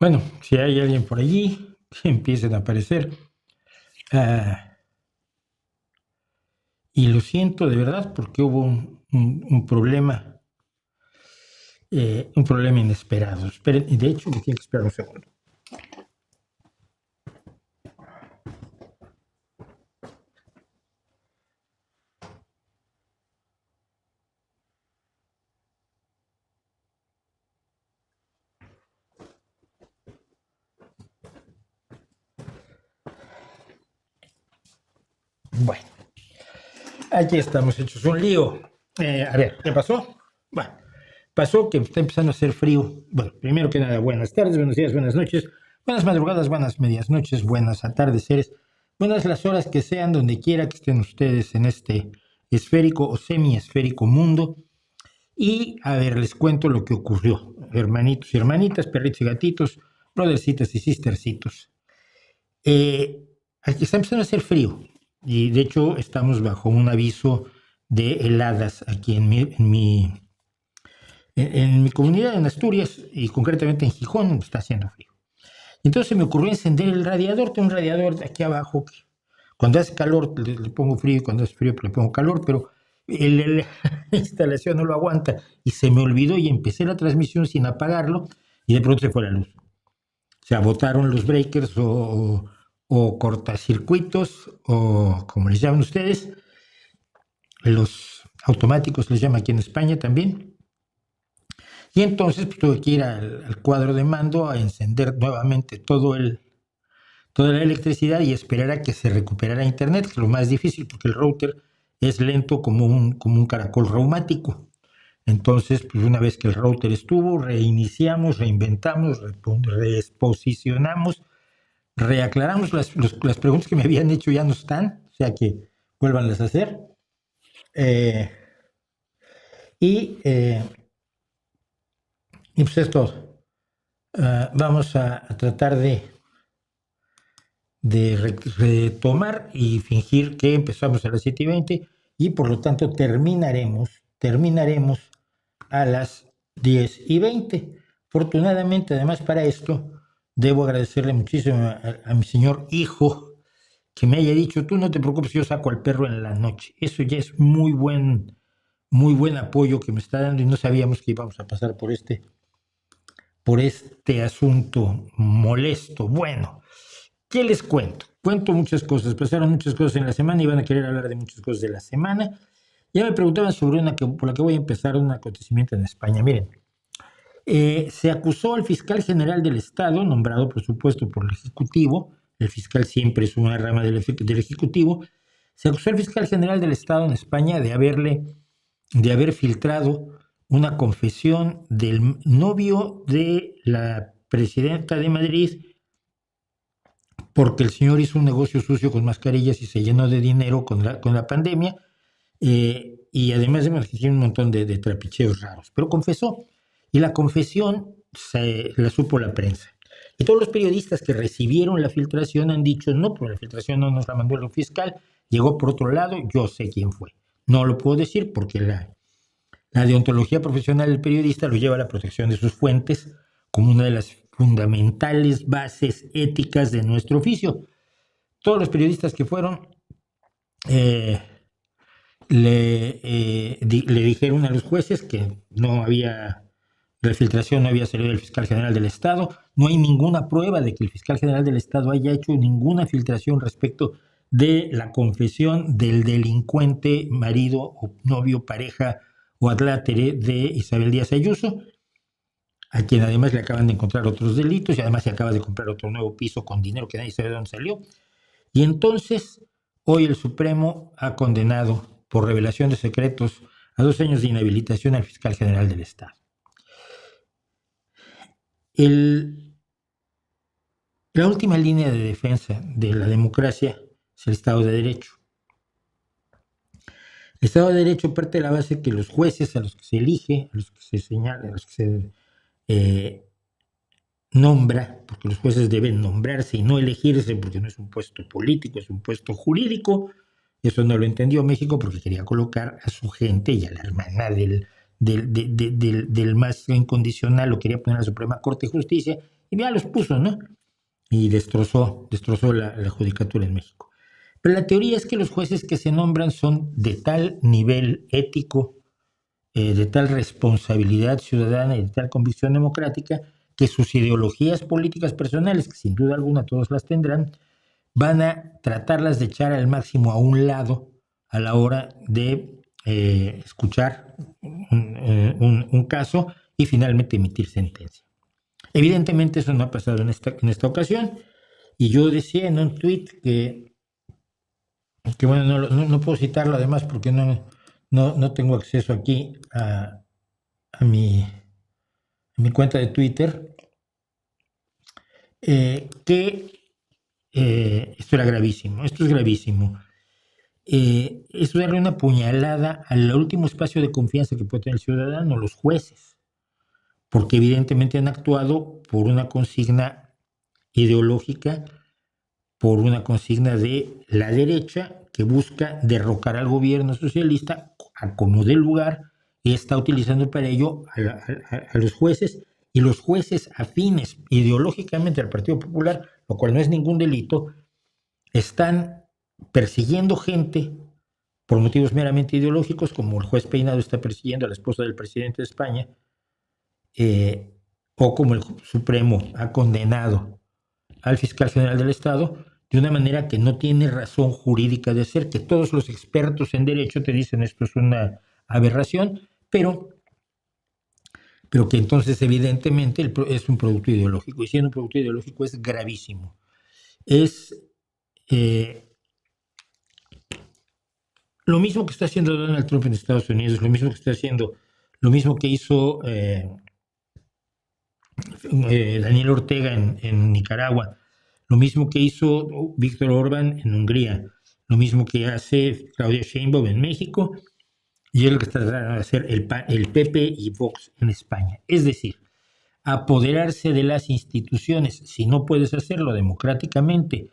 Bueno, si hay alguien por allí, que empiecen a aparecer. Y lo siento de verdad porque hubo un problema inesperado. Esperen, y de hecho me tienen que esperar un segundo. Bueno, aquí estamos hechos un lío. A ver, ¿qué pasó? Bueno, pasó que está empezando a hacer frío. Bueno, primero que nada, buenas tardes, buenos días, buenas noches, buenas madrugadas, buenas medias noches, buenas atardeceres, buenas las horas que sean, donde quiera que estén ustedes en este esférico o semiesférico mundo. Y a ver, les cuento lo que ocurrió. Hermanitos y hermanitas, perritos y gatitos, brothercitas y sistercitos. Aquí está empezando a hacer frío y de hecho estamos bajo un aviso de heladas aquí en mi comunidad, en Asturias, y concretamente en Gijón, está haciendo frío. Entonces se me ocurrió encender el radiador. Tengo un radiador de aquí abajo que cuando hace calor le pongo frío y cuando hace frío le pongo calor, pero la instalación no lo aguanta y se me olvidó y empecé la transmisión sin apagarlo y de pronto se fue la luz. O sea, botaron los breakers o cortacircuitos o como les llaman ustedes, los automáticos les llama aquí en España también. Y entonces pues, tuve que ir al cuadro de mando a encender nuevamente toda la electricidad y esperar a que se recuperara internet, que es lo más difícil porque el router es lento como un caracol reumático. Entonces, pues una vez que el router estuvo, reiniciamos, reinventamos, reexposicionamos, reaclaramos las preguntas que me habían hecho ya no están, o sea que vuélvanlas a hacer. Y pues es todo. Vamos a tratar de retomar y fingir que empezamos a las 7:20 y por lo tanto terminaremos a las 10:20. Afortunadamente, además para esto, debo agradecerle muchísimo a mi señor hijo que me haya dicho, tú no te preocupes, yo saco al perro en la noche. Eso ya es muy buen apoyo que me está dando y no sabíamos que íbamos a pasar por este asunto molesto. Bueno, ¿qué les cuento? Cuento muchas cosas, pasaron muchas cosas en la semana y van a querer hablar de muchas cosas de la semana. Ya me preguntaban sobre por la que voy a empezar, un acontecimiento en España. Miren, se acusó al fiscal general del Estado, nombrado por supuesto por el Ejecutivo, el fiscal siempre es una rama del Ejecutivo, se acusó al fiscal general del Estado en España de haber filtrado una confesión del novio de la presidenta de Madrid, porque el señor hizo un negocio sucio con mascarillas y se llenó de dinero con la pandemia, y además tiene un montón de trapicheos raros, pero confesó, y la confesión la supo la prensa. Y todos los periodistas que recibieron la filtración han dicho, no, pero la filtración no nos la mandó el fiscal, llegó por otro lado, yo sé quién fue. No lo puedo decir porque la deontología profesional del periodista lo lleva a la protección de sus fuentes como una de las fundamentales bases éticas de nuestro oficio. Todos los periodistas que fueron le dijeron a los jueces que la filtración no había salido del fiscal general del Estado. No hay ninguna prueba de que el fiscal general del Estado haya hecho ninguna filtración respecto de la confesión del delincuente marido o novio, pareja o adlátere de Isabel Díaz Ayuso, a quien además le acaban de encontrar otros delitos y además se acaba de comprar otro nuevo piso con dinero que nadie sabe de dónde salió. Y entonces, hoy el Supremo ha condenado por revelación de secretos a 2 años de inhabilitación al fiscal general del Estado. La última línea de defensa de la democracia es el Estado de Derecho. El Estado de Derecho parte de la base que los jueces a los que se elige, a los que se señala, a los que se nombra, porque los jueces deben nombrarse y no elegirse porque no es un puesto político, es un puesto jurídico. Eso no lo entendió México porque quería colocar a su gente y a la hermana del más incondicional, lo quería poner a la Suprema Corte de Justicia, y ya los puso, ¿no? Y destrozó la judicatura en México. Pero la teoría es que los jueces que se nombran son de tal nivel ético, de tal responsabilidad ciudadana y de tal convicción democrática, que sus ideologías políticas personales, que sin duda alguna todos las tendrán, van a tratarlas de echar al máximo a un lado a la hora de escuchar un caso y finalmente emitir sentencia. Evidentemente eso no ha pasado en esta ocasión, y yo decía en un tuit que bueno, no puedo citarlo además porque no tengo acceso aquí a mi cuenta de Twitter, que esto era gravísimo, esto es gravísimo. Es darle una puñalada al último espacio de confianza que puede tener el ciudadano, los jueces, porque evidentemente han actuado por una consigna ideológica, por una consigna de la derecha que busca derrocar al gobierno socialista a como dé lugar, y está utilizando para ello a los jueces, y los jueces afines ideológicamente al Partido Popular, lo cual no es ningún delito, están persiguiendo gente por motivos meramente ideológicos, como el juez Peinado está persiguiendo a la esposa del presidente de España, o como el Supremo ha condenado al fiscal general del Estado, de una manera que no tiene razón jurídica de ser, que todos los expertos en derecho te dicen esto es una aberración, pero que entonces evidentemente es un producto ideológico, y siendo un producto ideológico es gravísimo. Es lo mismo que está haciendo Donald Trump en Estados Unidos, lo mismo que hizo Daniel Ortega en Nicaragua, lo mismo que hizo Víctor Orbán en Hungría, lo mismo que hace Claudia Sheinbaum en México, y es lo que está tratando de hacer el PP y Vox en España. Es decir, apoderarse de las instituciones, si no puedes hacerlo democráticamente,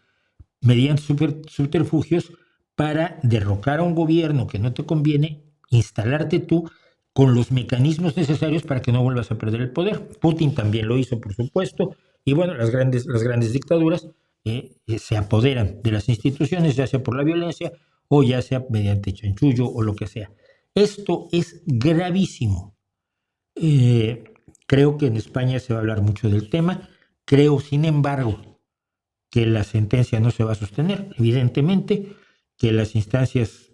mediante subterfugios, para derrocar a un gobierno que no te conviene, instalarte tú con los mecanismos necesarios para que no vuelvas a perder el poder. Putin también lo hizo, por supuesto, y bueno, las grandes dictaduras se apoderan de las instituciones, ya sea por la violencia o ya sea mediante chanchullo o lo que sea. Esto es gravísimo. Creo que en España se va a hablar mucho del tema. Creo, sin embargo, que la sentencia no se va a sostener. Evidentemente que las instancias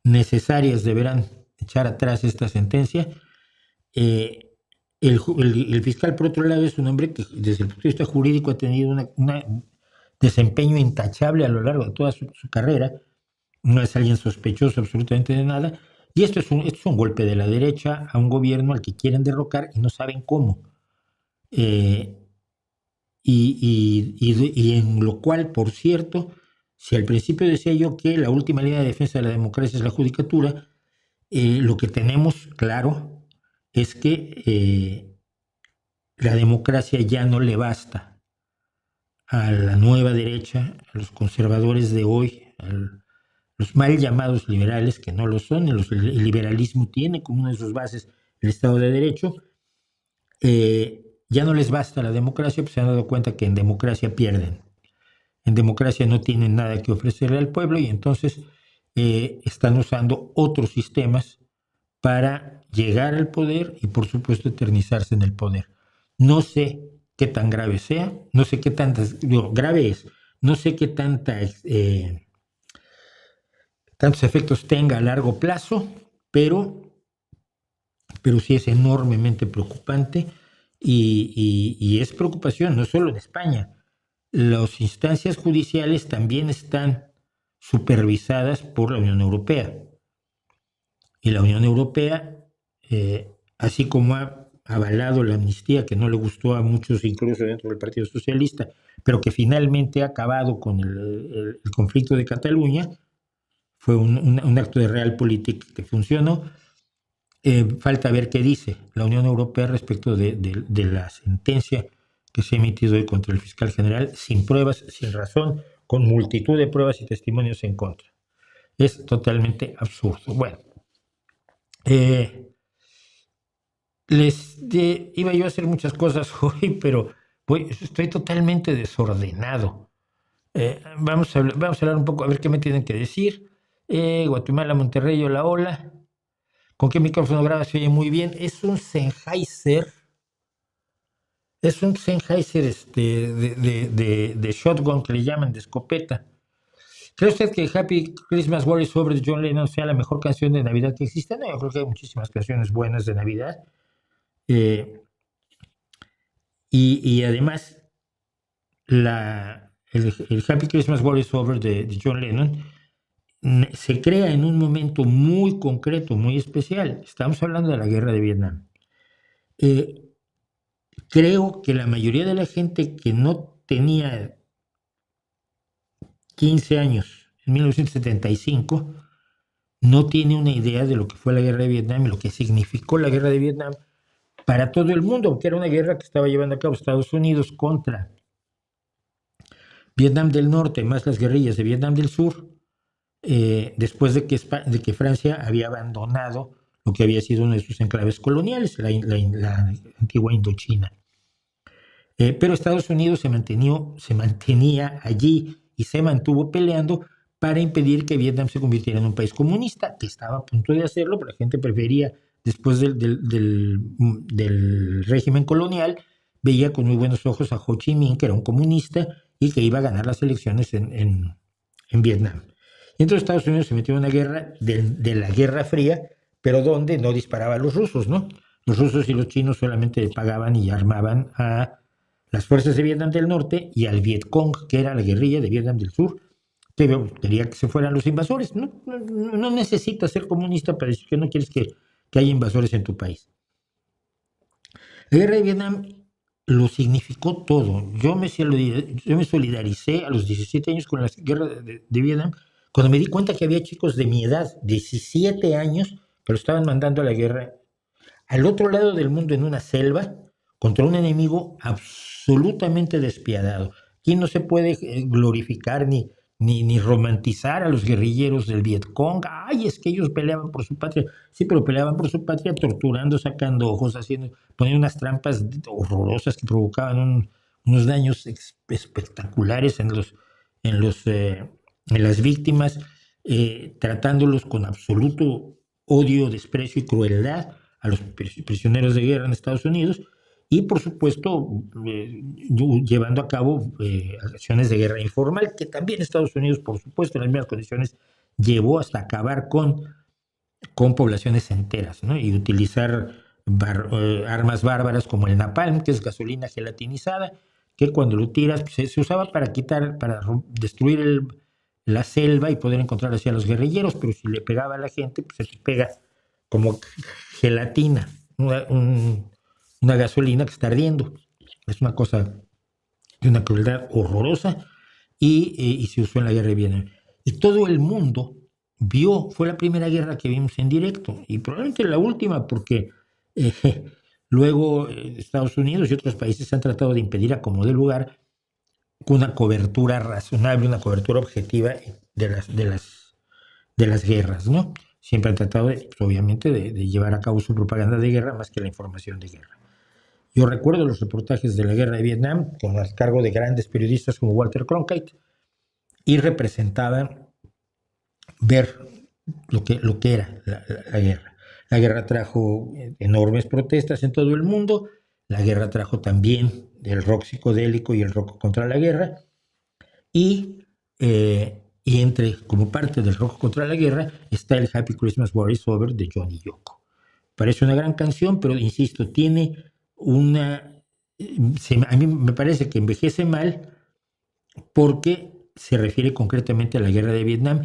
necesarias deberán echar atrás esta sentencia. El fiscal, por otro lado, es un hombre que desde el punto de vista jurídico ha tenido un desempeño intachable a lo largo de toda su carrera. No es alguien sospechoso absolutamente de nada. Y esto es un golpe de la derecha a un gobierno al que quieren derrocar y no saben cómo. Y en lo cual, por cierto, si al principio decía yo que la última línea de defensa de la democracia es la judicatura, lo que tenemos claro es que la democracia ya no le basta a la nueva derecha, a los conservadores de hoy, los mal llamados liberales, que no lo son. El liberalismo tiene como una de sus bases el Estado de Derecho. Ya no les basta la democracia, pues se han dado cuenta que en democracia pierden. En democracia no tienen nada que ofrecerle al pueblo, y entonces están usando otros sistemas para llegar al poder y, por supuesto, eternizarse en el poder. No sé qué tan grave sea, no sé qué tantas, grave es, no sé qué tantos efectos tenga a largo plazo, pero sí es enormemente preocupante, y es preocupación no solo en España. Las instancias judiciales también están supervisadas por la Unión Europea. Y la Unión Europea, así como ha avalado la amnistía, que no le gustó a muchos, incluso dentro del Partido Socialista, pero que finalmente ha acabado con el conflicto de Cataluña, fue un acto de realpolitik que funcionó. Falta ver qué dice la Unión Europea respecto de la sentencia que se ha emitido hoy contra el fiscal general, sin pruebas, sin razón, con multitud de pruebas y testimonios en contra. Es totalmente absurdo. Bueno, Iba yo a hacer muchas cosas hoy, pero estoy totalmente desordenado. Vamos a hablar un poco, a ver qué me tienen que decir. Guatemala, Monterrey, hola, hola. ¿Con qué micrófono graba? Se oye muy bien. Es un Sennheiser de shotgun que le llaman, de escopeta. ¿Cree usted que Happy Christmas War is Over de John Lennon sea la mejor canción de Navidad que existe? No, yo creo que hay muchísimas canciones buenas de Navidad. Eh, y además, el Happy Christmas War is Over de John Lennon se crea en un momento muy concreto, muy especial. Estamos hablando de la guerra de Vietnam. Creo que la mayoría de la gente que no tenía 15 años en 1975 no tiene una idea de lo que fue la guerra de Vietnam y lo que significó la guerra de Vietnam para todo el mundo, porque era una guerra que estaba llevando a cabo Estados Unidos contra Vietnam del Norte, más las guerrillas de Vietnam del Sur, después de que Francia había abandonado lo que había sido uno de sus enclaves coloniales, la antigua Indochina. Pero Estados Unidos se mantenía allí y se mantuvo peleando para impedir que Vietnam se convirtiera en un país comunista, que estaba a punto de hacerlo, pero la gente prefería, después del régimen colonial, veía con muy buenos ojos a Ho Chi Minh, que era un comunista y que iba a ganar las elecciones en Vietnam. Y entonces Estados Unidos se metió en una guerra de la Guerra Fría, pero donde no disparaba a los rusos, ¿no? Los rusos y los chinos solamente pagaban y armaban a las fuerzas de Vietnam del Norte y al Vietcong, que era la guerrilla de Vietnam del Sur, que quería que se fueran los invasores. No necesitas ser comunista para decir que no quieres que haya invasores en tu país. La guerra de Vietnam lo significó todo. Yo me solidaricé a los 17 años con la guerra de Vietnam, cuando me di cuenta que había chicos de mi edad, 17 años, que lo estaban mandando a la guerra al otro lado del mundo, en una selva, contra un enemigo absolutamente despiadado. Aquí no se puede glorificar ni romantizar a los guerrilleros del Vietcong. Ay, es que ellos peleaban por su patria. Sí, pero peleaban por su patria torturando, sacando ojos, poniendo unas trampas horrorosas que provocaban unos daños espectaculares en las víctimas, tratándolos con absoluto odio, desprecio y crueldad a los prisioneros de guerra en Estados Unidos y, por supuesto, llevando a cabo acciones de guerra informal, que también Estados Unidos, por supuesto, en las mismas condiciones, llevó hasta acabar con poblaciones enteras, ¿no? Y utilizar armas bárbaras como el napalm, que es gasolina gelatinizada, que cuando lo tiras se usaba para destruir la selva y poder encontrar así a los guerrilleros, pero si le pegaba a la gente, pues se te pega como gelatina, una gasolina que está ardiendo. Es una cosa de una crueldad horrorosa y se usó en la guerra de Vietnam. Y todo el mundo fue la primera guerra que vimos en directo y probablemente la última porque luego Estados Unidos y otros países han tratado de impedir a como de lugar una cobertura razonable, una cobertura objetiva de las guerras, ¿no? Siempre han tratado, obviamente, de llevar a cabo su propaganda de guerra más que la información de guerra. Yo recuerdo los reportajes de la guerra de Vietnam con el cargo de grandes periodistas como Walter Cronkite y representaban ver lo que era la guerra. La guerra trajo enormes protestas en todo el mundo, la guerra trajo también el rock psicodélico y el rock contra la guerra, y como parte del rock contra la guerra está el Happy Christmas War is Over de John y Yoko. Parece una gran canción, pero insisto, tiene a mí me parece que envejece mal porque se refiere concretamente a la guerra de Vietnam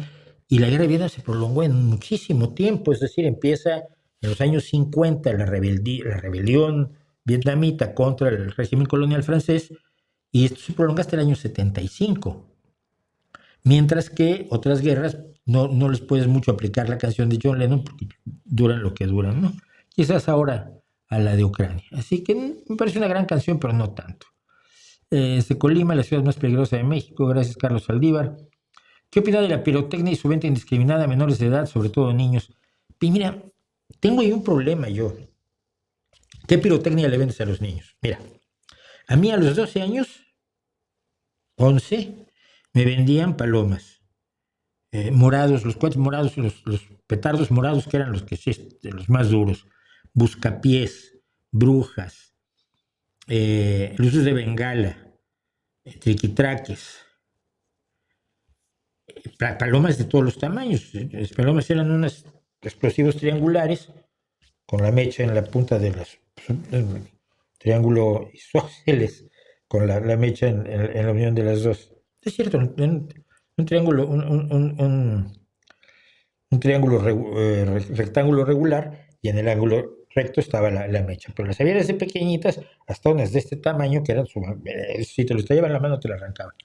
y la guerra de Vietnam se prolongó en muchísimo tiempo, es decir, empieza en los años 50 la rebelión vietnamita contra el régimen colonial francés y esto se prolonga hasta el año 75. Mientras que otras guerras no les puedes mucho aplicar la canción de John Lennon porque duran lo que duran, ¿no? Quizás ahora a la de Ucrania. Así que me parece una gran canción, pero no tanto. De Colima, la ciudad más peligrosa de México. Gracias, Carlos Saldívar. ¿Qué opina de la pirotecnia y su venta indiscriminada a menores de edad, sobre todo niños? Y mira, tengo ahí un problema yo. ¿Qué pirotecnia le vendes a los niños? Mira, a mí a los 12 años, 11, me vendían palomas. Morados, los cohetes morados, los petardos morados que eran los que sí, los más duros, buscapiés, brujas, luces de bengala, triquitraques, palomas de todos los tamaños. Las palomas eran unos explosivos triangulares con la mecha en la punta de los triángulo isósceles, con la mecha en la unión de las dos. Es cierto, un triángulo, un triángulo rectángulo regular y en el ángulo recto estaba la mecha. Pero las había desde pequeñitas hasta unas de este tamaño que eran, si te lo estallaban en la mano te la arrancaban.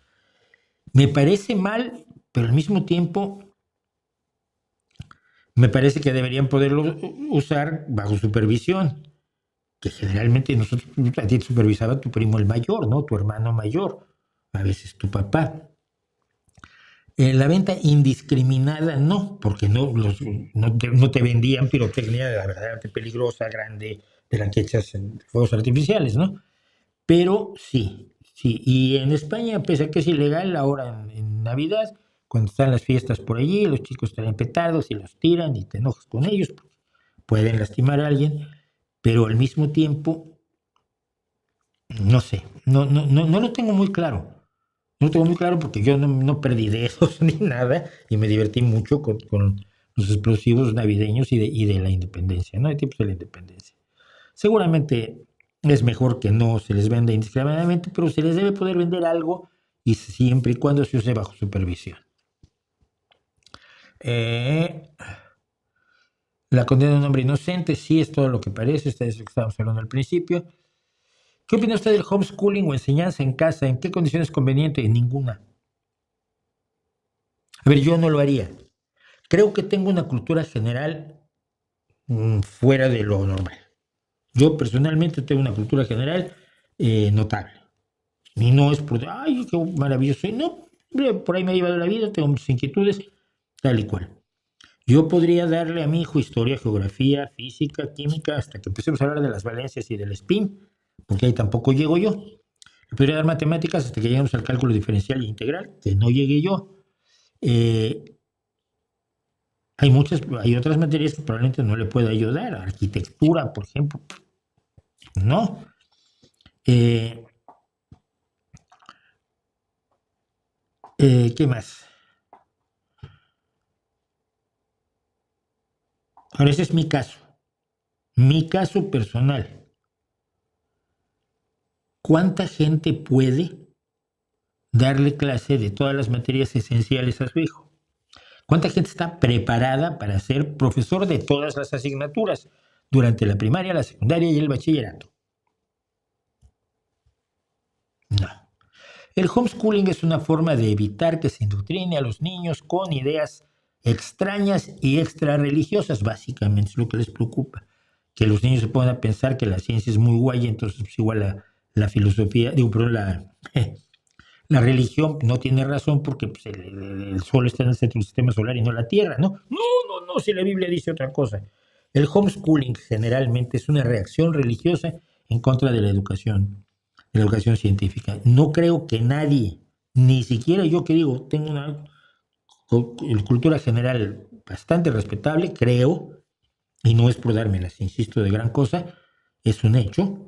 Me parece mal, pero al mismo tiempo me parece que deberían poderlo usar bajo supervisión, que generalmente nosotros, a ti te supervisaba tu primo el mayor, ¿no? Tu hermano mayor, a veces tu papá. La venta indiscriminada no, porque no te vendían pirotecnia verdaderamente peligrosa, grande, de la que echas en fuegos artificiales, ¿no? Pero sí, sí. Y en España, pese a que es ilegal ahora en Navidad, cuando están las fiestas por allí, los chicos traen petardos y los tiran y te enojas con ellos, pues, pueden lastimar a alguien, pero al mismo tiempo, no sé, no lo tengo muy claro. No lo tengo muy claro porque yo no perdí dedos ni nada y me divertí mucho con los explosivos navideños y de la independencia, ¿no? De tiempos de la independencia. Seguramente es mejor que no se les venda indiscriminadamente, pero se les debe poder vender algo y siempre y cuando se use bajo supervisión. La condena de un hombre inocente, sí es todo lo que parece, es eso que estábamos hablando al principio. ¿Qué opina usted del homeschooling o enseñanza en casa? ¿En qué condiciones es conveniente? En ninguna. A ver, yo no lo haría. Creo que tengo una cultura general fuera de lo normal. Yo personalmente tengo una cultura general notable. Y no es por, ay, qué maravilloso. No, por ahí me ha llevado la vida, tengo muchas inquietudes, tal y cual. Yo podría darle a mi hijo historia, geografía, física, química, hasta que empecemos a hablar de las valencias y del spin, porque ahí tampoco llego yo. Le podría dar matemáticas hasta que lleguemos al cálculo diferencial e integral, que no llegué yo. Eh, hay otras materias que probablemente no le pueda ayudar. Arquitectura, por ejemplo, no. Eh, ¿Qué más? Ahora, ese es mi caso personal. ¿Cuánta gente puede darle clase de todas las materias esenciales a su hijo? ¿Cuánta gente está preparada para ser profesor de todas las asignaturas durante la primaria, la secundaria y el bachillerato? No. El homeschooling es una forma de evitar que se indoctrine a los niños con ideas extrañas y extrarreligiosas, básicamente es lo que les preocupa. Que los niños se pongan a pensar que la ciencia es muy guay, entonces pues igual la filosofía, digo, perdón, la religión no tiene razón porque pues, el Sol está en el centro del sistema solar y no la Tierra, ¿no? No, si la Biblia dice otra cosa. El homeschooling generalmente es una reacción religiosa en contra de la educación científica. No creo que nadie, ni siquiera yo que digo, tengo una cultura general bastante respetable, creo, y no es por dármelas, insisto, de gran cosa, es un hecho,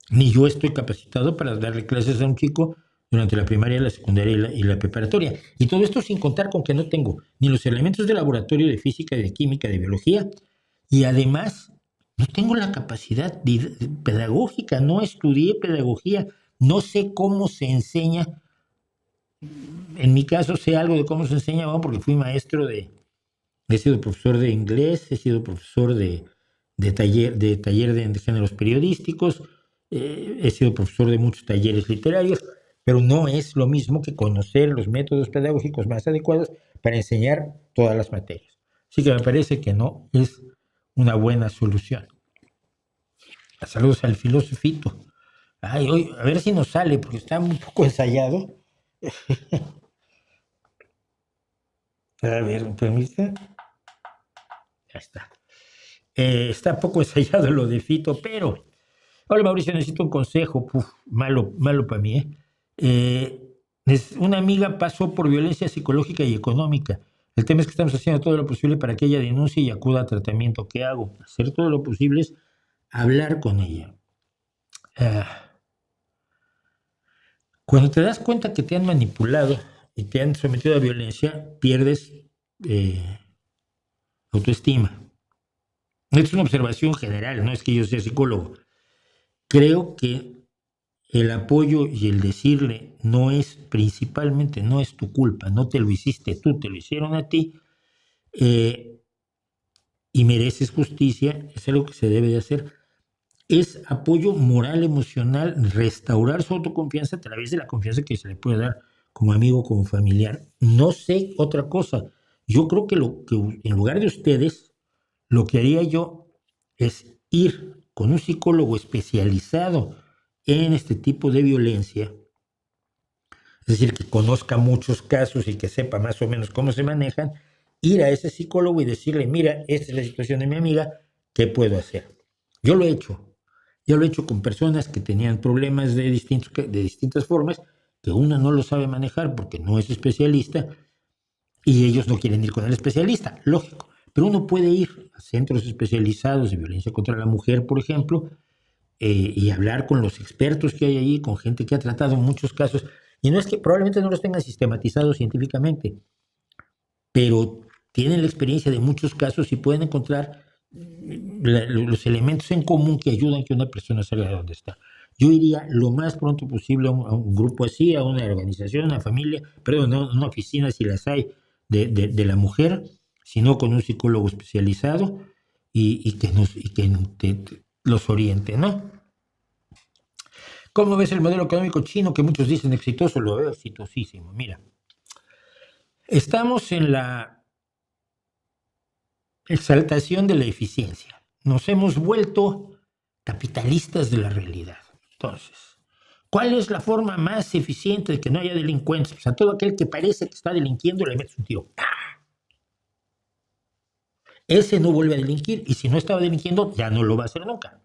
ni yo estoy capacitado para darle clases a un chico durante la primaria, la secundaria y la preparatoria. Y todo esto sin contar con que no tengo ni los elementos de laboratorio de física, de química, de biología, y además no tengo la capacidad pedagógica, no estudié pedagogía, no sé cómo se enseña. En mi caso sé algo de cómo se enseña, bueno, porque fui maestro he sido profesor de inglés, he sido profesor de taller de géneros periodísticos, he sido profesor de muchos talleres literarios, pero no es lo mismo que conocer los métodos pedagógicos más adecuados para enseñar todas las materias. Así que me parece que no es una buena solución. Saludos al filosofito. Ay, hoy, a ver si nos sale, porque está un poco ensayado. A ver, ¿me permite? Ya está. Está poco ensayado lo de Fito, pero... Hola Mauricio, necesito un consejo. Uf, malo, malo para mí, ¿eh? Una amiga pasó por violencia psicológica y económica. El tema es que estamos haciendo todo lo posible para que ella denuncie y acuda a tratamiento. ¿Qué hago? Hacer todo lo posible es hablar con ella. Cuando te das cuenta que te han manipulado y te han sometido a violencia, pierdes autoestima. Es una observación general, no es que yo sea psicólogo. Creo que el apoyo y el decirle principalmente no es tu culpa, no te lo hiciste tú, te lo hicieron a ti, y mereces justicia, es algo que se debe de hacer. Es apoyo moral, emocional, restaurar su autoconfianza a través de la confianza que se le puede dar como amigo, como familiar. No sé otra cosa. Yo creo que en lugar de ustedes, lo que haría yo es ir con un psicólogo especializado en este tipo de violencia, es decir, que conozca muchos casos y que sepa más o menos cómo se manejan, ir a ese psicólogo y decirle, mira, esta es la situación de mi amiga, ¿qué puedo hacer? Yo lo he hecho. Yo lo he hecho con personas que tenían problemas de distintas formas, que uno no lo sabe manejar porque no es especialista y ellos no quieren ir con el especialista, lógico. Pero uno puede ir a centros especializados de violencia contra la mujer, por ejemplo, y hablar con los expertos que hay allí, con gente que ha tratado muchos casos. Y no es que probablemente no los tengan sistematizados científicamente, pero tienen la experiencia de muchos casos y pueden encontrar los elementos en común que ayudan a que una persona salga de donde está. Yo iría lo más pronto posible a un grupo así, a una organización, a una familia, perdón, a una oficina si las hay, de la mujer, sino con un psicólogo especializado y que los oriente, ¿no? ¿Cómo ves el modelo económico chino que muchos dicen exitoso? Lo veo exitosísimo. Mira, estamos en la exaltación de la eficiencia. Nos hemos vuelto capitalistas de la realidad. Entonces, ¿cuál es la forma más eficiente de que no haya delincuentes? Pues a todo aquel que parece que está delinquiendo le metes un tiro. ¡Pah! Ese no vuelve a delinquir y si no estaba delinquiendo ya no lo va a hacer nunca.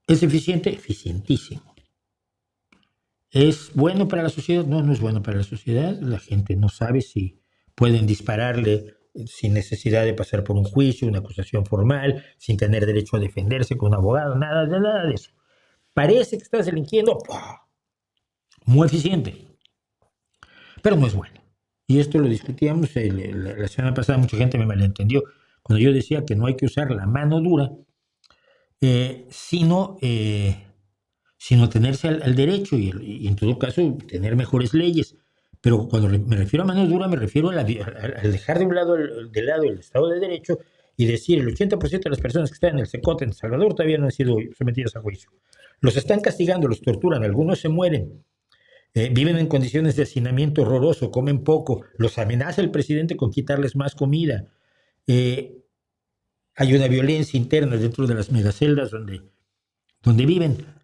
¿Es eficiente? Eficientísimo. ¿Es bueno para la sociedad? No, no es bueno para la sociedad. La gente no sabe si pueden dispararle sin necesidad de pasar por un juicio, una acusación formal, sin tener derecho a defenderse con un abogado, nada de eso. Parece que estás delinquiendo, muy eficiente, pero no es bueno. Y esto lo discutíamos la semana pasada, mucha gente me malentendió cuando yo decía que no hay que usar la mano dura, sino tenerse al derecho y en todo caso tener mejores leyes. Pero cuando me refiero a mano dura, me refiero al dejar de lado el Estado de Derecho y decir el 80% de las personas que están en el Cecote, en El Salvador, todavía no han sido sometidas a juicio. Los están castigando, los torturan, algunos se mueren, viven en condiciones de hacinamiento horroroso, comen poco, los amenaza el presidente con quitarles más comida. Hay una violencia interna dentro de las megaceldas donde viven.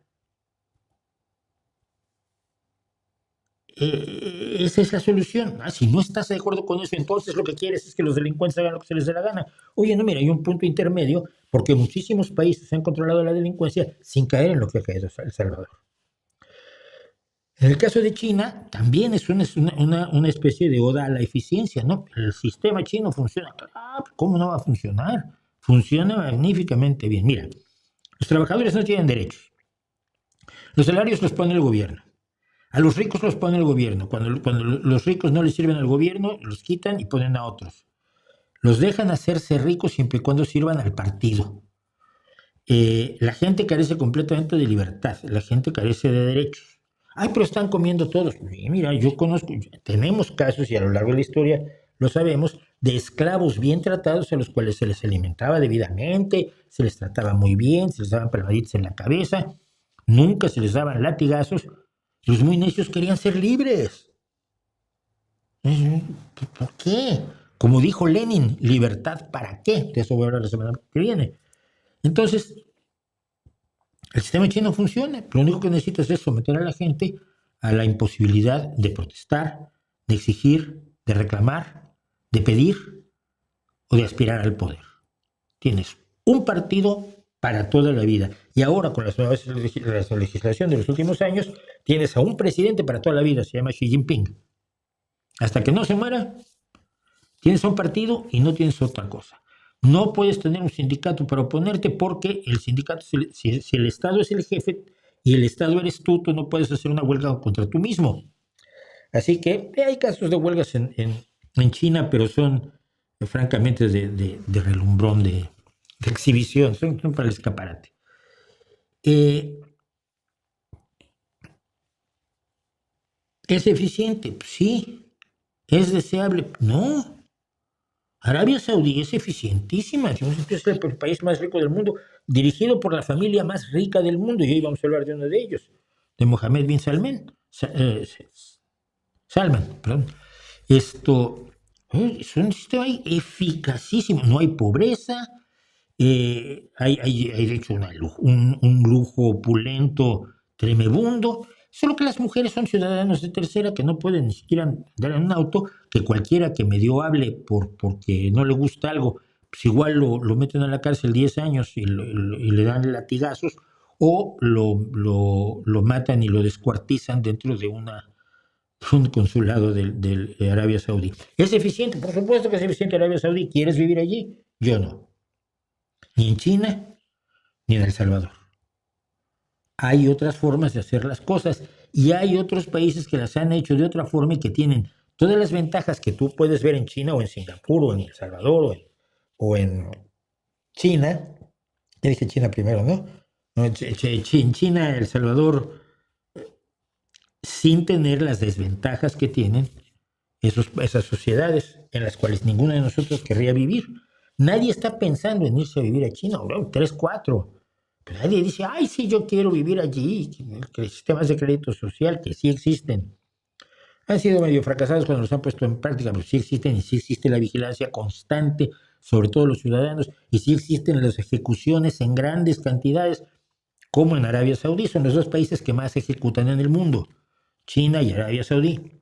Esa es la solución. Si no estás de acuerdo con eso, entonces lo que quieres es que los delincuentes hagan lo que se les dé la gana. Oye, no, mira, hay un punto intermedio porque muchísimos países han controlado la delincuencia sin caer en lo que ha caído El Salvador. En el caso de China, también es una especie de oda a la eficiencia, ¿no? El sistema chino funciona. ¿Cómo no va a funcionar? Funciona magníficamente bien. Mira, los trabajadores no tienen derechos. Los salarios los pone el gobierno. A los ricos los pone el gobierno. Cuando los ricos no les sirven al gobierno, los quitan y ponen a otros. Los dejan hacerse ricos siempre y cuando sirvan al partido. La gente carece completamente de libertad. La gente carece de derechos. Ay, pero están comiendo todos. Mira, yo conozco, tenemos casos y a lo largo de la historia lo sabemos, de esclavos bien tratados a los cuales se les alimentaba debidamente, se les trataba muy bien, se les daban palmaditas en la cabeza, nunca se les daban latigazos. Los muy necios querían ser libres. ¿Por qué? Como dijo Lenin, libertad para qué. De eso voy a hablar la semana que viene. Entonces, el sistema chino funciona. Lo único que necesitas es someter a la gente a la imposibilidad de protestar, de exigir, de reclamar, de pedir. o de aspirar al poder. Tienes un partido para toda la vida. Y ahora, con la legislación de los últimos años, tienes a un presidente para toda la vida, se llama Xi Jinping. Hasta que no se muera, tienes un partido y no tienes otra cosa. No puedes tener un sindicato para oponerte porque el sindicato, si el Estado es el jefe y el Estado eres tú, tú no puedes hacer una huelga contra tú mismo. Así que hay casos de huelgas en China, pero son francamente de relumbrón, de exhibición, son para el escaparate. ¿Es eficiente? Sí. ¿Es deseable? No. Arabia Saudí es eficientísima, es el país más rico del mundo, dirigido por la familia más rica del mundo, y hoy vamos a hablar de uno de ellos, de Mohammed bin Salman. Perdón. Es un sistema eficacísimo, no hay pobreza, hay de hecho un lujo opulento tremebundo, solo que las mujeres son ciudadanos de tercera que no pueden ni siquiera andar en un auto, que cualquiera que medio hable porque no le gusta algo, pues igual lo meten a la cárcel 10 años y le dan latigazos, o lo matan y lo descuartizan dentro de un consulado de Arabia Saudí. ¿Es eficiente? Por supuesto que es eficiente Arabia Saudí. ¿Quieres vivir allí? Yo no. Ni en China, ni en El Salvador. Hay otras formas de hacer las cosas y hay otros países que las han hecho de otra forma y que tienen todas las ventajas que tú puedes ver en China o en Singapur o en El Salvador o en China. Ya dije China primero, ¿no? En China, El Salvador, sin tener las desventajas que tienen esas sociedades en las cuales ninguno de nosotros querría vivir. Nadie está pensando en irse a vivir a China, 3, 4. Pero nadie dice, ay, sí, yo quiero vivir allí. Sistemas de crédito social que sí existen. Han sido medio fracasados cuando los han puesto en práctica, pero sí existen y sí existe la vigilancia constante sobre todos los ciudadanos y sí existen las ejecuciones en grandes cantidades, como en Arabia Saudí. Son los dos países que más ejecutan en el mundo, China y Arabia Saudí.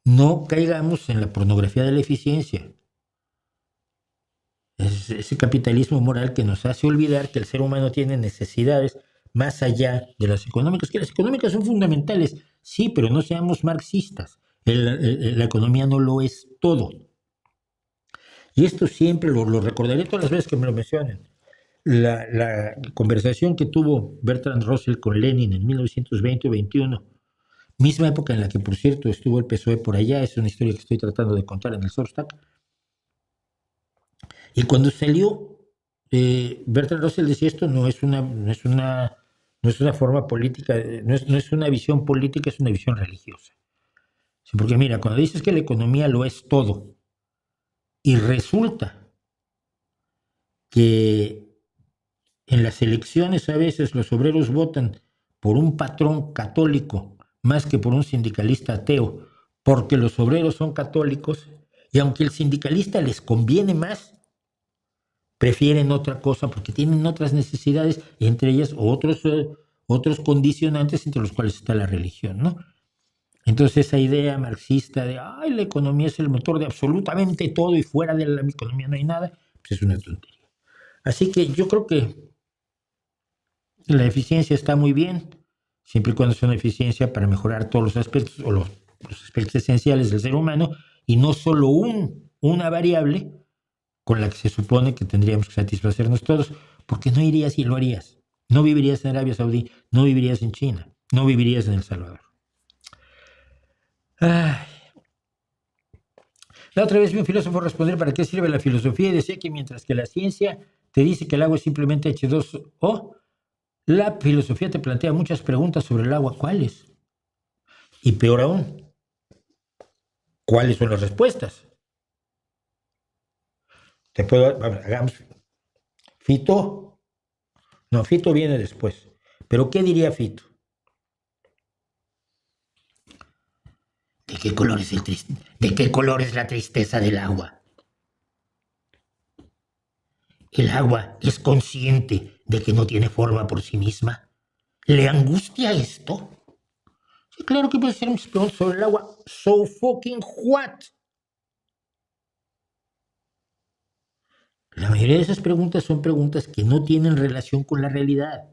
No caigamos en la pornografía de la eficiencia. Es ese capitalismo moral que nos hace olvidar que el ser humano tiene necesidades más allá de las económicas, que las económicas son fundamentales, sí, pero no seamos marxistas. La economía no lo es todo. Y esto siempre lo recordaré todas las veces que me lo mencionen. La conversación que tuvo Bertrand Russell con Lenin en 1920-21, misma época en la que, por cierto, estuvo el PSOE por allá, es una historia que estoy tratando de contar en el Substack. Y cuando salió, Bertrand Russell decía, esto no es una forma política, no es una visión política, es una visión religiosa. Sí, porque mira, cuando dices que la economía lo es todo, y resulta que en las elecciones a veces los obreros votan por un patrón católico más que por un sindicalista ateo, porque los obreros son católicos, y aunque el sindicalista les conviene más, prefieren otra cosa porque tienen otras necesidades, entre ellas otros condicionantes entre los cuales está la religión, ¿no? Entonces esa idea marxista de ay, la economía es el motor de absolutamente todo y fuera de la economía no hay nada, pues es una tontería. Así que yo creo que la eficiencia está muy bien, siempre y cuando sea una eficiencia para mejorar todos los aspectos o los aspectos esenciales del ser humano y no solo una variable con la que se supone que tendríamos que satisfacernos todos, porque no irías y lo harías. No vivirías en Arabia Saudí, no vivirías en China, no vivirías en El Salvador. Ay. La otra vez vi un filósofo responder para qué sirve la filosofía y decía que mientras que la ciencia te dice que el agua es simplemente H2O, la filosofía te plantea muchas preguntas sobre el agua. ¿Cuáles? Y peor aún, ¿cuáles son las respuestas? Hagamos. Fito. No, Fito viene después. Pero ¿qué diría Fito? ¿De qué color es la tristeza del agua? ¿El agua es consciente de que no tiene forma por sí misma? ¿Le angustia esto? Sí, claro que puede ser muchas preguntas sobre el agua. So fucking what? La mayoría de esas preguntas son preguntas que no tienen relación con la realidad.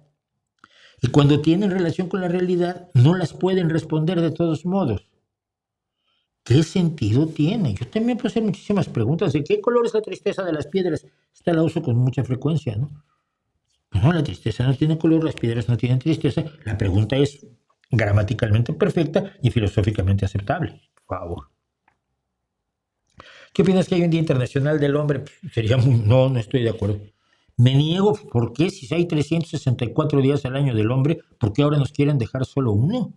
Y cuando tienen relación con la realidad, no las pueden responder de todos modos. ¿Qué sentido tiene? Yo también puedo hacer muchísimas preguntas. ¿De qué color es la tristeza de las piedras? Esta la uso con mucha frecuencia, ¿no? No, la tristeza no tiene color, las piedras no tienen tristeza. La pregunta es gramaticalmente perfecta y filosóficamente aceptable. Por favor. ¿Qué opinas que hay un Día Internacional del Hombre? Sería muy... No, no estoy de acuerdo. Me niego, ¿por qué? Si hay 364 días al año del hombre, ¿por qué ahora nos quieren dejar solo uno?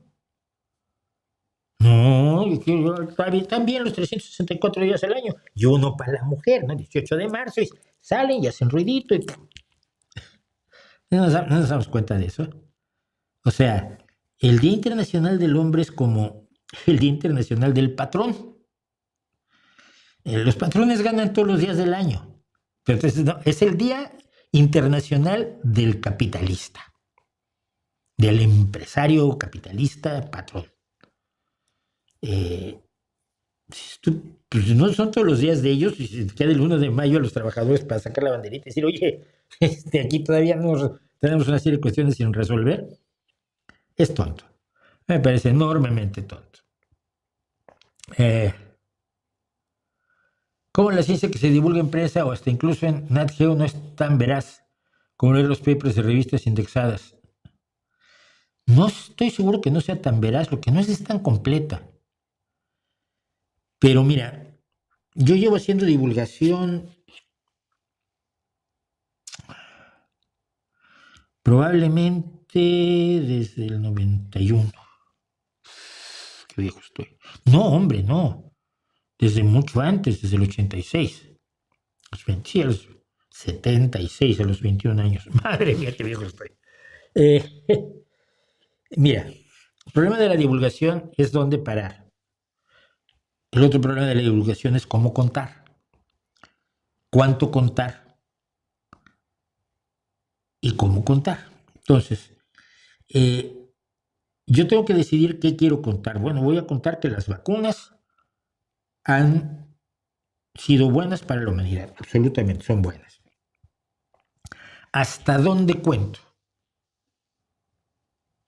No, también los 364 días al año. Y uno para la mujer, ¿no? 18 de marzo, y salen y hacen ruidito. Y... no nos damos cuenta de eso. O sea, el Día Internacional del Hombre es como el Día Internacional del Patrón. Los patrones ganan todos los días del año. Pero entonces, no, es el Día Internacional del Capitalista, del empresario capitalista patrón. Pues no son todos los días de ellos, y se queda el 1 de mayo a los trabajadores para sacar la banderita y decir, oye, aquí todavía no tenemos una serie de cuestiones sin resolver. Es tonto. Me parece enormemente tonto. ¿Cómo la ciencia que se divulga en prensa o hasta incluso en Nat Geo no es tan veraz como leer los papers de revistas indexadas? No estoy seguro que no sea tan veraz, lo que no es tan completa. Pero mira, yo llevo haciendo divulgación probablemente desde el 91. Qué viejo estoy. No, hombre, no. Desde mucho antes, desde el 86. Sí, a los 76, a los 21 años. Madre mía, qué viejo estoy. Mira, el problema de la divulgación es dónde parar. El otro problema de la divulgación es cómo contar. Cuánto contar. Y cómo contar. Entonces, yo tengo que decidir qué quiero contar. Bueno, voy a contar que las vacunas han sido buenas para la humanidad. Absolutamente, son buenas. ¿Hasta dónde cuento?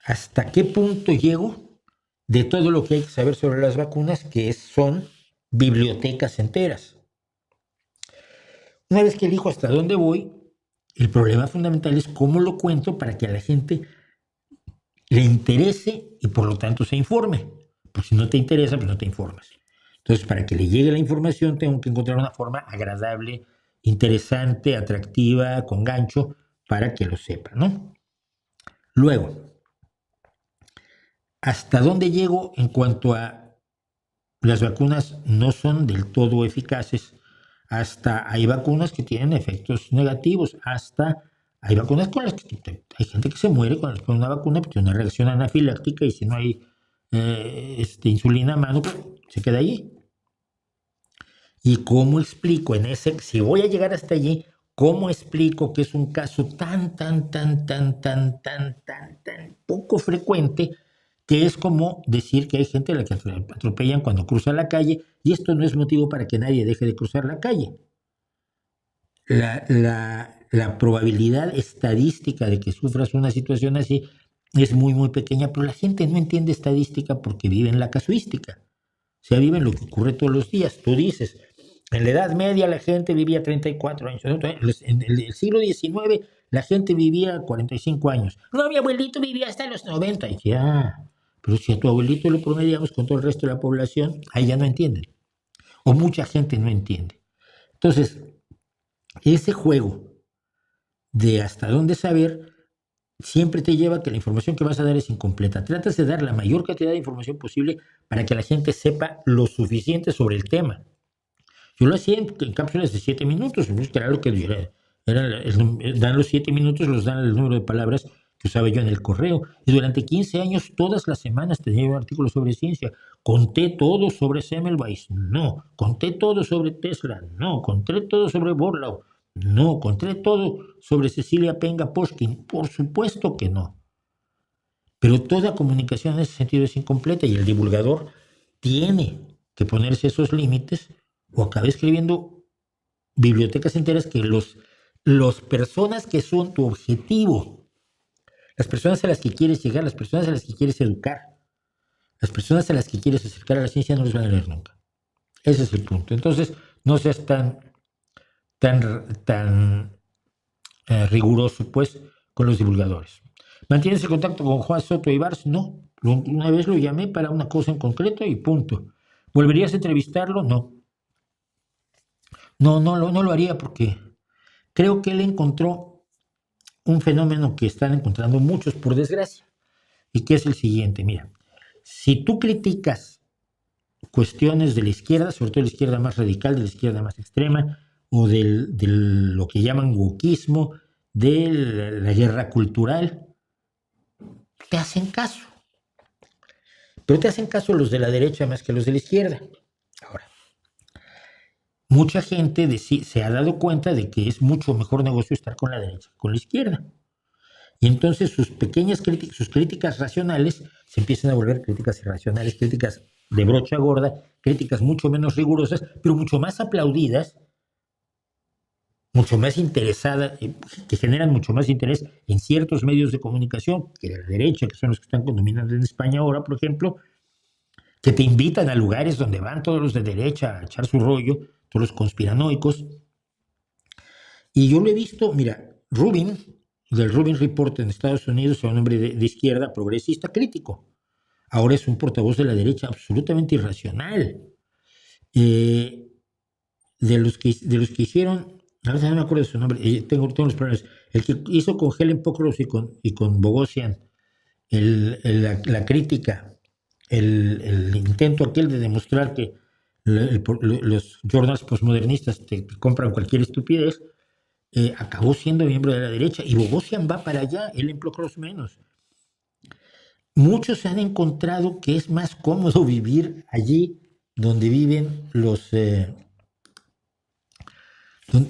¿Hasta qué punto llego de todo lo que hay que saber sobre las vacunas, que son bibliotecas enteras? Una vez que elijo hasta dónde voy, el problema fundamental es cómo lo cuento para que a la gente le interese y por lo tanto se informe. Porque si no te interesa, pues no te informas. Entonces, para que le llegue la información, tengo que encontrar una forma agradable, interesante, atractiva, con gancho, para que lo sepa, ¿no? Luego, ¿hasta dónde llego en cuanto a las vacunas no son del todo eficaces? Hasta hay vacunas que tienen efectos negativos, hasta hay vacunas con las que hay gente que se muere con una vacuna porque tiene una reacción anafiláctica y si no hay insulina a mano, se queda allí. ¿Y cómo explico si voy a llegar hasta allí, cómo explico que es un caso tan poco frecuente, que es como decir que hay gente a la que atropellan cuando cruza la calle, y esto no es motivo para que nadie deje de cruzar la calle? La probabilidad estadística de que sufras una situación así es muy pequeña, pero la gente no entiende estadística porque vive en la casuística. O sea, vive en lo que ocurre todos los días. Tú dices, en la Edad Media la gente vivía 34 años. En el siglo XIX la gente vivía 45 años. No, mi abuelito vivía hasta los 90. Y ya, pero si a tu abuelito lo promediamos con todo el resto de la población, ahí ya no entienden. O mucha gente no entiende. Entonces, ese juego de hasta dónde saber siempre te lleva a que la información que vas a dar es incompleta. Tratas de dar la mayor cantidad de información posible para que la gente sepa lo suficiente sobre el tema. Yo lo hacía en cápsulas de 7 minutos, que era lo que dan los 7 minutos, los dan el número de palabras que usaba yo en el correo. Y durante 15 años, todas las semanas tenía un artículo sobre ciencia. Conté todo sobre Semmelweis, no. Conté todo sobre Tesla, no. Conté todo sobre Borlaug, no. Conté todo sobre Cecilia Penga-Poshkin, por supuesto que no. Pero toda comunicación en ese sentido es incompleta y el divulgador tiene que ponerse esos límites o acaba escribiendo bibliotecas enteras que los personas que son tu objetivo, las personas a las que quieres llegar, las personas a las que quieres educar, las personas a las que quieres acercar a la ciencia no los van a leer nunca. Ese es el punto. Entonces, no seas tan riguroso, pues, con los divulgadores. ¿Mantienes el contacto con Juan Soto Ibars? No. Una vez lo llamé para una cosa en concreto y punto. ¿Volverías a entrevistarlo? No. No lo haría porque creo que él encontró un fenómeno que están encontrando muchos, por desgracia, y que es el siguiente. Mira, si tú criticas cuestiones de la izquierda, sobre todo de la izquierda más radical, de la izquierda más extrema, o de lo que llaman wokismo, de la guerra cultural, te hacen caso. Pero te hacen caso los de la derecha más que los de la izquierda. Ahora, mucha gente se ha dado cuenta de que es mucho mejor negocio estar con la derecha que con la izquierda. Y entonces sus pequeñas críticas, sus críticas racionales se empiezan a volver críticas irracionales, críticas de brocha gorda, críticas mucho menos rigurosas, pero mucho más aplaudidas, mucho más interesadas, que generan mucho más interés en ciertos medios de comunicación que de la derecha, que son los que están dominando en España ahora, por ejemplo, que te invitan a lugares donde van todos los de derecha a echar su rollo, todos los conspiranoicos. Y yo lo he visto, mira, Rubin, del Rubin Report en Estados Unidos, es un hombre de izquierda, progresista, crítico. Ahora es un portavoz de la derecha absolutamente irracional. De los que hicieron, a veces no me acuerdo de su nombre, tengo los problemas. El que hizo con Helen Pocros y con Bogosian la crítica, el intento aquel de demostrar que los journals postmodernistas te compran cualquier estupidez, acabó siendo miembro de la derecha y Bogosian va para allá, Helen Pocros menos. Muchos han encontrado que es más cómodo vivir allí donde viven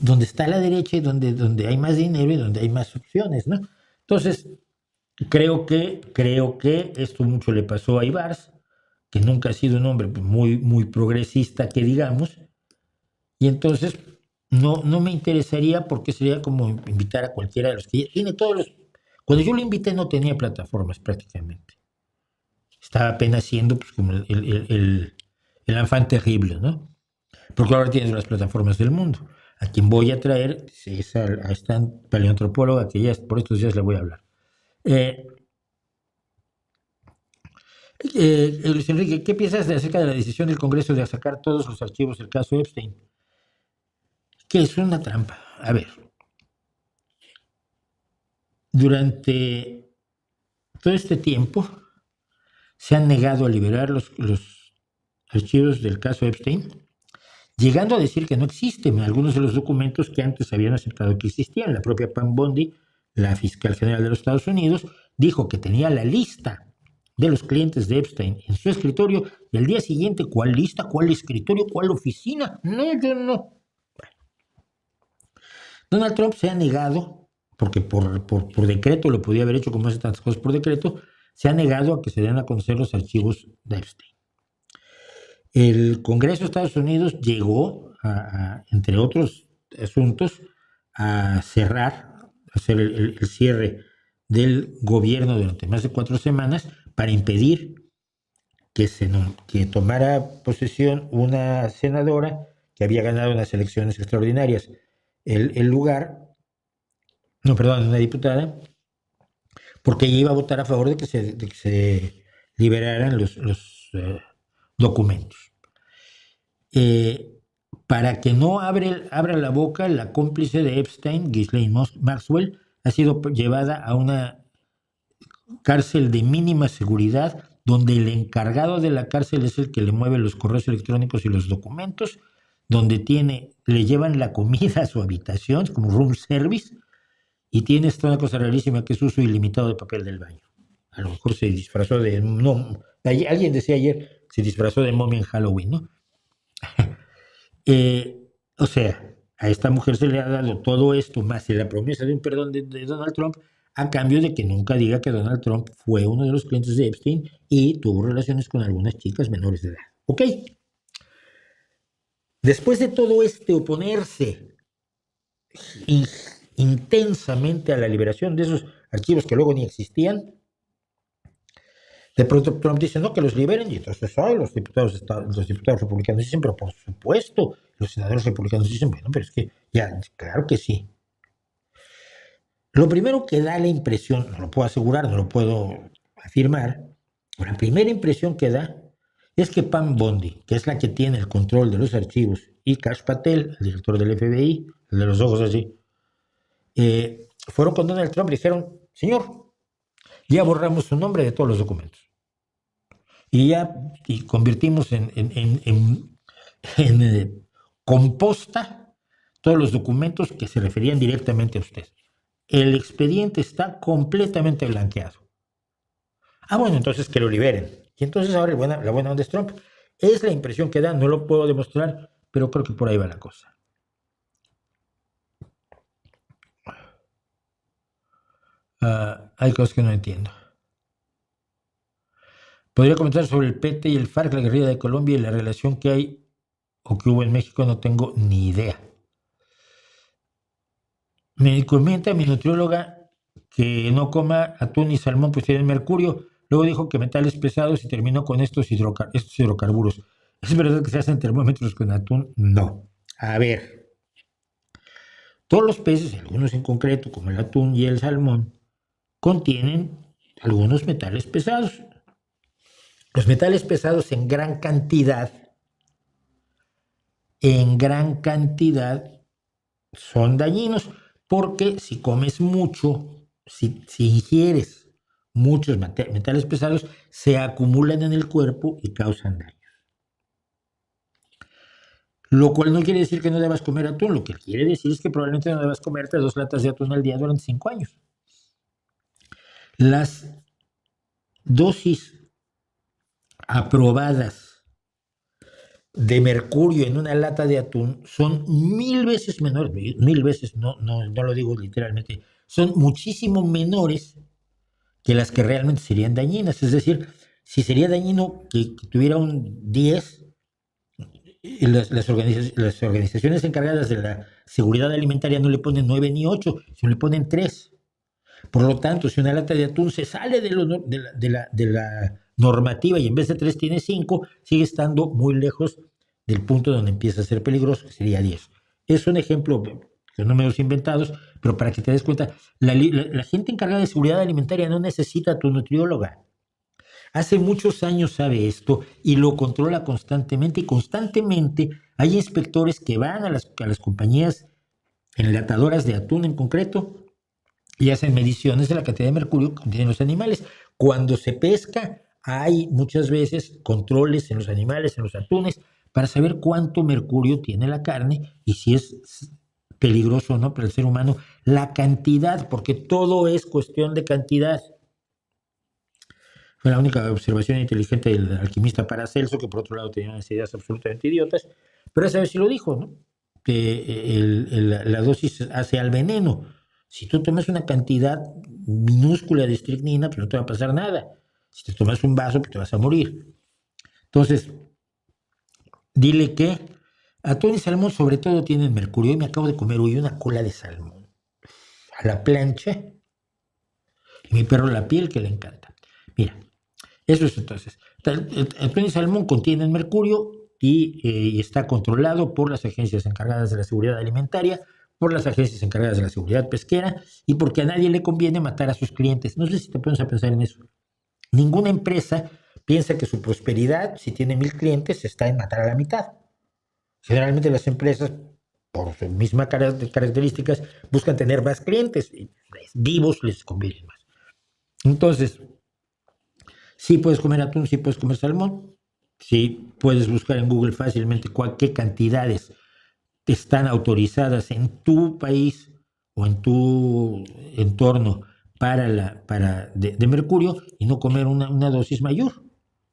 donde está la derecha y donde hay más dinero y donde hay más opciones, ¿no? Entonces, creo que esto mucho le pasó a Ibars, que nunca ha sido un hombre muy progresista, que digamos, y entonces no me interesaría porque sería como invitar a cualquiera de los que tiene todos los... Cuando yo lo invité no tenía plataformas prácticamente. Estaba apenas siendo pues, como el enfant terrible, ¿no? Porque ahora tienes las plataformas del mundo. A quien voy a traer es a esta paleoantropóloga que ya por estos días le voy a hablar. Luis Enrique, ¿qué piensas acerca de la decisión del Congreso de sacar todos los archivos del caso Epstein? Que es una trampa. A ver, durante todo este tiempo se han negado a liberar los archivos del caso Epstein, llegando a decir que no existen algunos de los documentos que antes habían aceptado que existían. La propia Pam Bondi, la fiscal general de los Estados Unidos, dijo que tenía la lista de los clientes de Epstein en su escritorio y al día siguiente, ¿cuál lista? ¿Cuál escritorio? ¿Cuál oficina? No, yo no. Bueno. Donald Trump se ha negado, porque por decreto lo podía haber hecho como hace tantas cosas por decreto, se ha negado a que se den a conocer los archivos de Epstein. El Congreso de Estados Unidos llegó, entre otros asuntos, a hacer el cierre del gobierno durante más de 4 semanas para impedir que tomara posesión una senadora que había ganado unas elecciones extraordinarias el lugar, no, perdón, una diputada, porque ella iba a votar a favor de que se liberaran los documentos. Para que no abra la boca, la cómplice de Epstein, Ghislaine Maxwell, ha sido llevada a una cárcel de mínima seguridad, donde el encargado de la cárcel es el que le mueve los correos electrónicos y los documentos, donde le llevan la comida a su habitación, como room service, y tiene esta una cosa rarísima que es uso ilimitado de papel del baño. A lo mejor se disfrazó de... No, alguien decía ayer, se disfrazó de momia en Halloween, ¿no? O sea, a esta mujer se le ha dado todo esto, más la promesa de un perdón de Donald Trump, a cambio de que nunca diga que Donald Trump fue uno de los clientes de Epstein y tuvo relaciones con algunas chicas menores de edad. ¿Ok? Después de todo oponerse in- intensamente a la liberación de esos archivos que luego ni existían. De pronto Trump dice, no, que los liberen, y entonces los diputados republicanos dicen, pero por supuesto, los senadores republicanos dicen, bueno, pero es que ya, claro que sí. Lo primero que da la impresión, no lo puedo asegurar, no lo puedo afirmar, la primera impresión que da es que Pam Bondi, que es la que tiene el control de los archivos, y Kash Patel, el director del FBI, el de los ojos así, fueron con Donald Trump y dijeron, señor, ya borramos su nombre de todos los documentos. Y ya y convertimos en composta todos los documentos que se referían directamente a usted. El expediente está completamente blanqueado. Ah, bueno, entonces que lo liberen. Y entonces ahora la buena onda es Trump. Es la impresión que da, no lo puedo demostrar, pero creo que por ahí va la cosa. Hay cosas que no entiendo. Podría comentar sobre el PT y el FARC, la guerrilla de Colombia y la relación que hay o que hubo en México, no tengo ni idea. Me comenta mi nutrióloga que no coma atún y salmón, pues tienen mercurio. Luego dijo que metales pesados y terminó con estos hidrocarburos. ¿Es verdad que se hacen termómetros con atún? No. A ver, todos los peces, algunos en concreto, como el atún y el salmón, contienen algunos metales pesados. Los metales pesados en gran cantidad, son dañinos, porque si comes mucho, si ingieres muchos metales pesados, se acumulan en el cuerpo y causan daño. Lo cual no quiere decir que no debas comer atún, lo que quiere decir es que probablemente no debas comerte 2 latas de atún al día durante 5 años. Las dosis aprobadas de mercurio en una lata de atún son 1000 veces menores, 1000 veces, no lo digo literalmente, son muchísimo menores que las que realmente serían dañinas. Es decir, si sería dañino que tuviera un 10, las organizaciones encargadas de la seguridad alimentaria no le ponen 9 ni 8, sino le ponen 3. Por lo tanto, si una lata de atún se sale de la normativa y en vez de 3 tiene 5, sigue estando muy lejos del punto donde empieza a ser peligroso, que sería 10. Es un ejemplo, son números inventados, pero para que te des cuenta, la gente encargada de seguridad alimentaria no necesita a tu nutrióloga. Hace muchos años sabe esto y lo controla constantemente, y constantemente hay inspectores que van a las compañías enlatadoras de atún en concreto y hacen mediciones de la cantidad de mercurio que contienen los animales. Cuando se pesca, hay muchas veces controles en los animales, en los atunes, para saber cuánto mercurio tiene la carne y si es peligroso o no para el ser humano. La cantidad, porque todo es cuestión de cantidad. Fue la única observación inteligente del alquimista Paracelso, que por otro lado tenía unas ideas absolutamente idiotas, pero esa vez sí lo dijo, ¿no? Que la dosis hace al veneno. Si tú tomas una cantidad minúscula de estricnina, pues no te va a pasar nada. Si te tomas un vaso, pues te vas a morir. Entonces, dile que atún y salmón sobre todo tienen mercurio. Y me acabo de comer hoy una cola de salmón a la plancha. Y mi perro la piel, que le encanta. Mira, eso es entonces. El atún y salmón contienen mercurio y está controlado por las agencias encargadas de la seguridad alimentaria, por las agencias encargadas de la seguridad pesquera y porque a nadie le conviene matar a sus clientes. No sé si te pones a pensar en eso. Ninguna empresa piensa que su prosperidad, si tiene 1000 clientes, está en matar a la mitad. Generalmente las empresas, por sus mismas características, buscan tener más clientes y vivos les conviene más. Entonces, sí puedes comer atún, sí puedes comer salmón, sí puedes buscar en Google fácilmente qué cantidades están autorizadas en tu país o en tu entorno de mercurio y no comer una dosis mayor.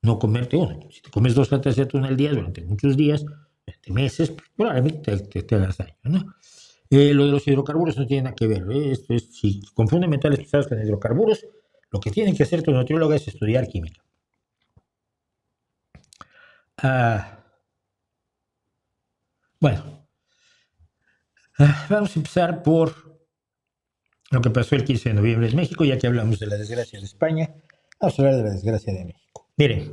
No comerte uno. Si te comes 2 latas de atún al día durante muchos días, durante meses, pues, probablemente te hagas daño, ¿no? Lo de los hidrocarburos no tiene nada que ver. Esto es, si confunden metales pesados con hidrocarburos, lo que tienen que hacer tu nutrióloga es estudiar química. Ah, bueno, Vamos a empezar por lo que pasó el 15 de noviembre en México, ya que hablamos de la desgracia de España. Vamos a hablar de la desgracia de México. Miren,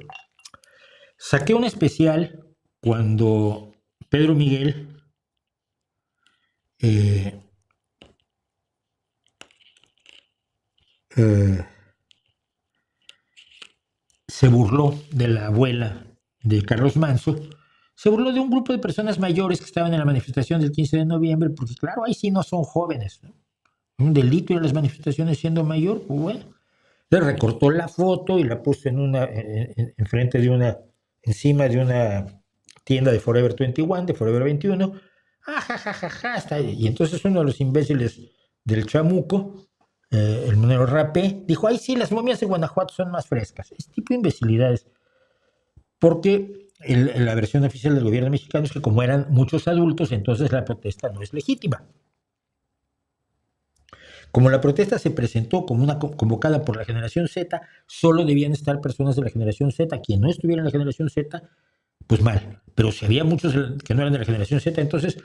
saqué un especial cuando Pedro Miguel eh, eh, se burló de la abuela de Carlos Manso, se burló de un grupo de personas mayores que estaban en la manifestación del 15 de noviembre, porque claro, ahí sí no son jóvenes, ¿no? Un delito ir a las manifestaciones siendo mayor, pues bueno. Le recortó la foto y la puso enfrente de encima de una tienda de Forever 21, de Forever 21. Ah, ja, ja, ja, ja, está ahí. Y entonces uno de los imbéciles del chamuco, el monero Rapé, dijo, ay, sí, las momias de Guanajuato son más frescas. Este tipo de imbecilidades. Porque la versión oficial del gobierno mexicano es que como eran muchos adultos, entonces la protesta no es legítima. Como la protesta se presentó como una convocada por la generación Z, solo debían estar personas de la generación Z. Quien no estuviera en la generación Z, pues mal. Pero si había muchos que no eran de la generación Z, entonces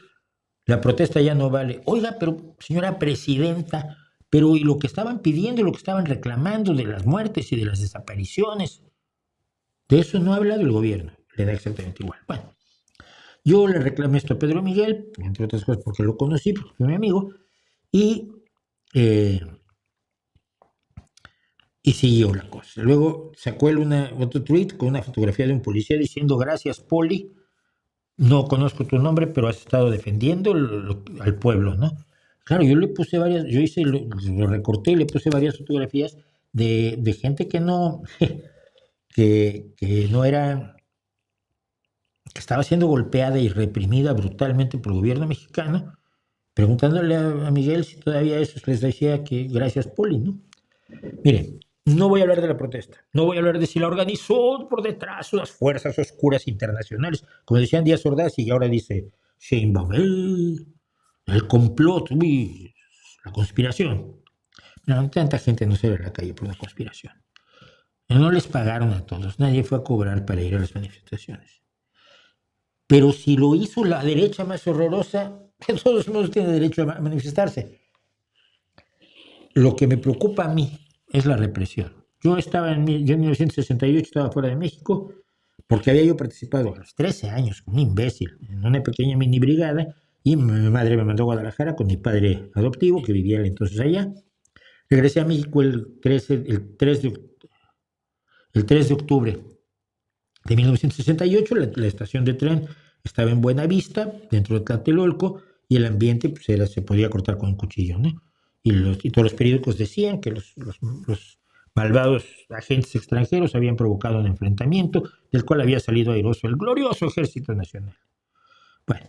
la protesta ya no vale. Oiga, pero señora presidenta, pero y lo que estaban pidiendo y lo que estaban reclamando de las muertes y de las desapariciones, de eso no ha hablado el gobierno. Le da exactamente igual. Bueno, yo le reclamé esto a Pedro Miguel, entre otras cosas porque lo conocí, porque fue mi amigo, y eh, y siguió la cosa. Luego sacó él otro tweet con una fotografía de un policía diciendo gracias Poli, no conozco tu nombre, pero has estado defendiendo al pueblo, ¿no? Claro, yo le puse varias, yo hice, lo recorté y le puse varias fotografías de gente que no, que no era, que estaba siendo golpeada y reprimida brutalmente por el gobierno mexicano, preguntándole a Miguel si todavía eso les decía que gracias Poli, ¿no? Miren, no voy a hablar de la protesta, no voy a hablar de si la organizó por detrás unas fuerzas oscuras internacionales, como decían Díaz Ordaz y ahora dice Sheinbaum, el complot, uy, la conspiración. No, tanta gente no sale a la calle por una conspiración. No les pagaron a todos, nadie fue a cobrar para ir a las manifestaciones. Pero si lo hizo la derecha más horrorosa, de todos modos tiene derecho a manifestarse. Lo que me preocupa a mí es la represión. Yo en 1968 estaba fuera de México porque había yo participado a los 13 años, como un imbécil, en una pequeña mini brigada y mi madre me mandó a Guadalajara con mi padre adoptivo que vivía entonces allá. Regresé a México el 3 de octubre de 1968. La estación de tren estaba en Buenavista, dentro de Tlatelolco, y el ambiente pues, se podía cortar con un cuchillo, ¿no? Y todos los periódicos decían que los malvados agentes extranjeros habían provocado un enfrentamiento del cual había salido airoso el glorioso Ejército Nacional. Bueno,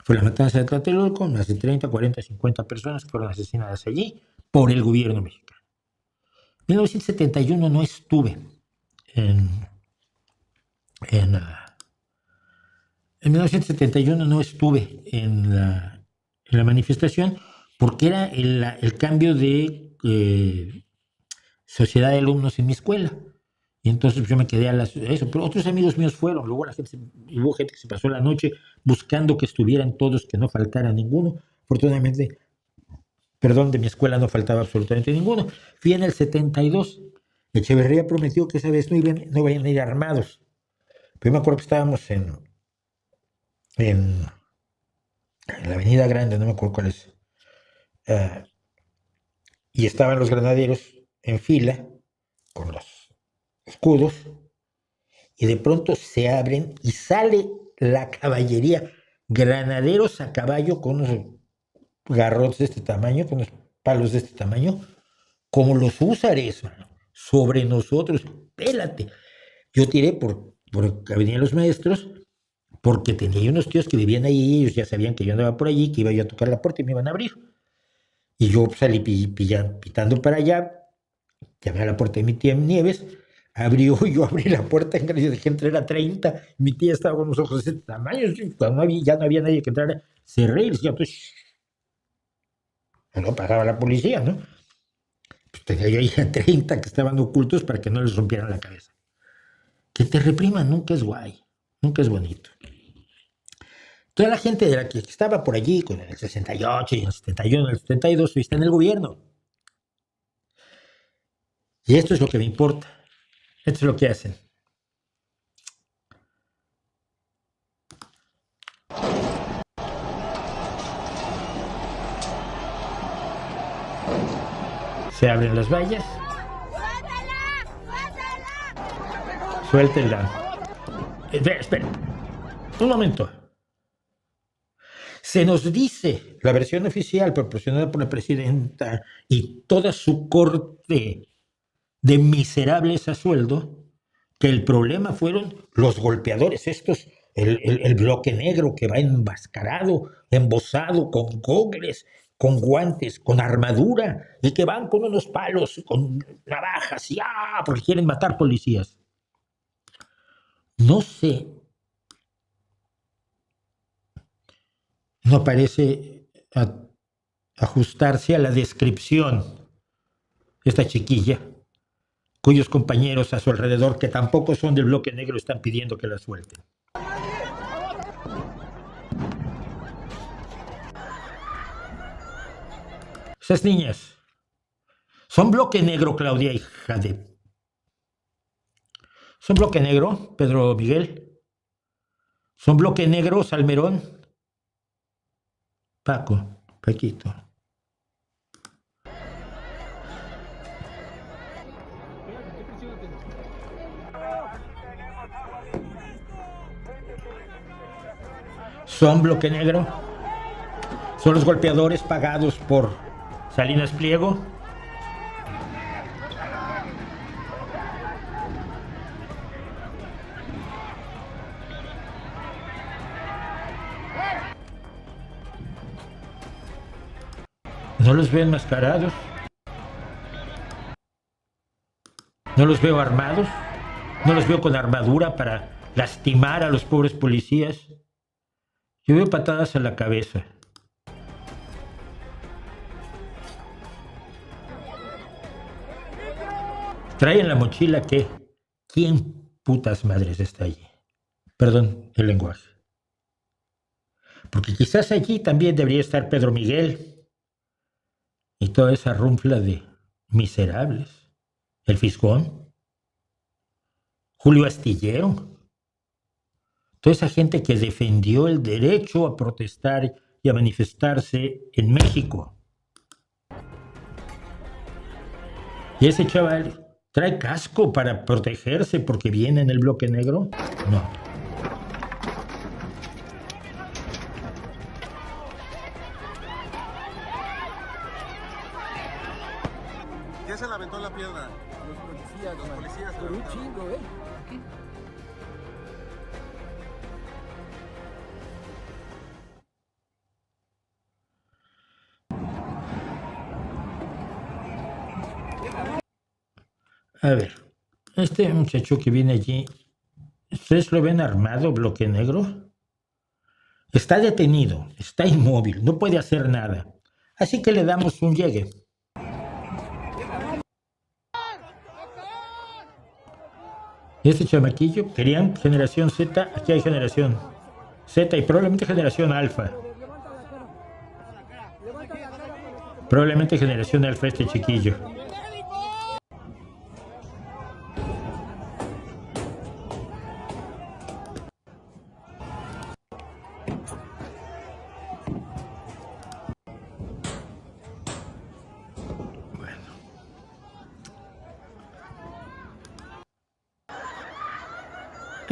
fue la matanza de Tlatelolco, más de 30, 40, 50 personas fueron asesinadas allí por el gobierno mexicano. En 1971 no estuve en, en, en 1971 no estuve en la manifestación porque era el cambio de sociedad de alumnos en mi escuela. Y entonces yo me quedé a eso, pero otros amigos míos fueron. Luego hubo gente que se pasó la noche buscando que estuvieran todos, que no faltara ninguno. Afortunadamente, perdón, de mi escuela no faltaba absolutamente ninguno. Fui en el 72. Echeverría prometió que esa vez no iban a ir armados. Pero yo me acuerdo que estábamos en la Avenida Grande, no me acuerdo cuál es, uh, y estaban los granaderos en fila con los escudos, y de pronto se abren y sale la caballería, granaderos a caballo con unos garrotes de este tamaño, con unos palos de este tamaño, como los húsares, mano, sobre nosotros, pélate. Yo tiré por Avenida de los Maestros, porque tenía unos tíos que vivían ahí, ellos ya sabían que yo andaba por allí, que iba yo a tocar la puerta y me iban a abrir. Y yo salí pitando para allá, llamé a la puerta de mi tía Nieves, abrió, yo abrí la puerta, yo dejé entrar a 30, mi tía estaba con los ojos de este tamaño, ya no había nadie que entrara, cerré y decía, pues, no pasaba la policía, ¿no? Pues tenía yo ahí a 30 que estaban ocultos para que no les rompieran la cabeza. Que te repriman nunca es guay, nunca es bonito. Toda la gente de la que estaba por allí, con el 68 y el 71, el 72, hoy está en el gobierno. Y esto es lo que me importa. Esto es lo que hacen. Se abren las vallas. Suéltenla. Espera. Un momento. Se nos dice, la versión oficial proporcionada por la presidenta y toda su corte de miserables a sueldo, que el problema fueron los golpeadores estos, el bloque negro que va enmascarado, embosado, con gogles, con guantes, con armadura, y que van con unos palos, con navajas, y porque quieren matar policías. No sé, no parece ajustarse a la descripción esta chiquilla, cuyos compañeros a su alrededor, que tampoco son del bloque negro, están pidiendo que la suelten. Esas niñas son bloque negro, Claudia, hija de... ¿Son bloque negro, Pedro Miguel? ¿Son bloque negro, Salmerón? Paquito. ¿Son bloque negro? ¿Son los golpeadores pagados por Salinas Pliego? No los veo enmascarados. No los veo armados. No los veo con armadura para lastimar a los pobres policías. Yo veo patadas a la cabeza. Traen la mochila que... ¿Quién putas madres está allí? Perdón el lenguaje. Porque quizás allí también debería estar Pedro Miguel y toda esa runfla de miserables. El Fisgón, Julio Astillero, toda esa gente que defendió el derecho a protestar y a manifestarse en México. Y ese chaval trae casco para protegerse porque viene en el bloque negro. No. ¿Quién se le aventó la piedra? Los policías. Por un chingo, A ver, este muchacho que viene allí, ¿ustedes lo ven armado, bloque negro? Está detenido, está inmóvil, no puede hacer nada. Así que le damos un llegue. Este chamaquillo, querían generación Z, aquí hay generación Z y probablemente generación alfa. Probablemente generación alfa este chiquillo.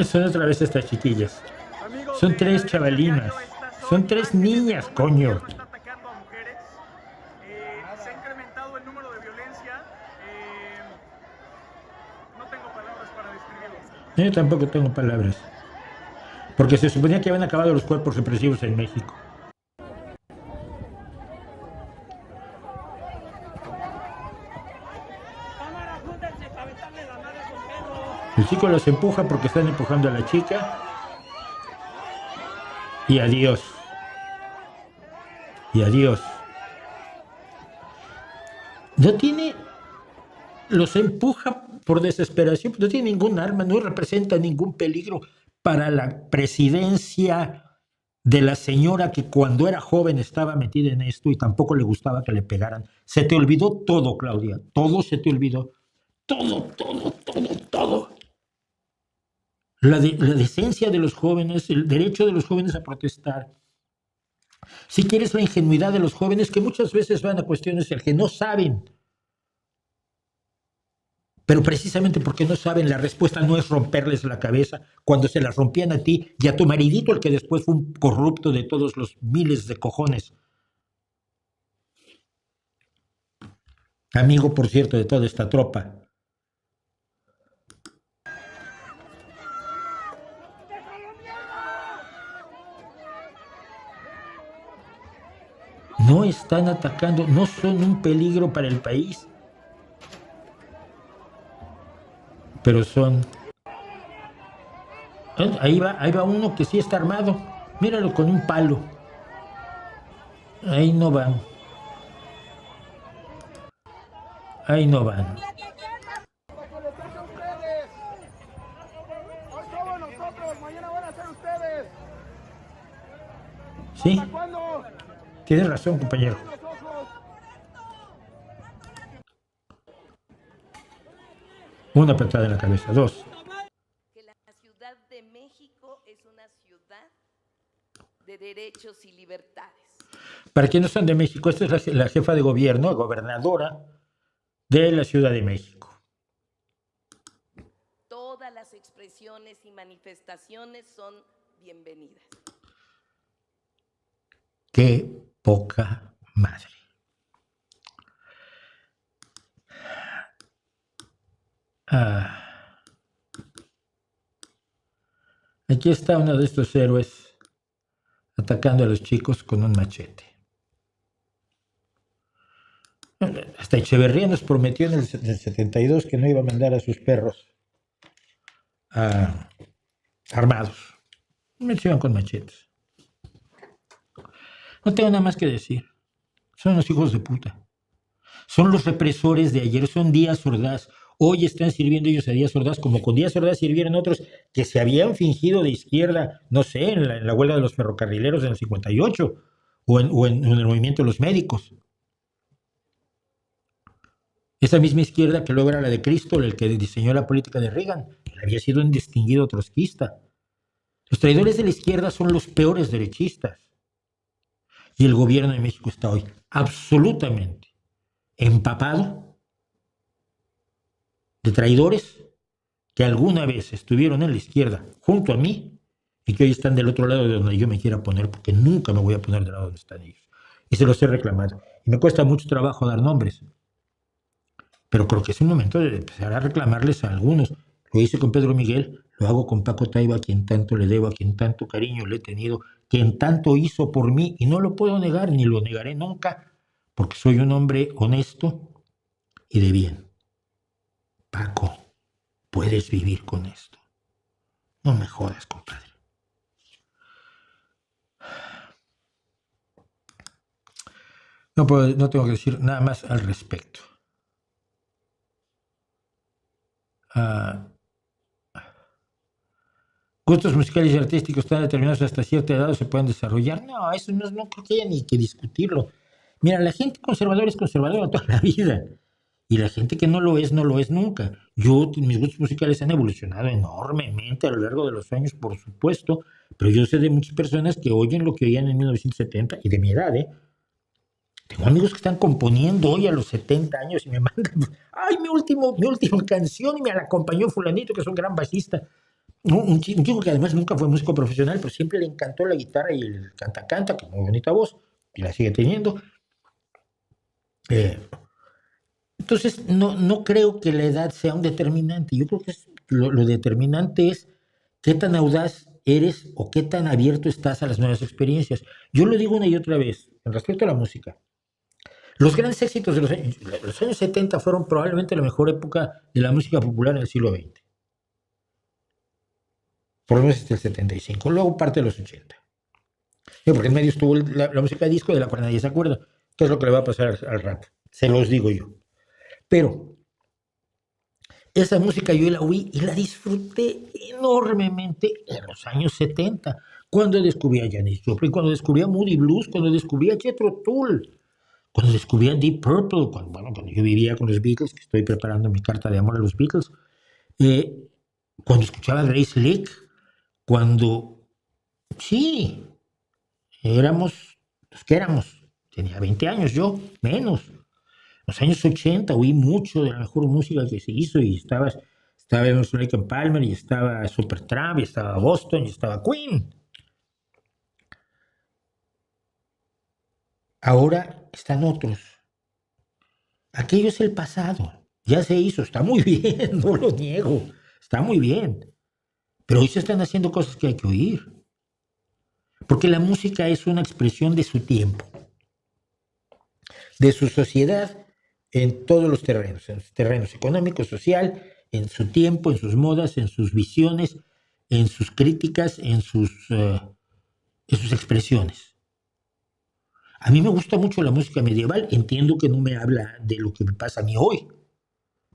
Son otra vez estas chiquillas. Son tres chavalinas. Son tres niñas, coño. Está atacando a mujeres. Se ha incrementado el número de violencia. No tengo palabras para describirlo. Yo tampoco tengo palabras. Porque se suponía que habían acabado los cuerpos represivos en México. El chico los empuja porque están empujando a la chica. Y adiós. Y adiós. No tiene... Los empuja por desesperación. No tiene ningún arma, no representa ningún peligro para la presidencia de la señora que cuando era joven estaba metida en esto y tampoco le gustaba que le pegaran. Se te olvidó todo, Claudia. Todo se te olvidó. Todo. La decencia de los jóvenes, el derecho de los jóvenes a protestar. Si quieres, la ingenuidad de los jóvenes, que muchas veces van a cuestiones el que no saben. Pero precisamente porque no saben, la respuesta no es romperles la cabeza cuando se las rompían a ti y a tu maridito, el que después fue un corrupto de todos los miles de cojones. Amigo, por cierto, de toda esta tropa. No están atacando, no son un peligro para el país. Pero son... Ahí va uno que sí está armado. Míralo con un palo. Ahí no van. Ahí no van. Sí. Tienes razón, compañero. Una patada en la cabeza. 2. Que la Ciudad de México es una ciudad de derechos y libertades. Para quienes no son de México, esta es la jefa de gobierno, gobernadora de la Ciudad de México. Todas las expresiones y manifestaciones son bienvenidas. Qué poca madre. Aquí está uno de estos héroes atacando a los chicos con un machete. Hasta Echeverría nos prometió en el 72 que no iba a mandar a sus perros armados. Me llevan con machetes. No tengo nada más que decir. Son los hijos de puta. Son los represores de ayer, son Díaz Ordaz. Hoy están sirviendo ellos a Díaz Ordaz, como con Díaz Ordaz sirvieron otros que se habían fingido de izquierda, no sé, en la huelga de los ferrocarrileros en el 58, o en el movimiento de los médicos. Esa misma izquierda que luego era la de Cristo, el que diseñó la política de Reagan, él había sido un distinguido trotskista. Los traidores de la izquierda son los peores derechistas. Y el gobierno de México está hoy absolutamente empapado de traidores que alguna vez estuvieron en la izquierda junto a mí y que hoy están del otro lado de donde yo me quiera poner, porque nunca me voy a poner del lado donde están ellos. Y se los he reclamado. Y me cuesta mucho trabajo dar nombres. Pero creo que es un momento de empezar a reclamarles a algunos. Lo hice con Pedro Miguel, lo hago con Paco Taiba, a quien tanto le debo, a quien tanto cariño le he tenido, quien tanto hizo por mí, y no lo puedo negar, ni lo negaré nunca, porque soy un hombre honesto y de bien. Paco, puedes vivir con esto. No me jodas, compadre. No tengo que decir nada más al respecto. Gustos musicales y artísticos están determinados hasta cierta edad o se pueden desarrollar. No, eso no creo que haya ni que discutirlo. Mira, la gente conservadora es conservadora toda la vida. Y la gente que no lo es nunca. Mis gustos musicales han evolucionado enormemente a lo largo de los años, por supuesto, pero yo sé de muchas personas que oyen lo que oían en 1970 y de mi edad, Tengo amigos que están componiendo hoy a los 70 años y me mandan, ay, mi última canción y me la acompañó fulanito, que es un gran bajista. Un chico que además nunca fue músico profesional, pero siempre le encantó la guitarra y el canta, que es muy bonita voz, y la sigue teniendo. Entonces, no creo que la edad sea un determinante. Yo creo que lo determinante es qué tan audaz eres o qué tan abierto estás a las nuevas experiencias. Yo lo digo una y otra vez, en respecto a la música. Los grandes éxitos de los años 70 fueron probablemente la mejor época de la música popular en el siglo XX. Por lo menos hasta el 75, luego parte de los 80. Porque en medio estuvo la música disco de la cual nadie se acuerda. ¿Qué es lo que le va a pasar al rap? Se los digo yo. Pero esa música yo la oí y la disfruté enormemente en los años 70. cuando descubrí a Janis Joplin, cuando descubrí a Moody Blues, cuando descubrí a Jethro Tull, cuando descubrí a Deep Purple, cuando yo vivía con los Beatles, que estoy preparando mi carta de amor a los Beatles, cuando escuchaba a Grace Lick, cuando, sí, éramos, los que éramos, tenía 20 años yo, menos. Los años 80 oí mucho de la mejor música que se hizo y estaba Emerson Lake and Palmer y estaba Supertramp y estaba Boston y estaba Queen. Ahora están otros. Aquello es el pasado. Ya se hizo, está muy bien, no lo niego. Está muy bien. Pero hoy se están haciendo cosas que hay que oír. Porque la música es una expresión de su tiempo, de su sociedad en todos los terrenos, en los terrenos económico, social, en su tiempo, en sus modas, en sus visiones, en sus críticas, en sus expresiones. A mí me gusta mucho la música medieval, entiendo que no me habla de lo que me pasa a mí hoy,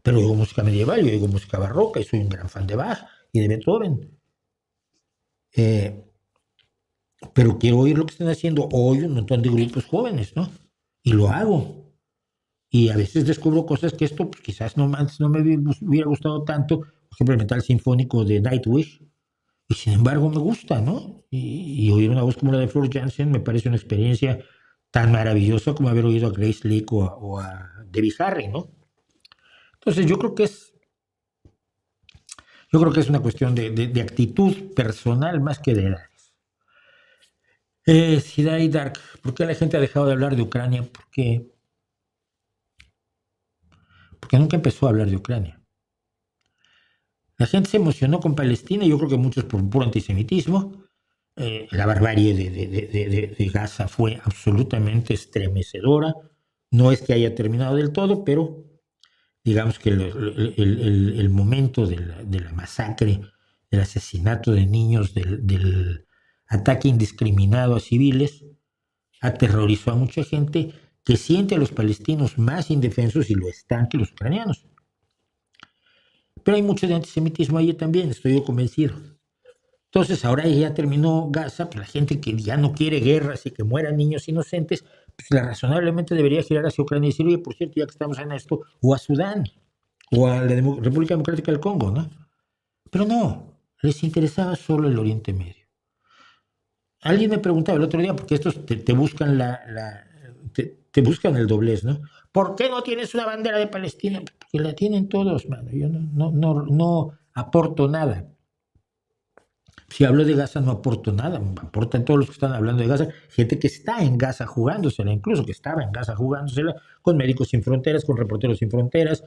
pero oigo música medieval, yo oigo música barroca y soy un gran fan de Bach y de Beethoven. Pero quiero oír lo que están haciendo hoy un montón de grupos jóvenes, ¿no? Y lo hago. Y a veces descubro cosas que esto pues, quizás antes no me hubiera gustado tanto, por ejemplo, el metal sinfónico de Nightwish, y sin embargo me gusta, ¿no? Y oír una voz como la de Floor Jansen me parece una experiencia tan maravillosa como haber oído a Grace Lick o a Debbie Harry, ¿no? Entonces yo creo que es una cuestión de actitud personal más que de edades. Sidai Dark, ¿por qué la gente ha dejado de hablar de Ucrania? Porque nunca empezó a hablar de Ucrania. La gente se emocionó con Palestina, y yo creo que muchos por puro antisemitismo. La barbarie de Gaza fue absolutamente estremecedora. No es que haya terminado del todo, pero digamos que el momento de la masacre, del asesinato de niños, del ataque indiscriminado a civiles, aterrorizó a mucha gente que siente a los palestinos más indefensos, y lo están, que los ucranianos. Pero hay mucho de antisemitismo ahí también, estoy yo convencido. Entonces, ahora ya terminó Gaza, pues la gente que ya no quiere guerras y que mueran niños inocentes, pues razonablemente debería girar hacia Ucrania y decir, oye, por cierto, ya que estamos en esto, o a Sudán, o a la República Democrática del Congo, ¿no? Pero no, les interesaba solo el Oriente Medio. Alguien me preguntaba el otro día, porque estos te buscan te buscan el doblez, ¿no? ¿Por qué no tienes una bandera de Palestina? Porque la tienen todos, mano. Yo no aporto nada. Si hablo de Gaza no aporto nada, aportan todos los que están hablando de Gaza, gente que está en Gaza jugándosela, incluso que estaba en Gaza jugándosela, con Médicos Sin Fronteras, con Reporteros Sin Fronteras,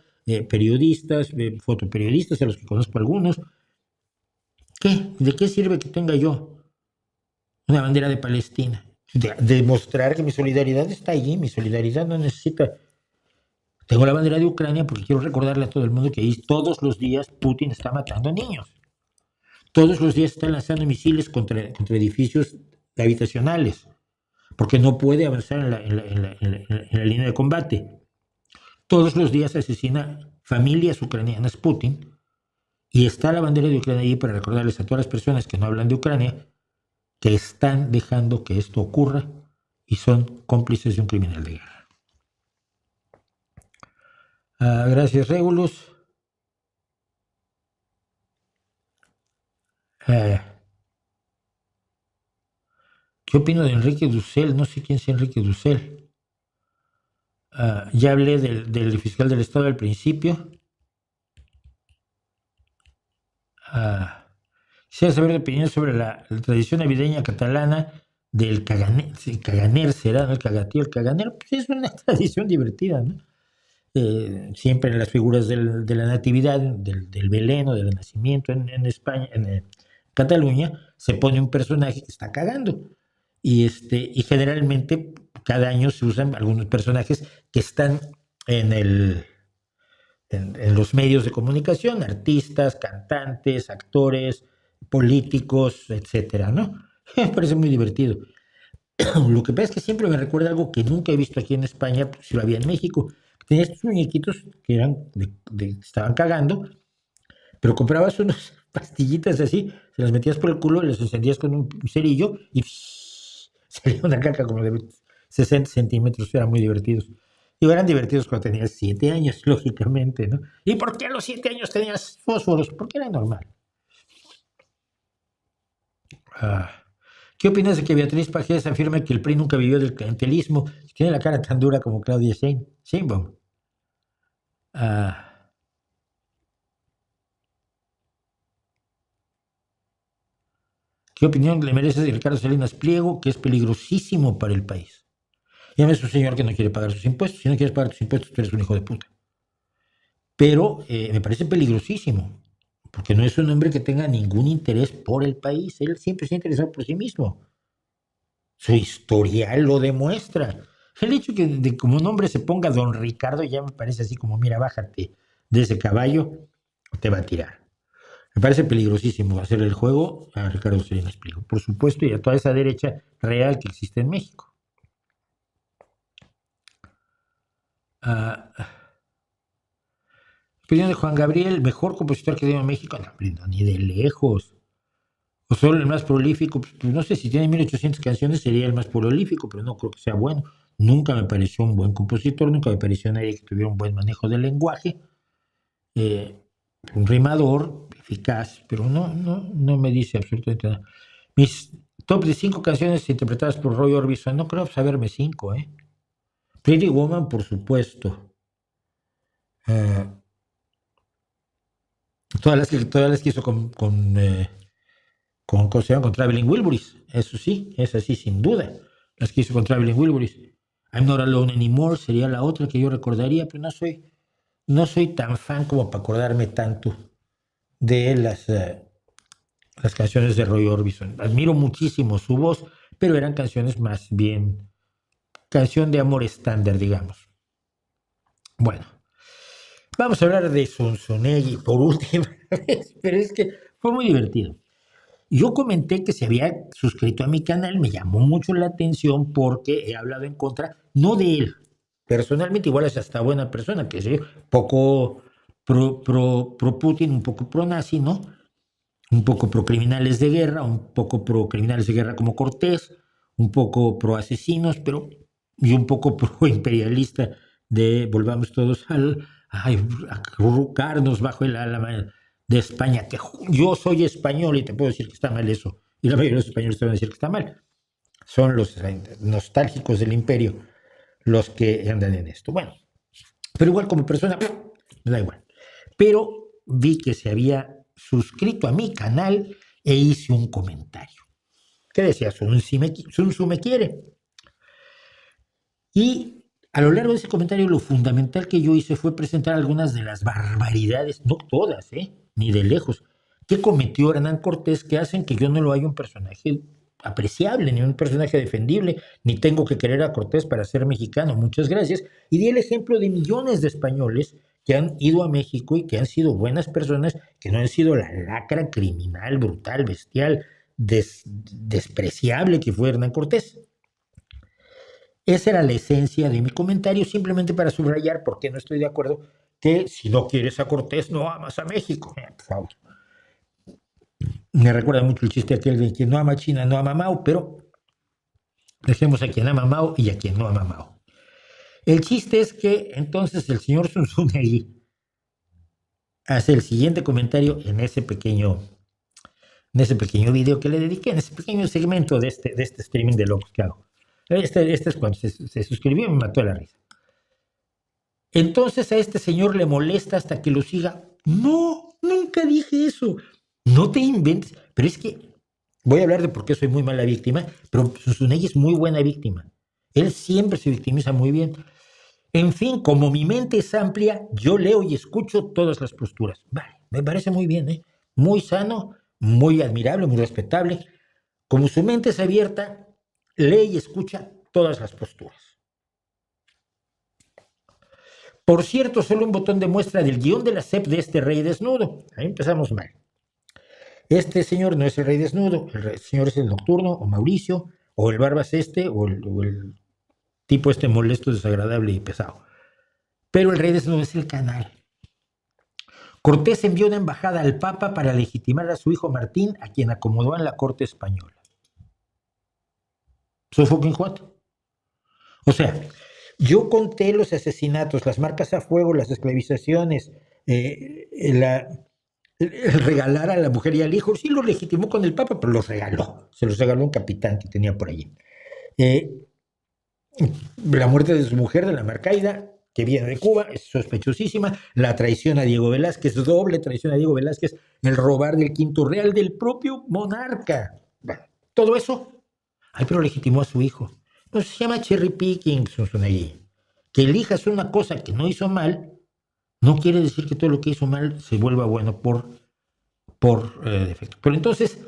periodistas, fotoperiodistas, a los que conozco algunos. ¿Qué? ¿De qué sirve que tenga yo una bandera de Palestina? De demostrar que mi solidaridad está allí, mi solidaridad no necesita. Tengo la bandera de Ucrania porque quiero recordarle a todo el mundo que ahí todos los días Putin está matando niños. Todos los días están lanzando misiles contra edificios habitacionales, porque no puede avanzar en la línea de combate. Todos los días asesina familias ucranianas Putin, y está la bandera de Ucrania ahí para recordarles a todas las personas que no hablan de Ucrania que están dejando que esto ocurra y son cómplices de un criminal de guerra. Gracias, Regulus. ¿Qué opino de Enrique Dussel? No sé quién es Enrique Dussel. Ya hablé del fiscal del Estado al principio. Quisiera saber de opinión sobre la tradición navideña catalana del caganer, ¿será? ¿No? El cagatío, el caganer, pues es una tradición divertida, ¿no? Siempre en las figuras de la natividad, del Belén o del nacimiento en España, en Cataluña, se pone un personaje que está cagando. Y generalmente cada año se usan algunos personajes que están en los medios de comunicación, artistas, cantantes, actores, políticos, etcétera, ¿no? Me parece muy divertido. Lo que pasa es que siempre me recuerda algo que nunca he visto aquí en España, pues, si lo había en México. Tenía estos muñequitos que estaban cagando, pero comprabas unos pastillitas así, se las metías por el culo, les encendías con un cerillo y salía una caca como de 60 centímetros, eran muy divertidos. Y eran divertidos cuando tenías 7 años, lógicamente, ¿no? ¿Y por qué a los 7 años tenías fósforos? Porque era normal. ¿Qué opinas de que Beatriz Pajés afirma que el PRI nunca vivió del clientelismo? Tiene la cara tan dura como Claudia Sheinbaum. ¿Qué opinión le merece de Ricardo Salinas Pliego? Que es peligrosísimo para el país. Ya es un señor que no quiere pagar sus impuestos. Si no quieres pagar tus impuestos, tú eres un hijo de puta. Pero me parece peligrosísimo, porque no es un hombre que tenga ningún interés por el país. Él siempre se ha interesado por sí mismo. Su historial lo demuestra. El hecho que como un hombre se ponga Don Ricardo ya me parece así como, mira, bájate de ese caballo, te va a tirar. Me parece peligrosísimo hacer el juego a Ricardo Salinas Pliego, por supuesto, y a toda esa derecha real que existe en México. Opinión de Juan Gabriel, mejor compositor que dio en México, no, ni de lejos. O solo el más prolífico, pues, no sé si tiene 1800 canciones, sería el más prolífico, pero no creo que sea bueno. Nunca me pareció un buen compositor, nunca me pareció nadie que tuviera un buen manejo del lenguaje. Un rimador eficaz, pero no me dice absolutamente nada. Mis top de 5 canciones interpretadas por Roy Orbison, no creo saberme 5, ¿eh? Pretty Woman, por supuesto. Todas las que hizo con Traveling Wilburys, eso sí, es así sin duda. Las que hizo con Traveling Wilburys. I'm Not Alone Anymore sería la otra que yo recordaría, pero no soy tan fan como para acordarme tanto de las canciones de Roy Orbison. Admiro muchísimo su voz, pero eran canciones más bien canción de amor estándar, digamos. Bueno, vamos a hablar de Sonsonegui por última vez, pero es que fue muy divertido. Yo comenté que se había suscrito a mi canal, me llamó mucho la atención porque he hablado en contra, no de él, personalmente igual es hasta buena persona, que es poco pro Putin, un poco pro nazi, ¿no? Un poco pro criminales de guerra, un poco pro criminales de guerra como Cortés, un poco pro asesinos, pero y un poco pro imperialista de volvamos todos a acurrucarnos bajo el ala de España, que yo soy español y te puedo decir que está mal eso, y la mayoría de los españoles te van a decir que está mal. Son los nostálgicos del imperio los que andan en esto. Bueno, pero igual como persona, me da igual. Pero vi que se había suscrito a mi canal e hice un comentario. ¿Qué decía? Sun Tzu me quiere. Y a lo largo de ese comentario, lo fundamental que yo hice fue presentar algunas de las barbaridades, no todas, ni de lejos, que cometió Hernán Cortés, que hacen que yo no lo haya un personaje apreciable, ni un personaje defendible, ni tengo que querer a Cortés para ser mexicano, muchas gracias. Y di el ejemplo de millones de españoles que han ido a México y que han sido buenas personas, que no han sido la lacra criminal, brutal, bestial, despreciable que fue Hernán Cortés. Esa era la esencia de mi comentario, simplemente para subrayar por qué no estoy de acuerdo que si no quieres a Cortés no amas a México. Por favor. Me recuerda mucho el chiste aquel de quien no ama a China no ama a Mao, pero dejemos a quien ama a Mao y a quien no ama a Mao. El chiste es que entonces el señor Zunzunegui hace el siguiente comentario en ese pequeño video que le dediqué, en ese pequeño segmento de este streaming de locos que hago. Este es cuando se suscribió y me mató la risa. Entonces a este señor le molesta hasta que lo siga. No, nunca dije eso. No te inventes. Pero es que voy a hablar de por qué soy muy mala víctima, pero Zunzunegui es muy buena víctima. Él siempre se victimiza muy bien. En fin, como mi mente es amplia, yo leo y escucho todas las posturas. Vale, me parece muy bien, muy sano, muy admirable, muy respetable. Como su mente es abierta, lee y escucha todas las posturas. Por cierto, solo un botón de muestra del guión de la SEP de este rey desnudo. Ahí empezamos mal. Este señor no es el rey desnudo, el señor es el nocturno, o Mauricio, o el Barbas o el tipo molesto, desagradable y pesado. Pero el rey desnudo es el canal. Cortés envió una embajada al Papa para legitimar a su hijo Martín, a quien acomodó en la corte española. So fucking what? O sea, yo conté los asesinatos, las marcas a fuego, las esclavizaciones, el regalar a la mujer y al hijo. Sí lo legitimó con el Papa, pero los regaló. Se los regaló un capitán que tenía por allí. La muerte de su mujer, de la Marcaida, que viene de Cuba, es sospechosísima. La traición a Diego Velázquez, doble traición a Diego Velázquez, el robar del quinto real del propio monarca. Bueno, todo eso, ay, pero legitimó a su hijo. No se llama cherry picking, Zunzunegui. Que elijas una cosa que no hizo mal, no quiere decir que todo lo que hizo mal se vuelva bueno por defecto. Pero entonces,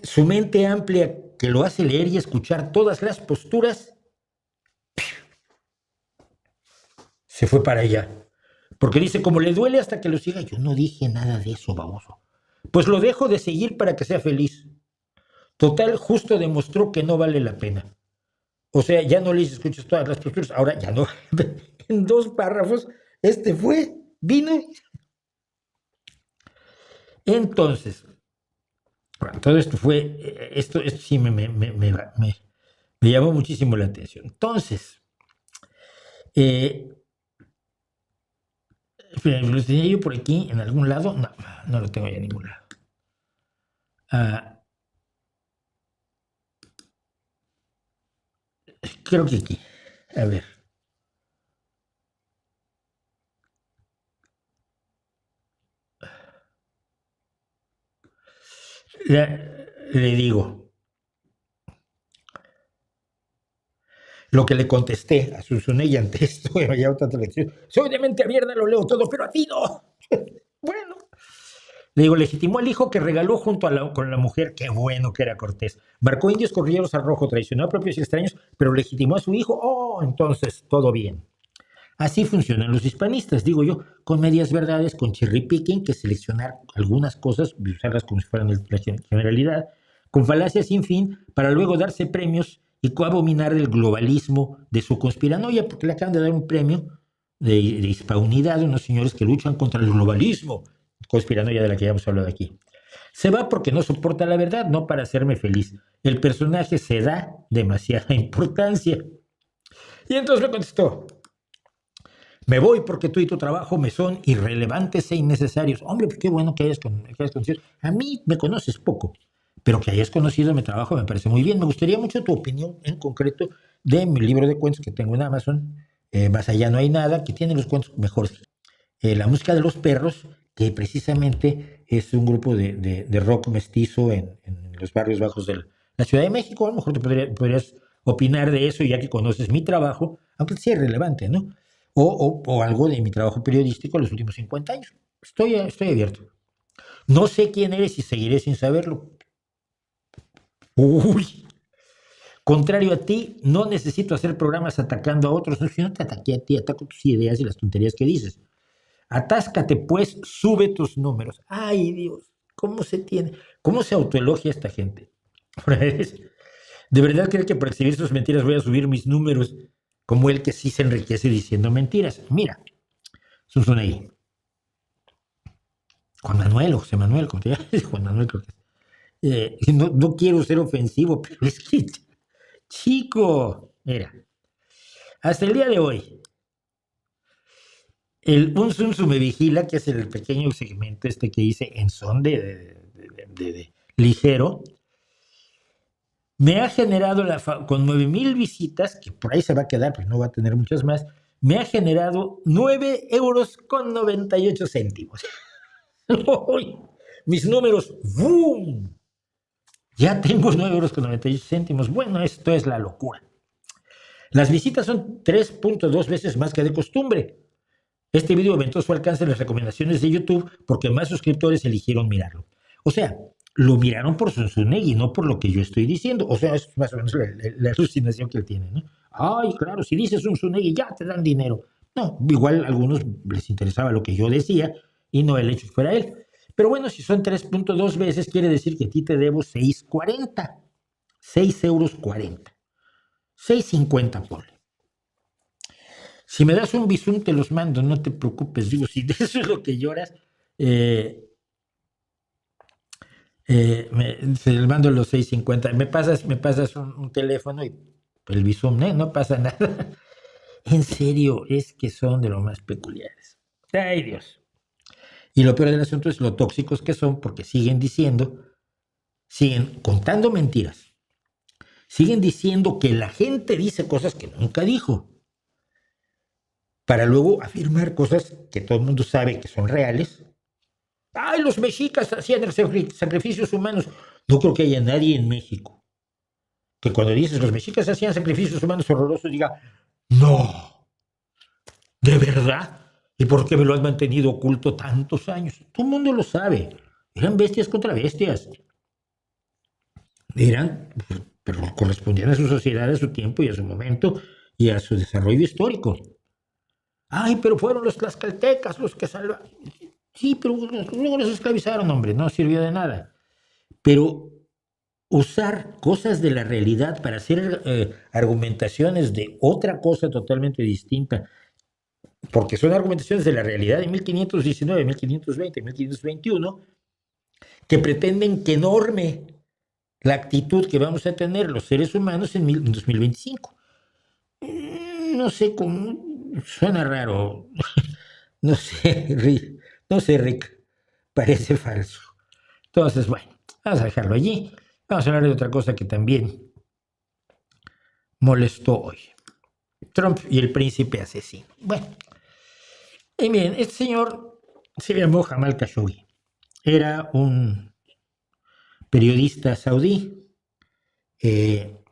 su mente amplia que lo hace leer y escuchar todas las posturas, se fue para allá. Porque dice, como le duele hasta que lo siga, yo no dije nada de eso, baboso. Pues lo dejo de seguir para que sea feliz. Total, justo demostró que no vale la pena. O sea, ya no les escuchas todas las posturas, ahora ya no. En 2 párrafos, vino. Entonces, bueno, todo esto fue, esto sí me llamó muchísimo la atención. Entonces, lo tenía yo por aquí en algún lado. No, no lo tengo ya en ningún lado. Creo que aquí. A ver. Le digo. Lo que le contesté a Zunzunegui ante esto, ya otra traducción. Soy de mente abierta, lo leo todo, pero a ti no. Bueno. Le digo, legitimó al hijo que regaló junto con la mujer, qué bueno que era Cortés. Marcó indios corrilleros al rojo, traicionó a propios y extraños, pero legitimó a su hijo. Oh, entonces, todo bien. Así funcionan los hispanistas, digo yo, con medias verdades, con cherry picking, que es seleccionar algunas cosas y usarlas como si fueran la generalidad, con falacias sin fin, para luego darse premios y coabominar del globalismo de su conspiranoia, porque le acaban de dar un premio de hispanidad a unos señores que luchan contra el globalismo, conspiranoia de la que ya hemos hablado aquí. Se va porque no soporta la verdad, no para hacerme feliz. El personaje se da demasiada importancia. Y entonces me contestó, me voy porque tú y tu trabajo me son irrelevantes e innecesarios. Hombre, pues qué bueno que hayas conocido. A mí me conoces poco, pero que hayas conocido mi trabajo me parece muy bien. Me gustaría mucho tu opinión en concreto de mi libro de cuentos que tengo en Amazon, Más allá no hay nada, que tiene los cuentos mejores. La música de los perros, que precisamente es un grupo de rock mestizo en los barrios bajos de la Ciudad de México. A lo mejor te podrías opinar de eso ya que conoces mi trabajo, aunque sea irrelevante, ¿no? O algo de mi trabajo periodístico en los últimos 50 años. Estoy abierto. No sé quién eres y seguiré sin saberlo. Uy. Contrario a ti, no necesito hacer programas atacando a otros. No, si no te ataqué a ti, ataco tus ideas y las tonterías que dices. Atáscate pues, sube tus números. Ay, Dios, ¿cómo se autoelogia esta gente? ¿De verdad cree que por exhibir sus mentiras voy a subir mis números como el que sí se enriquece diciendo mentiras? Mira, Zunzunegui. Juan Manuel o José Manuel, como te llamas, Juan Manuel creo que es. No quiero ser ofensivo, pero es que, chico, mira, hasta el día de hoy, un Zunzu me vigila, que es el pequeño segmento que hice en son de ligero, me ha generado con 9,000 visitas, que por ahí se va a quedar, pues no va a tener muchas más, me ha generado 9,98 €. Mis números, ¡boom! Ya tengo 9,98 €. Bueno, esto es la locura. Las visitas son 3.2 veces más que de costumbre. Este video aumentó su alcance en las recomendaciones de YouTube porque más suscriptores eligieron mirarlo. O sea, lo miraron por Zunzunegui, no por lo que yo estoy diciendo. O sea, es más o menos la alucinación que él tiene, ¿no? Ay, claro, si dices Zunzunegui ya te dan dinero. No, igual a algunos les interesaba lo que yo decía y no el hecho que fuera él. Pero bueno, si son 3.2 veces, quiere decir que a ti te debo 6.40. 6,40 €. 6.50, ponle. Si me das un bisum, te los mando, no te preocupes. Digo, si de eso es lo que lloras, se les mando los 6.50. Me pasas un teléfono y el bisum, no pasa nada. En serio, es que son de lo más peculiares. Ay, Dios. Y lo peor del asunto es lo tóxicos que son, porque siguen contando mentiras. Siguen diciendo que la gente dice cosas que nunca dijo, para luego afirmar cosas que todo el mundo sabe que son reales. ¡Ay, los mexicas hacían sacrificios humanos! No creo que haya nadie en México que cuando dices los mexicas hacían sacrificios humanos horrorosos diga, ¡no! ¿De verdad? ¿Y por qué me lo han mantenido oculto tantos años? Todo el mundo lo sabe. Eran bestias contra bestias. Pero correspondían a su sociedad, a su tiempo y a su momento y a su desarrollo histórico. Ay, pero fueron los tlaxcaltecas los que salvaron. Sí, pero luego los esclavizaron, hombre, no sirvió de nada. Pero usar cosas de la realidad para hacer argumentaciones de otra cosa totalmente distinta, porque son argumentaciones de la realidad de 1519, 1520, 1521, que pretenden que norme la actitud que vamos a tener los seres humanos en 2025. No sé cómo, suena raro, no sé, Rick, parece falso. Entonces, bueno, vamos a dejarlo allí. Vamos a hablar de otra cosa que también molestó hoy. Trump y el príncipe asesino. Bueno, y miren, este señor se llamó Jamal Khashoggi. Era un periodista saudí que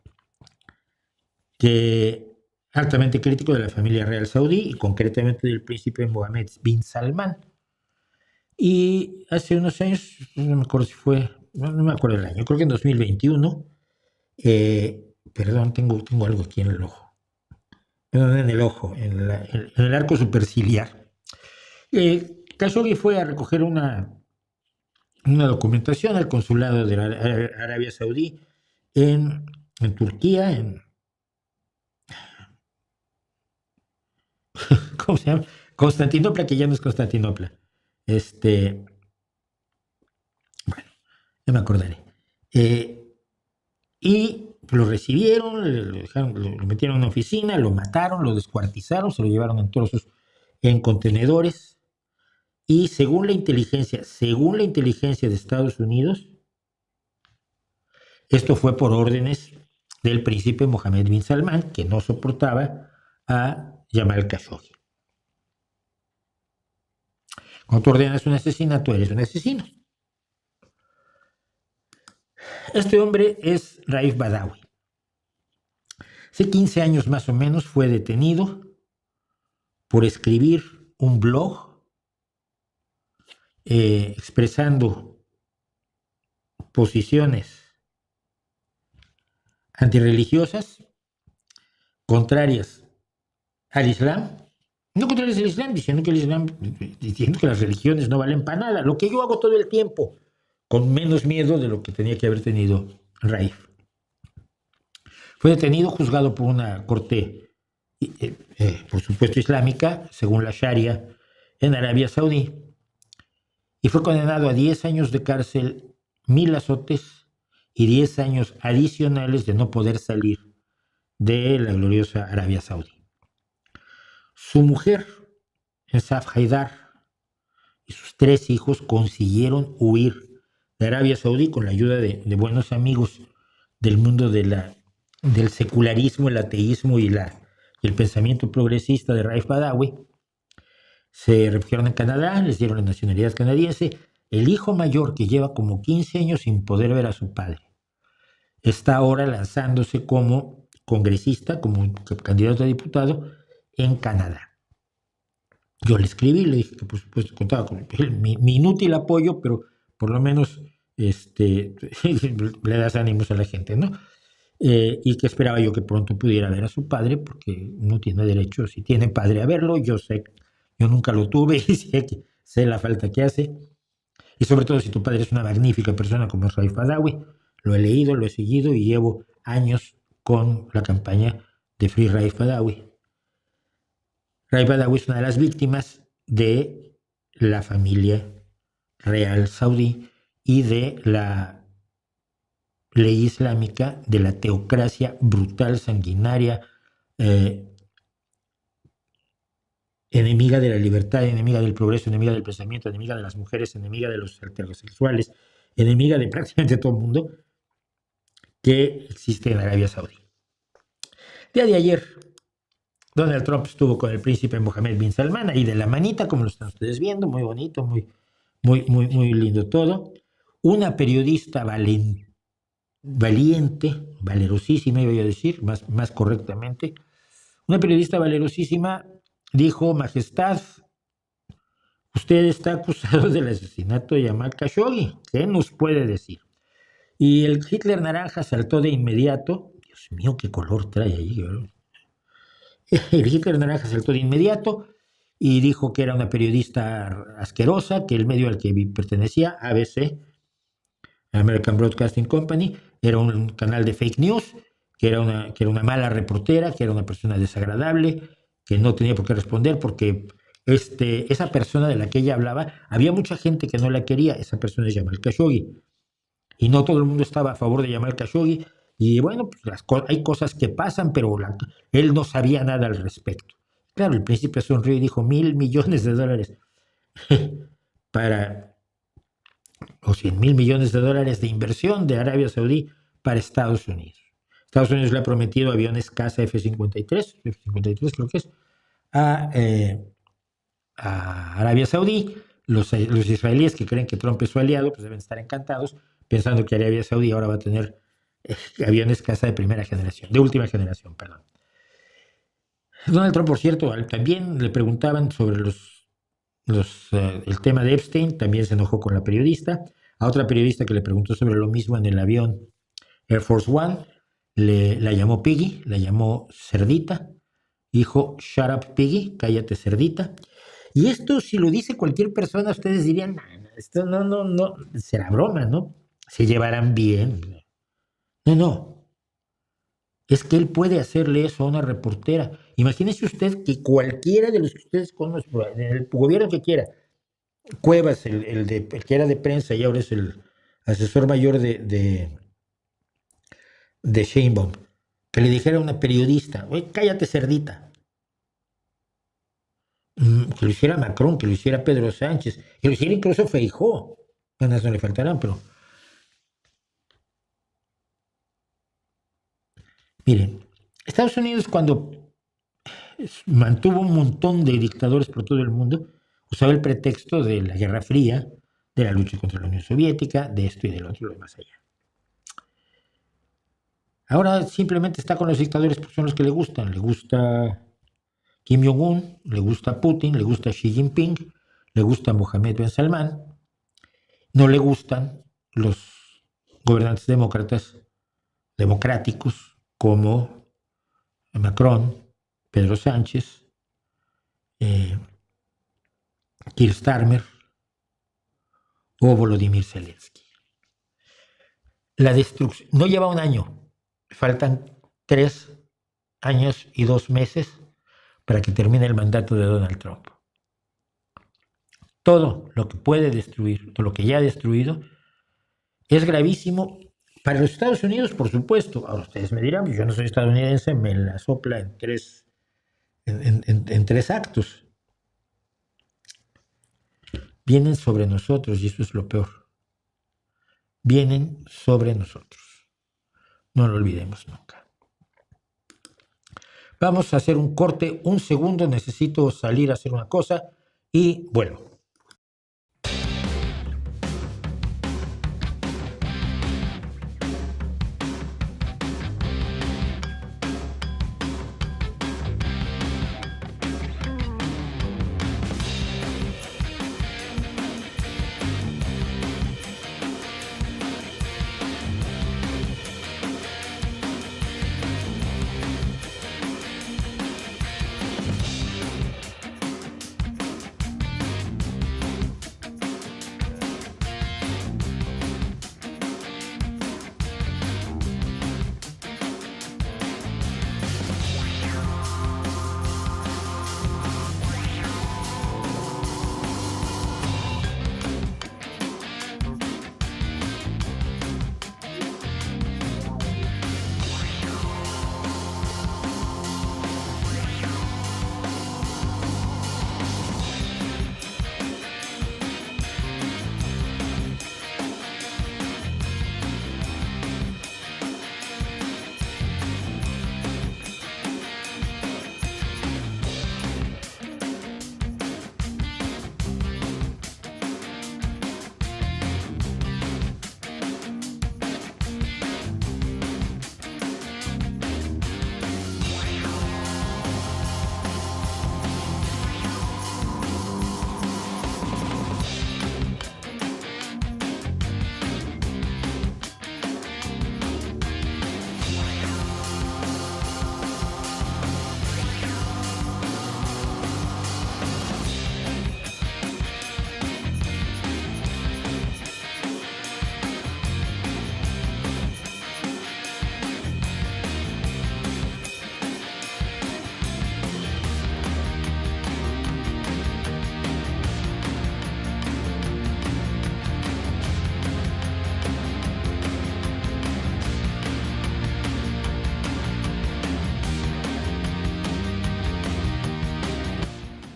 altamente crítico de la familia real saudí y concretamente del príncipe Mohammed bin Salman. Y hace unos años, no me acuerdo si fue, no me acuerdo el año, creo que en 2021, perdón, tengo algo aquí en el ojo, en el ojo, en el arco superciliar. Khashoggi fue a recoger una documentación al consulado de la Arabia Saudí en Turquía, ¿cómo se llama? Constantinopla, que ya no es Constantinopla. Bueno, ya me acordaré. Y lo recibieron, lo metieron en una oficina, lo mataron, lo descuartizaron, se lo llevaron en trozos en contenedores. Y según la inteligencia de Estados Unidos, esto fue por órdenes del príncipe Mohammed bin Salman, que no soportaba a Jamal Khashoggi. Cuando tú ordenas un asesinato, eres un asesino. Este hombre es Raif Badawi. Hace 15 años más o menos fue detenido por escribir un blog expresando posiciones antirreligiosas contrarias al Islam. No contrarias al Islam, diciendo que las religiones no valen para nada. Lo que yo hago todo el tiempo, con menos miedo de lo que tenía que haber tenido Raif. Fue detenido, juzgado por una corte, por supuesto islámica, según la Sharia, en Arabia Saudí, y fue condenado a 10 años de cárcel, 1000 azotes y 10 años adicionales de no poder salir de la gloriosa Arabia Saudí. Su mujer, Ensaf Haidar, y sus 3 hijos consiguieron huir de Arabia Saudí con la ayuda de buenos amigos del mundo del secularismo, el ateísmo y el pensamiento progresista de Raif Badawi. Se refugiaron en Canadá, les dieron la nacionalidad canadiense. El hijo mayor, que lleva como 15 años sin poder ver a su padre, está ahora lanzándose como congresista, como candidato a diputado en Canadá. Yo le escribí, le dije que por supuesto contaba con mi inútil apoyo, pero por lo menos le das ánimos a la gente, ¿no? Y que esperaba yo que pronto pudiera ver a su padre, porque no tiene derecho, si tiene padre, a verlo. Yo nunca lo tuve y sé la falta que hace. Y sobre todo si tu padre es una magnífica persona como es Raif Badawi. Lo he leído, lo he seguido y llevo años con la campaña de Free Raif Badawi. Raif Badawi es una de las víctimas de la familia real saudí y de la ley islámica, de la teocracia brutal, sanguinaria, enemiga de la libertad, enemiga del progreso, enemiga del pensamiento, enemiga de las mujeres, enemiga de los heterosexuales, enemiga de prácticamente todo el mundo que existe en Arabia Saudí. El día de ayer, Donald Trump estuvo con el príncipe Mohammed bin Salman, ahí de la manita, como lo están ustedes viendo, muy bonito, muy lindo todo. Una periodista valiente, valerosísima, iba a decir, más correctamente, una periodista valerosísima dijo: Majestad, usted está acusado del asesinato de Jamal Khashoggi, ¿qué nos puede decir? Y el Hitler naranja saltó de inmediato. Dios mío, qué color trae ahí, ¿verdad? El Hitler naranja saltó de inmediato y dijo que era una periodista asquerosa, que el medio al que pertenecía, ABC, American Broadcasting Company, era un canal de fake news, que era una mala reportera, que era una persona desagradable, que no tenía por qué responder porque esa persona de la que ella hablaba, había mucha gente que no la quería. Esa persona es Jamal Khashoggi. Y no todo el mundo estaba a favor de Jamal Khashoggi. Y bueno, pues hay cosas que pasan, pero él no sabía nada al respecto. Claro, el príncipe sonrió y dijo: $1,000 millones para, o $100,000 millones de inversión de Arabia Saudí para Estados Unidos. Estados Unidos le ha prometido aviones caza F-53 creo que es, a Arabia Saudí. Los israelíes, que creen que Trump es su aliado, pues deben estar encantados, pensando que Arabia Saudí ahora va a tener aviones caza de última generación, perdón. Donald Trump, por cierto, también le preguntaban sobre el tema de Epstein, también se enojó con la periodista. A otra periodista que le preguntó sobre lo mismo en el avión Air Force One, la llamó Piggy, la llamó cerdita, dijo: shut up Piggy, cállate cerdita. Y esto, si lo dice cualquier persona, ustedes dirían: esto no, será broma, ¿no? Se llevarán bien. No. Es que él puede hacerle eso a una reportera. Imagínese usted que cualquiera de los que ustedes conocen, en el gobierno que quiera, Cuevas, el que era de prensa y ahora es el asesor mayor de Sheinbaum, que le dijera a una periodista: oye, cállate cerdita. Que lo hiciera Macron, que lo hiciera Pedro Sánchez, que lo hiciera incluso Feijóo. Ganas no le faltarán, pero... Miren, Estados Unidos, cuando mantuvo un montón de dictadores por todo el mundo, usaba el pretexto de la Guerra Fría, de la lucha contra la Unión Soviética, de esto y del otro y más allá. Ahora simplemente está con los dictadores porque son los que le gustan. Le gusta Kim Jong-un, le gusta Putin, le gusta Xi Jinping, le gusta Mohammed bin Salman. No le gustan los gobernantes democráticos como Macron, Pedro Sánchez, Keir Starmer o Volodymyr Zelensky. La destrucción no lleva un año, faltan 3 años y 2 meses para que termine el mandato de Donald Trump. Todo lo que puede destruir, todo lo que ya ha destruido, es gravísimo para los Estados Unidos, por supuesto. Ahora ustedes me dirán: yo no soy estadounidense, me la sopla en tres actos. Vienen sobre nosotros, y eso es lo peor. Vienen sobre nosotros. No lo olvidemos nunca. Vamos a hacer un corte, un segundo, necesito salir a hacer una cosa y vuelvo.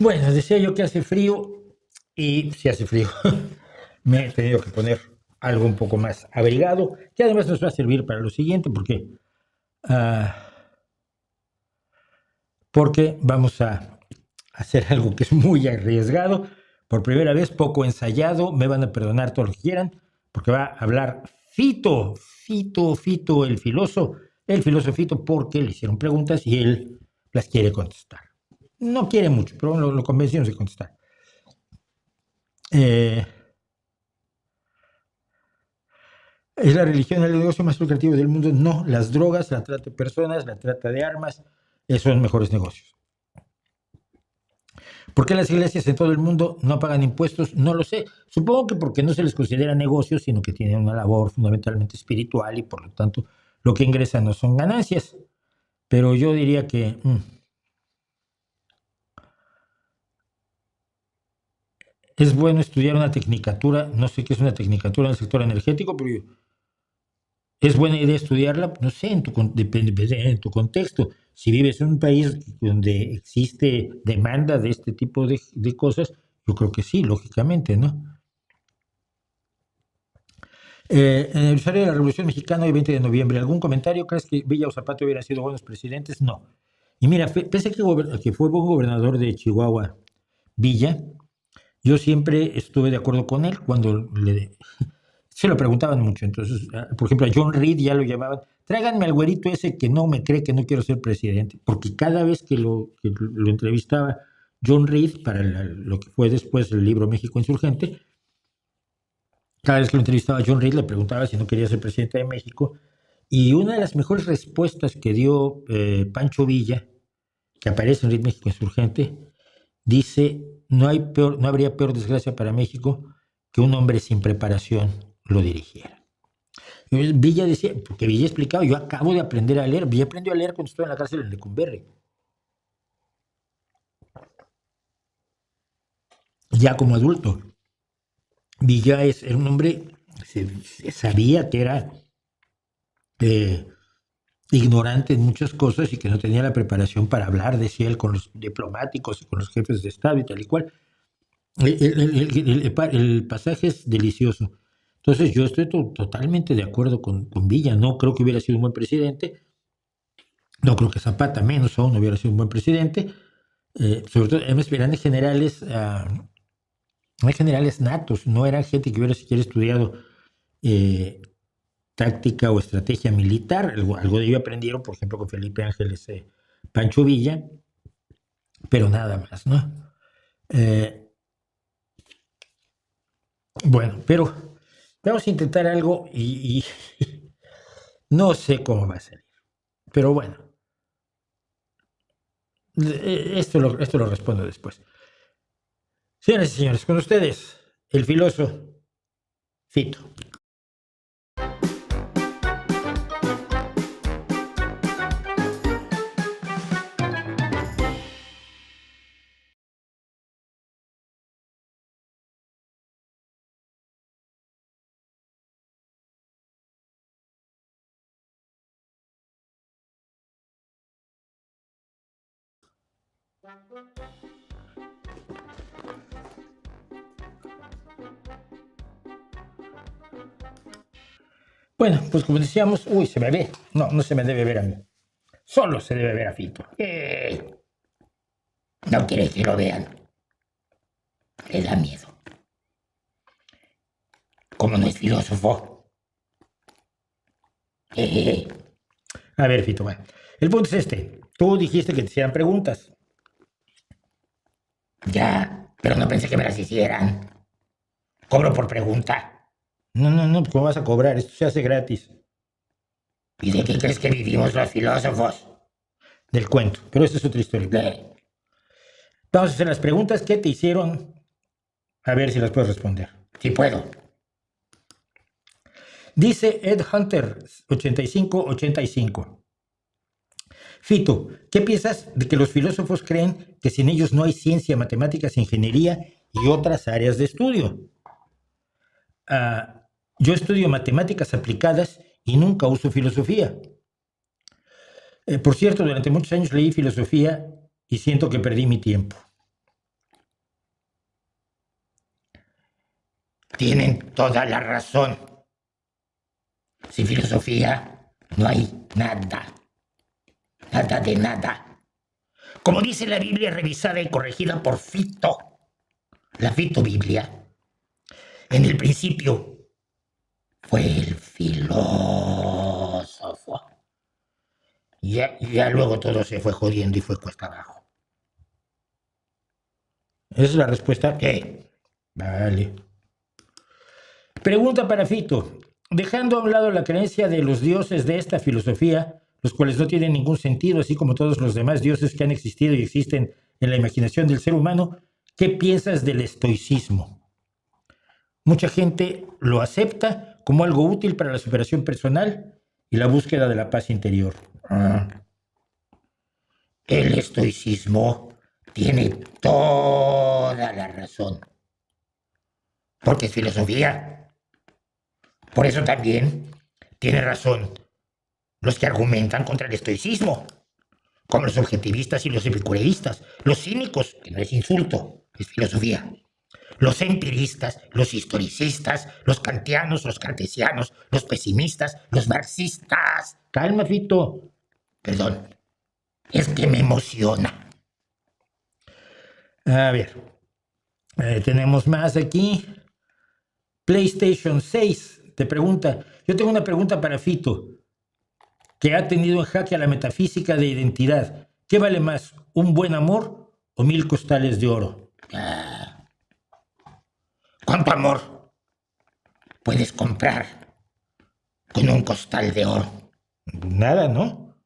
Bueno, decía yo que hace frío y sí hace frío. Me he tenido que poner algo un poco más abrigado, que además nos va a servir para lo siguiente, ah, porque vamos a hacer algo que es muy arriesgado, por primera vez, poco ensayado, me van a perdonar todo lo que quieran, porque va a hablar Fito, el filósofo Fito, porque le hicieron preguntas y él las quiere contestar. No quiere mucho, pero lo convencimos de contestar. ¿Es la religión el negocio más lucrativo del mundo? No, las drogas, la trata de personas, la trata de armas, esos son mejores negocios. ¿Por qué las iglesias en todo el mundo no pagan impuestos? No lo sé. Supongo que porque no se les considera negocio, sino que tienen una labor fundamentalmente espiritual y por lo tanto lo que ingresan no son ganancias. Pero yo diría que es bueno estudiar una tecnicatura, no sé qué es una tecnicatura en el sector energético, pero es buena idea estudiarla, no sé, depende en tu contexto. Si vives en un país donde existe demanda de este tipo de cosas, yo creo que sí, lógicamente, ¿no? En el aniversario de la Revolución Mexicana, el 20 de noviembre, ¿algún comentario? ¿Crees que Villa o Zapata hubieran sido buenos presidentes? No. Y mira, pese a que fue buen gobernador de Chihuahua, Villa, yo siempre estuve de acuerdo con él cuando se lo preguntaban mucho. Entonces, por ejemplo, a John Reed ya lo llamaban, tráiganme al güerito ese que no me cree que no quiero ser presidente, porque cada vez que lo entrevistaba John Reed para lo que fue después el libro México Insurgente, cada vez que lo entrevistaba John Reed le preguntaba si no quería ser presidente de México, y una de las mejores respuestas que dio Pancho Villa, que aparece en Reed México Insurgente, dice, no habría peor desgracia para México que un hombre sin preparación lo dirigiera. Villa decía, porque Villa explicaba, yo acabo de aprender a leer, Villa aprendió a leer cuando estaba en la cárcel en Lecumberri. Ya como adulto. Villa era un hombre, se sabía que era ignorante en muchas cosas y que no tenía la preparación para hablar, decía él, con los diplomáticos y con los jefes de Estado y tal y cual. El pasaje es delicioso. Entonces yo estoy totalmente de acuerdo con Villa. No creo que hubiera sido un buen presidente. No creo que Zapata, menos aún, hubiera sido un buen presidente. Sobre todo, eran generales natos. No eran gente que hubiera siquiera estudiado táctica o estrategia militar. Algo de ello aprendieron, por ejemplo, con Felipe Ángeles Pancho Villa. Pero nada más, ¿no? Bueno, pero vamos a intentar algo y no sé cómo va a salir. Pero bueno, esto lo respondo después. Señoras y señores, con ustedes, el filósofo Fito. Bueno, pues como decíamos, se me ve. No se me debe ver a mí. Solo se debe ver a Fito. No quiere que lo vean. Le da miedo. Como no es filósofo. A ver, Fito, bueno. El punto es este. Tú dijiste que te hicieran preguntas. Ya, pero no pensé que me las hicieran. Cobro por pregunta. No, ¿cómo vas a cobrar? Esto se hace gratis. ¿Y de qué crees que vivimos los filósofos? Del cuento, pero esta es otra historia. Vamos a hacer las preguntas que te hicieron, a ver si las puedes responder. Sí puedo. Dice Ed Hunter 8585. Fito, ¿qué piensas de que los filósofos creen que sin ellos no hay ciencia, matemáticas, ingeniería y otras áreas de estudio? Yo estudio matemáticas aplicadas y nunca uso filosofía. Por cierto, durante muchos años leí filosofía y siento que perdí mi tiempo. tienen toda la razón. Sin filosofía no hay nada. Nada de nada. Como dice la Biblia revisada y corregida por Fito, la Fito Biblia, en el principio fue el filósofo. Ya luego todo se fue jodiendo y fue cuesta abajo. ¿Esa es la respuesta? ¿Qué? Vale. Pregunta para Fito. Dejando a un lado la creencia de los dioses de esta filosofía, los cuales no tienen ningún sentido, así como todos los demás dioses que han existido y existen en la imaginación del ser humano, ¿qué piensas del estoicismo? Mucha gente lo acepta como algo útil para la superación personal y la búsqueda de la paz interior. El estoicismo tiene toda la razón. Porque es filosofía. Por eso también tiene razón los que argumentan contra el estoicismo, como los objetivistas y los epicureístas, los cínicos, que no es insulto, es filosofía, los empiristas, los historicistas, los kantianos, los cartesianos, los pesimistas, los marxistas. Calma, Fito. Perdón, es que me emociona. A ver, tenemos más aquí. PlayStation 6 te pregunta, yo tengo una pregunta para Fito, que ha tenido en jaque a la metafísica de identidad. ¿Qué vale más, un buen amor o 1000 costales de oro? ¿Cuánto amor puedes comprar con un costal de oro? Nada, ¿no?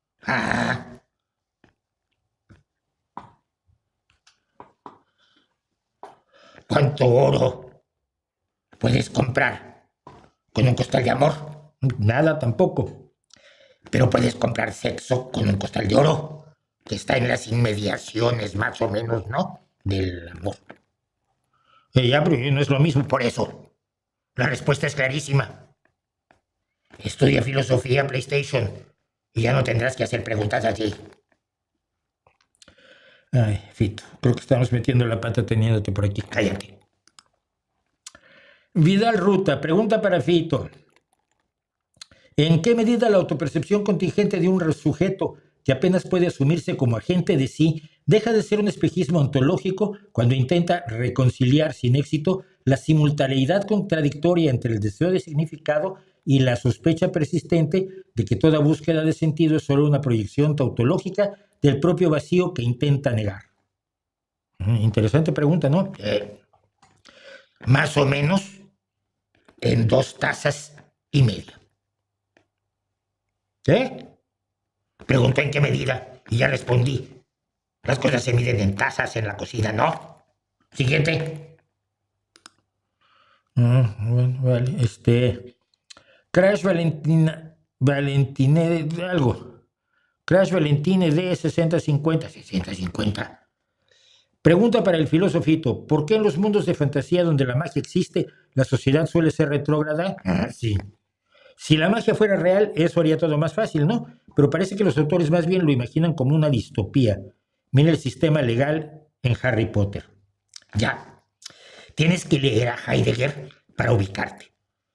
¿Cuánto oro puedes comprar con un costal de amor? Nada tampoco. Pero puedes comprar sexo con un costal de oro, que está en las inmediaciones más o menos, ¿no?, del amor. Ya, pero no es lo mismo. Por eso, la respuesta es clarísima. Estudia filosofía, PlayStation, y ya no tendrás que hacer preguntas así. Ay, Fito, creo que estamos metiendo la pata teniéndote por aquí. Cállate. Vidal Ruta, pregunta para Fito. ¿En qué medida la autopercepción contingente de un sujeto que apenas puede asumirse como agente de sí deja de ser un espejismo ontológico cuando intenta reconciliar sin éxito la simultaneidad contradictoria entre el deseo de significado y la sospecha persistente de que toda búsqueda de sentido es solo una proyección tautológica del propio vacío que intenta negar? Interesante pregunta, ¿no? Más o menos en 2 tazas y media. ¿Qué? Preguntó en qué medida y ya respondí. Las cosas se miden en tazas en la cocina, ¿no? Siguiente. Bueno, vale. Crash Valentine algo. Crash Valentine de 6050. 60-50. Pregunta para el filosofito. ¿Por qué en los mundos de fantasía donde la magia existe, la sociedad suele ser retrógrada? Sí. Si la magia fuera real, eso haría todo más fácil, ¿no? Pero parece que los autores más bien lo imaginan como una distopía. Mira el sistema legal en Harry Potter. Ya. Tienes que leer a Heidegger para ubicarte.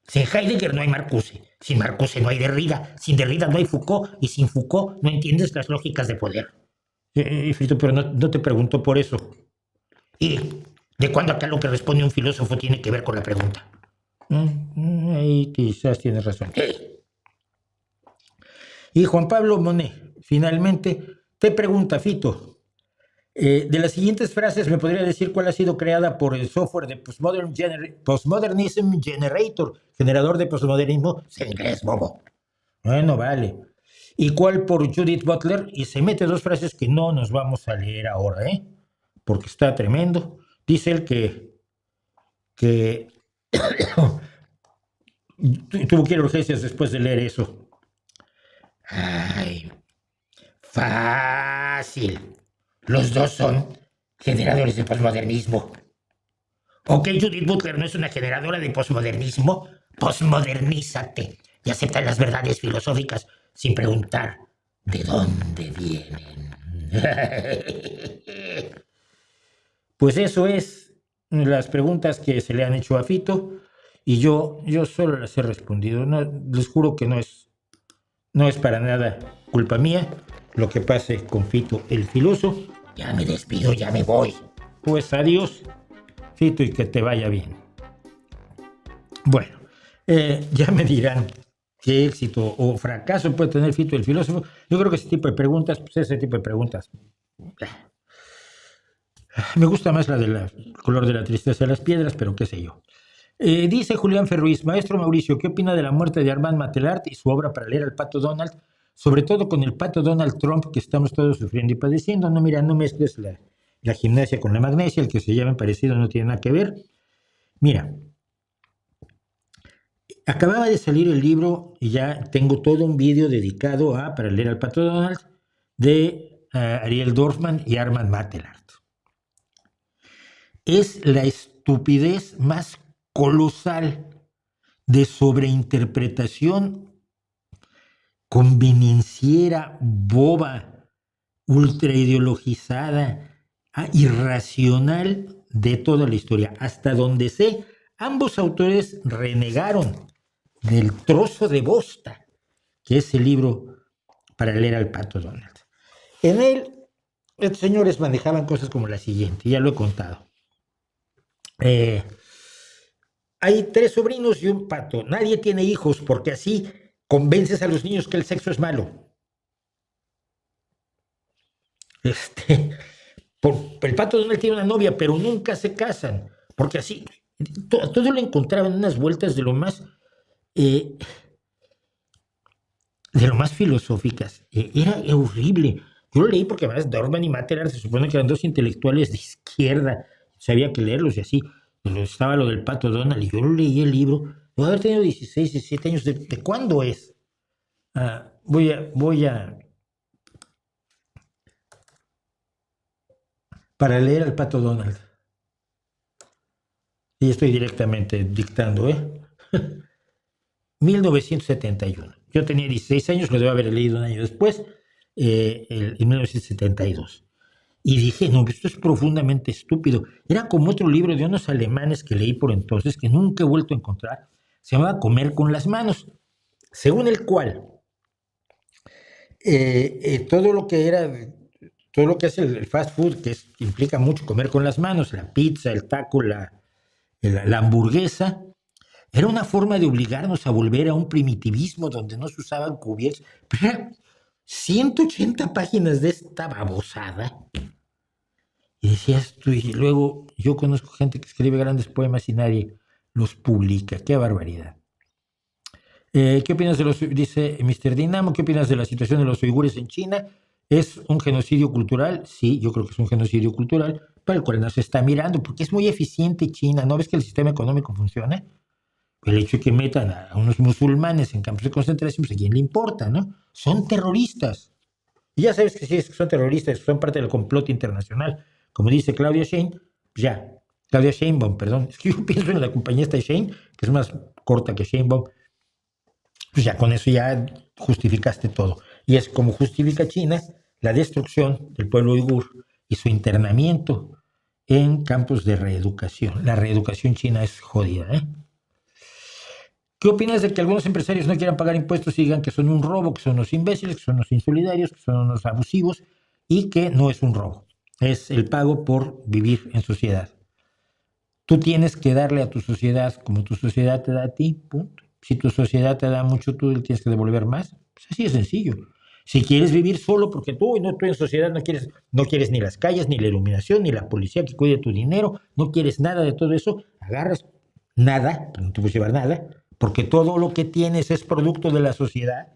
Sin Heidegger no hay Marcuse. Sin Marcuse no hay Derrida. Sin Derrida no hay Foucault. Y sin Foucault no entiendes las lógicas de poder. Fito, pero no te pregunto por eso. ¿Y de cuándo acá lo que responde un filósofo tiene que ver con la pregunta? Ahí quizás tienes razón. Y Juan Pablo Monet, finalmente, te pregunta, Fito, de las siguientes frases, ¿me podría decir cuál ha sido creada por el software de Postmodernism Generator, generador de postmodernismo? En inglés, bobo. Bueno, vale. ¿Y cuál por Judith Butler? Y se mete 2 frases que no nos vamos a leer ahora, porque está tremendo. Dice él que tuvo que ir a urgencias después de leer eso. Ay, fácil. Los dos son generadores de posmodernismo. ¿O que Judith Butler no es una generadora de posmodernismo? Posmodernízate y acepta las verdades filosóficas sin preguntar de dónde vienen. Pues eso es las preguntas que se le han hecho a Fito. y yo solo las he respondido. No, les juro que no es para nada culpa mía lo que pase con Fito el Filoso. Ya me despido, ya me voy. Pues adiós, Fito, y que te vaya bien. Bueno, ya me dirán qué éxito o fracaso puede tener Fito el Filósofo. Yo creo que ese tipo de preguntas, me gusta más la del color de la tristeza de las piedras, pero qué sé yo. Dice Julián Ferruiz, maestro Mauricio, ¿qué opina de la muerte de Armand Matelart y su obra para leer al Pato Donald? Sobre todo con el Pato Donald Trump que estamos todos sufriendo y padeciendo. No, mira, no mezcles la gimnasia con la magnesia, el que se llame parecido no tiene nada que ver. Mira, acababa de salir el libro y ya tengo todo un vídeo dedicado para leer al Pato Donald de Ariel Dorfman y Armand Matelart. Es la estupidez más colosal de sobreinterpretación convenienciera, boba, ultraideologizada, irracional de toda la historia. Hasta donde sé, ambos autores renegaron del trozo de bosta que es el libro para leer al Pato Donald. En él, estos señores manejaban cosas como la siguiente, ya lo he contado. Hay 3 sobrinos y un pato. Nadie tiene hijos porque así convences a los niños que el sexo es malo. El Pato Donald tiene una novia, pero nunca se casan, porque así todo lo encontraba en unas vueltas de lo más filosóficas. Era horrible. Yo lo leí porque además Dorfman y Matelart se supone que eran 2 intelectuales de izquierda, sabía que leerlos y así. Estaba lo del Pato Donald y yo lo leí el libro. Debo haber tenido 16, 17 años. ¿De cuándo es? Voy a para leer al Pato Donald. Y estoy directamente dictando, 1971. Yo tenía 16 años, lo debo haber leído un año después, en 1972. Y dije, no, esto es profundamente estúpido. Era como otro libro de unos alemanes que leí por entonces, que nunca he vuelto a encontrar. Se llamaba Comer con las manos, según el cual todo lo que es el fast food, que implica mucho comer con las manos, la pizza, el taco, la hamburguesa, era una forma de obligarnos a volver a un primitivismo donde no se usaban cubiertos. Pero eran 180 páginas de esta babosada. Y decías tú, y luego yo conozco gente que escribe grandes poemas y nadie los publica. ¡Qué barbaridad! ¿Qué opinas dice Mr. Dinamo, qué opinas de la situación de los uigures en China? ¿Es un genocidio cultural? Sí, yo creo que es un genocidio cultural, para el cual no se está mirando, porque es muy eficiente China. ¿No ves que el sistema económico funciona? El hecho de que metan a unos musulmanes en campos de concentración, pues a quién le importa, ¿no? Son terroristas. Y ya sabes que si es que son terroristas, son parte del complot internacional. Como dice Claudia Sheinbaum, perdón. Es que yo pienso en la compañía esta de Shein, que es más corta que Sheinbaum. Pues ya con eso ya justificaste todo. Y es como justifica China la destrucción del pueblo uigur y su internamiento en campos de reeducación. La reeducación china es jodida, ¿Qué opinas de que algunos empresarios no quieran pagar impuestos y digan que son un robo, que son unos imbéciles, que son unos insolidarios, que son unos abusivos y que no es un robo? Es el pago por vivir en sociedad. Tú tienes que darle a tu sociedad como tu sociedad te da a ti, punto. Si tu sociedad te da mucho, tú le tienes que devolver más. Pues así de sencillo. Si quieres vivir solo porque tú en sociedad no quieres ni las calles, ni la iluminación, ni la policía que cuide tu dinero, no quieres nada de todo eso, agarras nada, no te puedes llevar nada, porque todo lo que tienes es producto de la sociedad.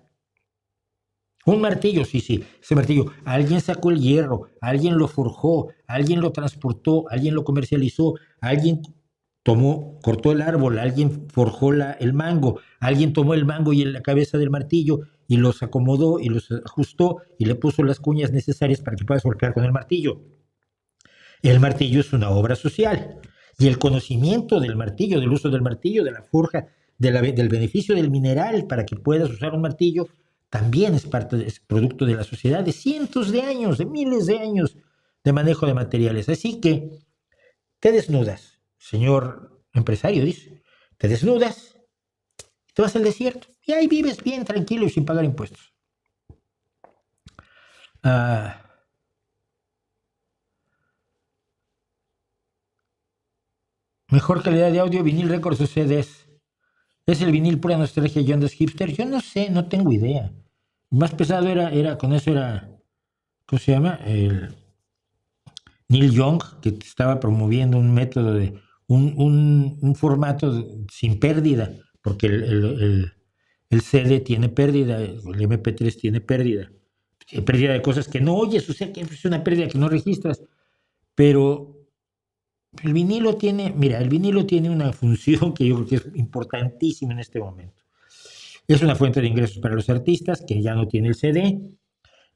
Un martillo, sí, ese martillo, alguien sacó el hierro, alguien lo forjó, alguien lo transportó, alguien lo comercializó, alguien cortó el árbol, alguien forjó el mango, alguien tomó el mango y la cabeza del martillo y los acomodó y los ajustó y le puso las cuñas necesarias para que puedas golpear con el martillo. El martillo es una obra social y el conocimiento del martillo, del uso del martillo, de la forja, del beneficio del mineral para que puedas usar un martillo, también es producto de la sociedad de cientos de años, de miles de años de manejo de materiales. Así que te desnudas, señor empresario, dice. te desnudas, te vas al desierto y ahí vives bien tranquilo y sin pagar impuestos. Mejor calidad de audio, vinil, récords o CDs. ¿Es el vinil pura nostalgia y ondas hipster? Yo no sé, no tengo idea. Más pesado era con eso era, ¿cómo se llama? El Neil Young, que estaba promoviendo un método de un formato sin pérdida, porque el CD tiene pérdida, el MP3 tiene pérdida. Pérdida de cosas que no oyes, o sea que es una pérdida que no registras. Pero el vinilo tiene, mira, el vinilo tiene una función que yo creo que es importantísima en este momento. Es una fuente de ingresos para los artistas que ya no tiene el CD,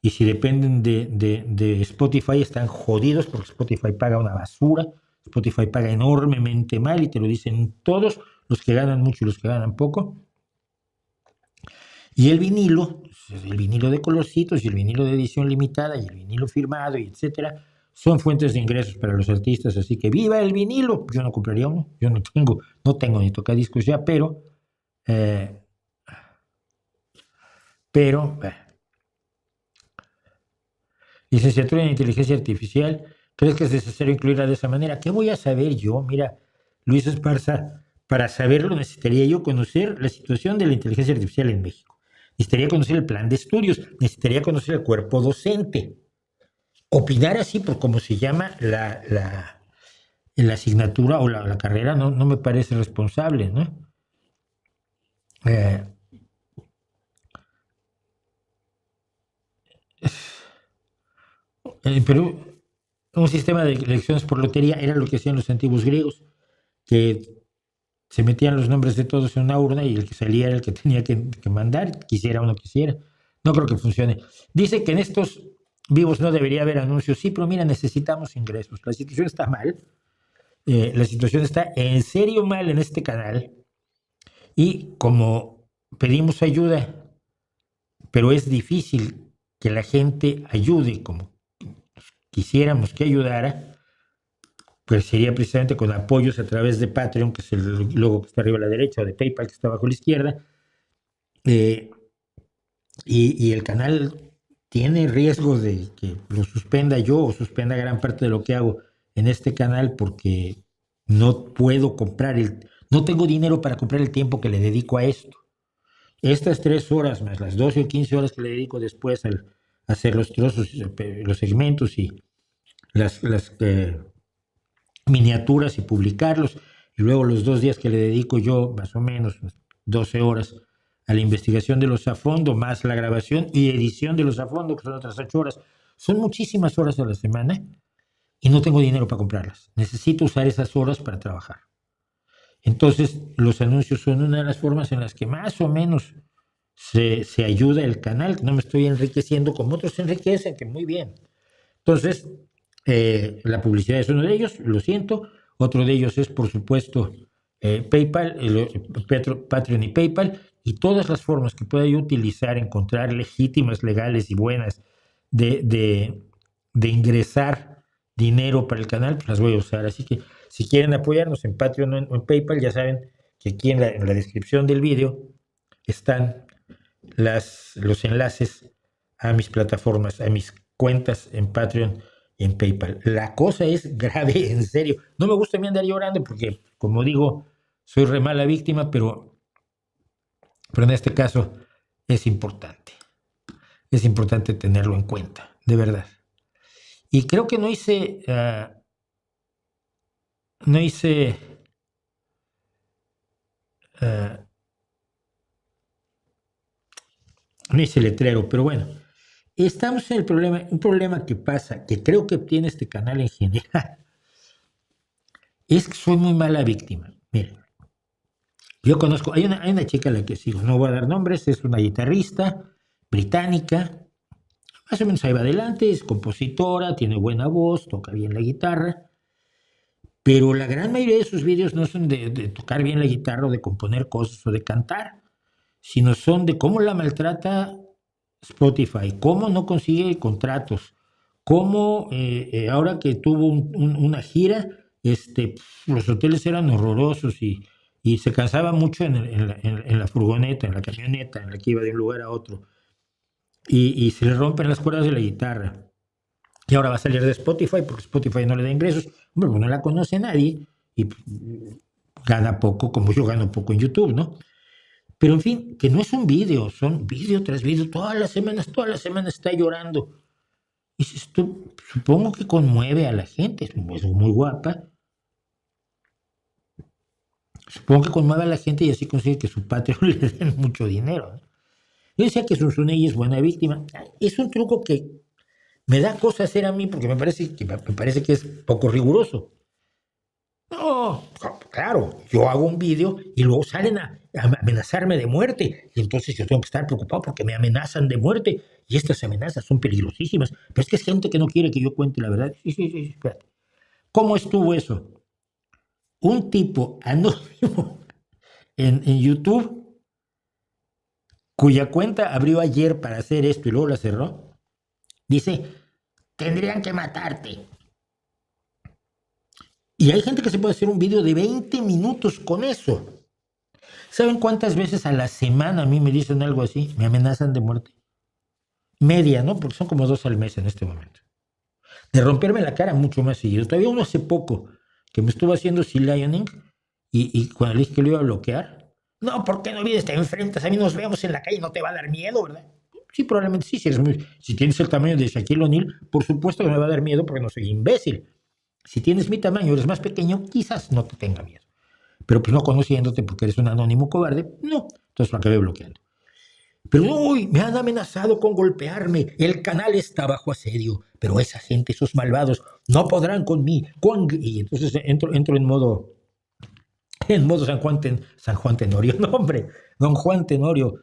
y si dependen de Spotify están jodidos porque Spotify paga una basura, Spotify paga enormemente mal y te lo dicen todos, los que ganan mucho y los que ganan poco. Y el vinilo de colorcitos y el vinilo de edición limitada y el vinilo firmado y etcétera, son fuentes de ingresos para los artistas, así que ¡viva el vinilo! Yo no compraría uno, yo no tengo ni tocadiscos ya, pero licenciatura en inteligencia artificial, ¿crees que es necesario incluirla de esa manera? ¿Qué voy a saber yo? Mira, Luis Esparza, para saberlo necesitaría yo conocer la situación de la inteligencia artificial en México. Necesitaría conocer el plan de estudios, necesitaría conocer el cuerpo docente. Opinar así por cómo se llama la asignatura o la carrera no me parece responsable, ¿no? En Perú, un sistema de elecciones por lotería era lo que hacían los antiguos griegos, que se metían los nombres de todos en una urna y el que salía era el que tenía que mandar, quisiera o no quisiera. No creo que funcione. Dice que en estos vivos no debería haber anuncios. Sí, pero mira, necesitamos ingresos. La situación está mal. La situación está en serio mal en este canal. Y como pedimos ayuda, pero es difícil que la gente ayude como quisiéramos que ayudara, pues sería precisamente con apoyos a través de Patreon, que es el logo que está arriba a la derecha, o de PayPal, que está abajo a la izquierda. Y el canal tiene riesgo de que lo suspenda yo o suspenda gran parte de lo que hago en este canal porque no puedo no tengo dinero para comprar el tiempo que le dedico a esto. Estas 3 horas más las 12 o 15 horas que le dedico después al hacer los trozos, los segmentos y las miniaturas y publicarlos, y luego los 2 días que le dedico yo, más o menos 12 horas, a la investigación de los a fondo, más la grabación y edición de los a fondo, que son otras 8 horas. Son muchísimas horas a la semana y no tengo dinero para comprarlas. Necesito usar esas horas para trabajar. Entonces, los anuncios son una de las formas en las que más o menos se ayuda el canal, que no me estoy enriqueciendo como otros se enriquecen, que muy bien. Entonces, la publicidad es uno de ellos, lo siento. Otro de ellos es, por supuesto, PayPal, Patreon y PayPal, y todas las formas que pueda yo utilizar, encontrar legítimas, legales y buenas de ingresar dinero para el canal, pues las voy a usar. Así que si quieren apoyarnos en Patreon o en PayPal, ya saben que aquí en la descripción del vídeo están los enlaces a mis plataformas, a mis cuentas en Patreon y en PayPal. La cosa es grave, en serio. No me gusta a mí andar llorando porque, como digo, soy re mala víctima, pero en este caso es importante. Es importante tenerlo en cuenta, de verdad. Y creo que no hice letrero, pero bueno, estamos en un problema que pasa, que creo que tiene este canal en general, es que soy muy mala víctima. Miren, yo conozco, hay una chica a la que sigo, no voy a dar nombres, es una guitarrista británica, más o menos ahí va adelante, es compositora, tiene buena voz, toca bien la guitarra, pero la gran mayoría de sus vídeos no son de tocar bien la guitarra o de componer cosas o de cantar, sino son de cómo la maltrata Spotify, cómo no consigue contratos, cómo ahora que tuvo una gira, los hoteles eran horrorosos y y se cansaba mucho en la furgoneta, en la camioneta, en la que iba de un lugar a otro. Y se le rompen las cuerdas de la guitarra. Y ahora va a salir de Spotify porque Spotify no le da ingresos. Hombre, pues no la conoce nadie y gana poco, como yo gano poco en YouTube, ¿no? Pero en fin, que no es un vídeo, son vídeo tras vídeo, todas las semanas está llorando. Y dices tú, supongo que conmueve a la gente, es muy guapa. Supongo que conmueve a la gente y así consigue que su Patreon le den mucho dinero, ¿no? Yo decía que Zunzunegui es buena víctima. Es un truco que me da cosa hacer a mí porque me parece que es poco riguroso. No, claro, yo hago un vídeo y luego salen a amenazarme de muerte. Y entonces yo tengo que estar preocupado porque me amenazan de muerte. Y estas amenazas son peligrosísimas. Pero es que es gente que no quiere que yo cuente la verdad. Sí, espérate. ¿Cómo estuvo eso? Un tipo anónimo en YouTube, cuya cuenta abrió ayer para hacer esto y luego la cerró, dice, tendrían que matarte. Y hay gente que se puede hacer un vídeo de 20 minutos con eso. ¿Saben cuántas veces a la semana a mí me dicen algo así? Me amenazan de muerte. Media, ¿no? Porque son como 2 al mes en este momento. De romperme la cara mucho más seguido. Todavía uno hace poco que me estuvo haciendo sea lioning y cuando le dije que lo iba a bloquear, no, ¿por qué no vienes, te enfrentas? A mí nos vemos en la calle, no te va a dar miedo, ¿verdad? Sí, probablemente sí, si tienes el tamaño de Shaquille O'Neal, por supuesto que me va a dar miedo porque no soy imbécil. Si tienes mi tamaño, eres más pequeño, quizás no te tenga miedo. Pero pues no conociéndote porque eres un anónimo cobarde, no. Entonces lo acabé bloqueando. Pero uy, me han amenazado con golpearme. El canal está bajo asedio. Pero esa gente, esos malvados, no podrán con mí. Y entonces entro en modo San Juan Tenorio. No, hombre, don Juan Tenorio.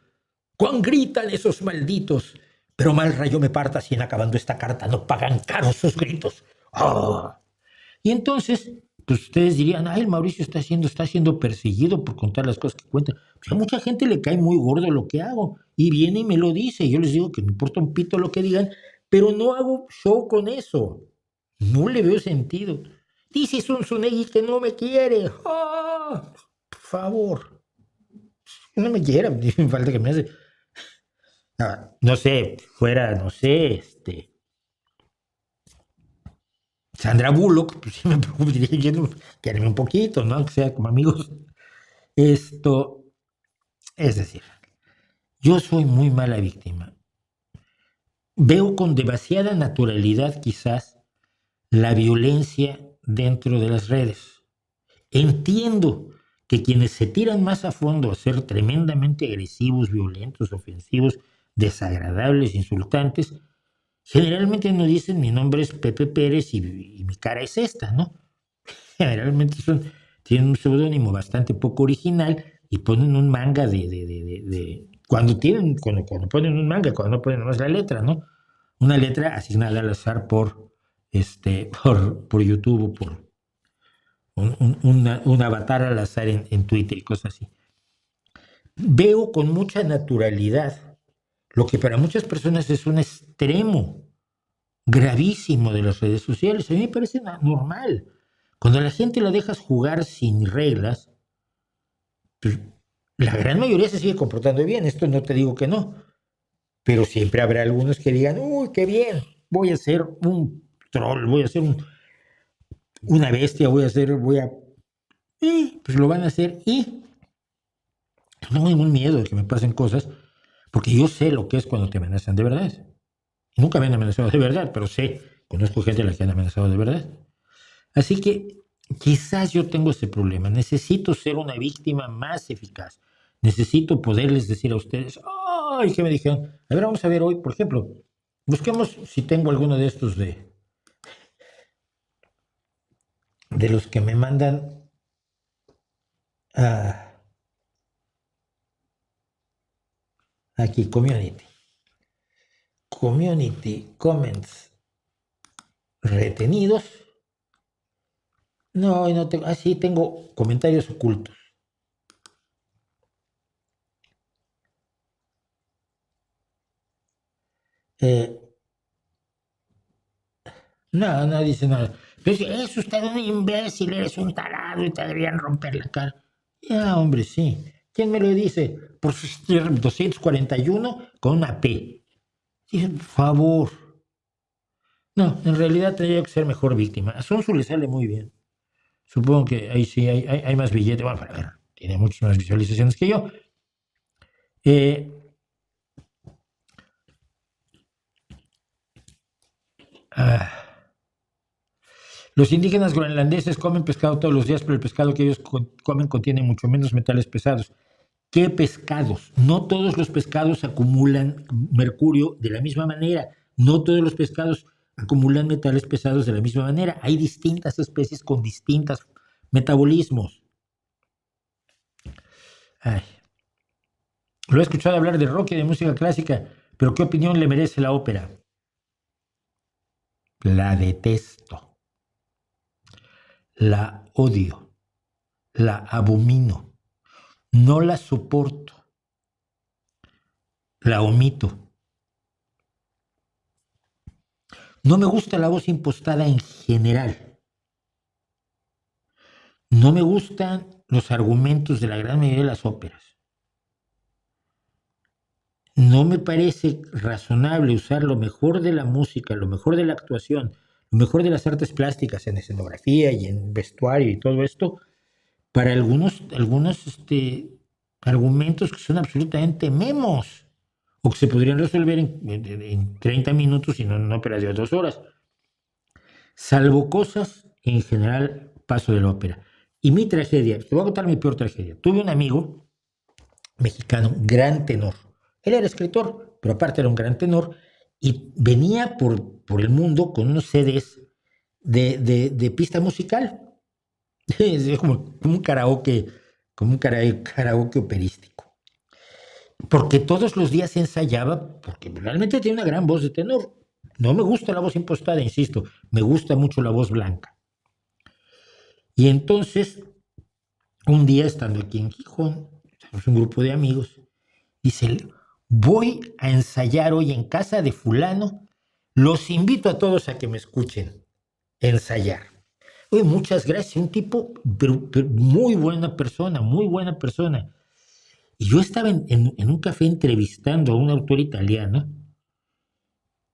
¿Cuán gritan esos malditos? Pero mal rayo me parta si en acabando esta carta no pagan caros sus gritos. ¡Oh! Y entonces, pues ustedes dirían, el Mauricio está siendo perseguido por contar las cosas que cuenta. Pues a mucha gente le cae muy gordo lo que hago y viene y me lo dice. Yo les digo que me importa un pito lo que digan, pero no hago show con eso. No le veo sentido. Dice Zunzunegui que no me quiere. ¡Oh! Por favor. No me quiera, me falta que me hace. No sé, Sandra Bullock, pues sí me preocuparía yendo, quererme un poquito, ¿no? Que sea como amigos. Es decir, yo soy muy mala víctima. Veo con demasiada naturalidad quizás la violencia dentro de las redes. Entiendo que quienes se tiran más a fondo a ser tremendamente agresivos, violentos, ofensivos, desagradables, insultantes, generalmente no dicen mi nombre es Pepe Pérez y mi cara es esta, ¿no? Generalmente tienen un seudónimo bastante poco original y ponen un manga cuando ponen un manga, cuando no ponen nomás la letra, ¿no? Una letra asignada al azar por YouTube o por un avatar al azar en Twitter y cosas así. Veo con mucha naturalidad lo que para muchas personas es un extremo gravísimo de las redes sociales. A mí me parece normal. Cuando a la gente la dejas jugar sin reglas, pues, la gran mayoría se sigue comportando bien. Esto no te digo que no. Pero siempre habrá algunos que digan, uy, qué bien, voy a ser un troll, voy a ser una bestia, pues lo van a hacer y no tengo ningún miedo de que me pasen cosas, porque yo sé lo que es cuando te amenazan de verdad. Y nunca me han amenazado de verdad, pero conozco gente a la que han amenazado de verdad. Así que quizás yo tengo ese problema. Necesito ser una víctima más eficaz. Necesito poderles decir a ustedes, ¡ay! ¿Qué me dijeron? A ver, vamos a ver hoy, por ejemplo, busquemos si tengo alguno de estos de los que me mandan aquí, community comments retenidos. No tengo, sí tengo comentarios ocultos. No dice nada. Pero es usted un imbécil, eres un tarado y te deberían romper la cara. Ya, hombre, sí. ¿Quién me lo dice? Por sus 241 con una P. Dije, por favor. No, en realidad tendría que ser mejor víctima. A Sun Tzu le sale muy bien. Supongo que ahí sí hay más billetes. Bueno, para ver, tiene muchas más visualizaciones que yo. Eh, ah, los indígenas groenlandeses comen pescado todos los días, pero el pescado que ellos comen contiene mucho menos metales pesados. ¿Qué pescados? No todos los pescados acumulan mercurio de la misma manera. No todos los pescados acumulan metales pesados de la misma manera. Hay distintas especies con distintos metabolismos. Ay. Lo he escuchado hablar de rock y de música clásica, pero ¿qué opinión le merece la ópera? La detesto, la odio, la abomino, no la soporto, la omito. No me gusta la voz impostada en general. No me gustan los argumentos de la gran mayoría de las óperas. No me parece razonable usar lo mejor de la música, lo mejor de la actuación, lo mejor de las artes plásticas en escenografía y en vestuario y todo esto para algunos argumentos que son absolutamente memos o que se podrían resolver en 30 minutos y no en una ópera de 2 horas. Salvo cosas, en general paso de la ópera. Y mi tragedia, te voy a contar mi peor tragedia. Tuve un amigo mexicano, gran tenor. Él era escritor, pero aparte era un gran tenor y venía por el mundo con unos CDs de pista musical. Es como un karaoke, karaoke operístico. Porque todos los días ensayaba, porque realmente tiene una gran voz de tenor. No me gusta la voz impostada, insisto, me gusta mucho la voz blanca. Y entonces, un día estando aquí en Gijón, tenemos un grupo de amigos, dice, voy a ensayar hoy en casa de fulano, los invito a todos a que me escuchen ensayar. Oye, muchas gracias, un tipo pero muy buena persona, muy buena persona. Y yo estaba en un café entrevistando a un autor italiano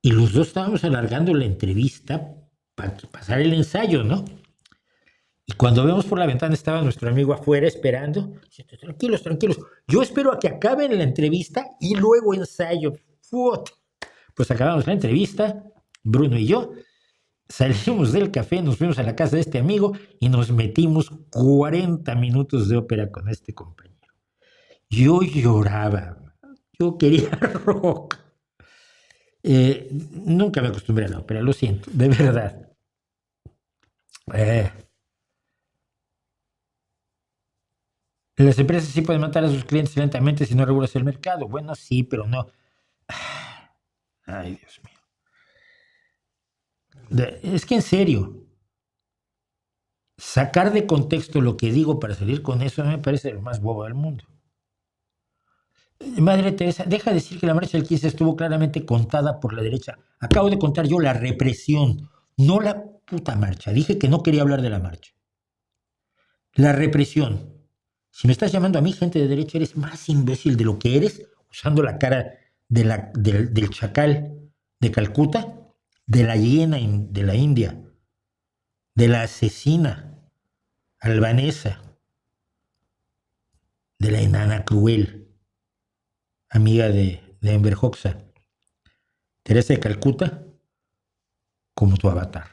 y los dos estábamos alargando la entrevista para pasar el ensayo, ¿no? Y cuando vemos por la ventana estaba nuestro amigo afuera esperando. Dice, tranquilos, tranquilos. Yo espero a que acaben la entrevista y luego ensayo. ¡Fut! Pues acabamos la entrevista, Bruno y yo. Salimos del café, nos fuimos a la casa de este amigo y nos metimos 40 minutos de ópera con este compañero. Yo lloraba, yo quería rock. Nunca me acostumbré a la ópera, lo siento, de verdad. Eh, las empresas sí pueden matar a sus clientes lentamente si no regulas el mercado. Bueno, sí, pero no. Ay, Dios mío. Es que en serio, sacar de contexto lo que digo para salir con eso me parece lo más bobo del mundo. Madre Teresa, deja de decir que la marcha del 15 estuvo claramente contada por la derecha. Acabo de contar yo la represión, no la puta marcha. Dije que no quería hablar de la marcha. La represión. Si me estás llamando a mí, gente de derecha, eres más imbécil de lo que eres, usando la cara del chacal de Calcuta, de la hiena de la India, de la asesina albanesa, de la enana cruel, amiga de Enver Hoxha. Teresa de Calcuta, como tu avatar.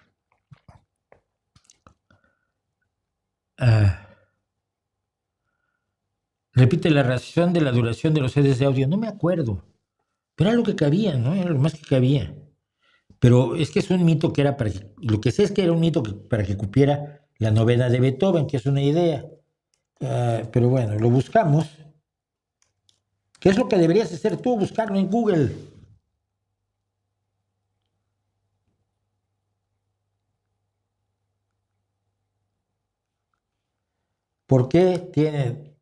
Repite la razón de la duración de los CDs de audio. No me acuerdo. Pero era lo que cabía, ¿no? Era lo más que cabía. Pero es que es un mito que era para que... Lo que sé es que era un mito para que cupiera la novena de Beethoven, que es una idea. Pero bueno, lo buscamos. ¿Qué es lo que deberías hacer tú? Buscarlo en Google. ¿Por qué tiene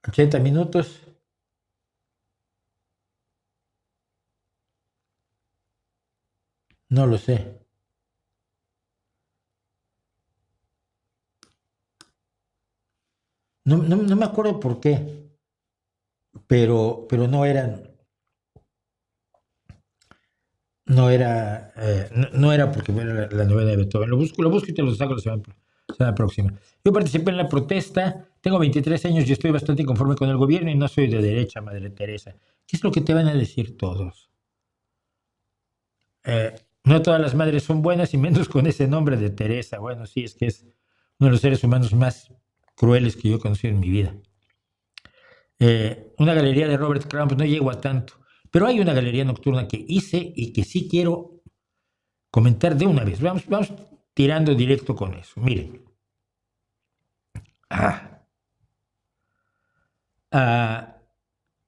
80 minutos? No lo sé. no me acuerdo por qué, pero no eran, no era porque fuera la novena de Beethoven. Lo busco y te lo saco la semana próxima. Yo participé en la protesta, tengo 23 años y estoy bastante inconforme con el gobierno y no soy de derecha, Madre Teresa. ¿Qué es lo que te van a decir todos? No todas las madres son buenas y menos con ese nombre de Teresa. Bueno, sí, es que es uno de los seres humanos más crueles que yo he conocido en mi vida. Una galería de Robert Crumb, no llego a tanto, pero hay una galería nocturna que hice y que sí quiero comentar de una vez. Vamos tirando directo con eso. Miren.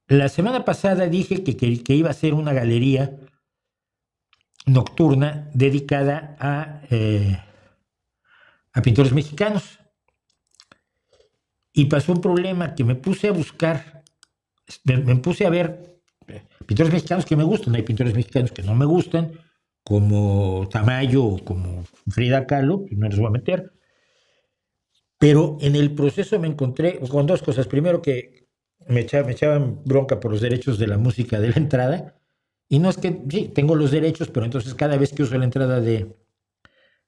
La semana pasada dije que iba a ser una galería nocturna dedicada a pintores mexicanos. Y pasó un problema que me puse a buscar, me puse a ver pintores mexicanos que me gustan. Hay pintores mexicanos que no me gustan, como Tamayo o como Frida Kahlo, no les voy a meter. Pero en el proceso me encontré con dos cosas. Primero, que me echaban bronca por los derechos de la música de la entrada. Y no es que, sí, tengo los derechos, pero entonces cada vez que uso la entrada de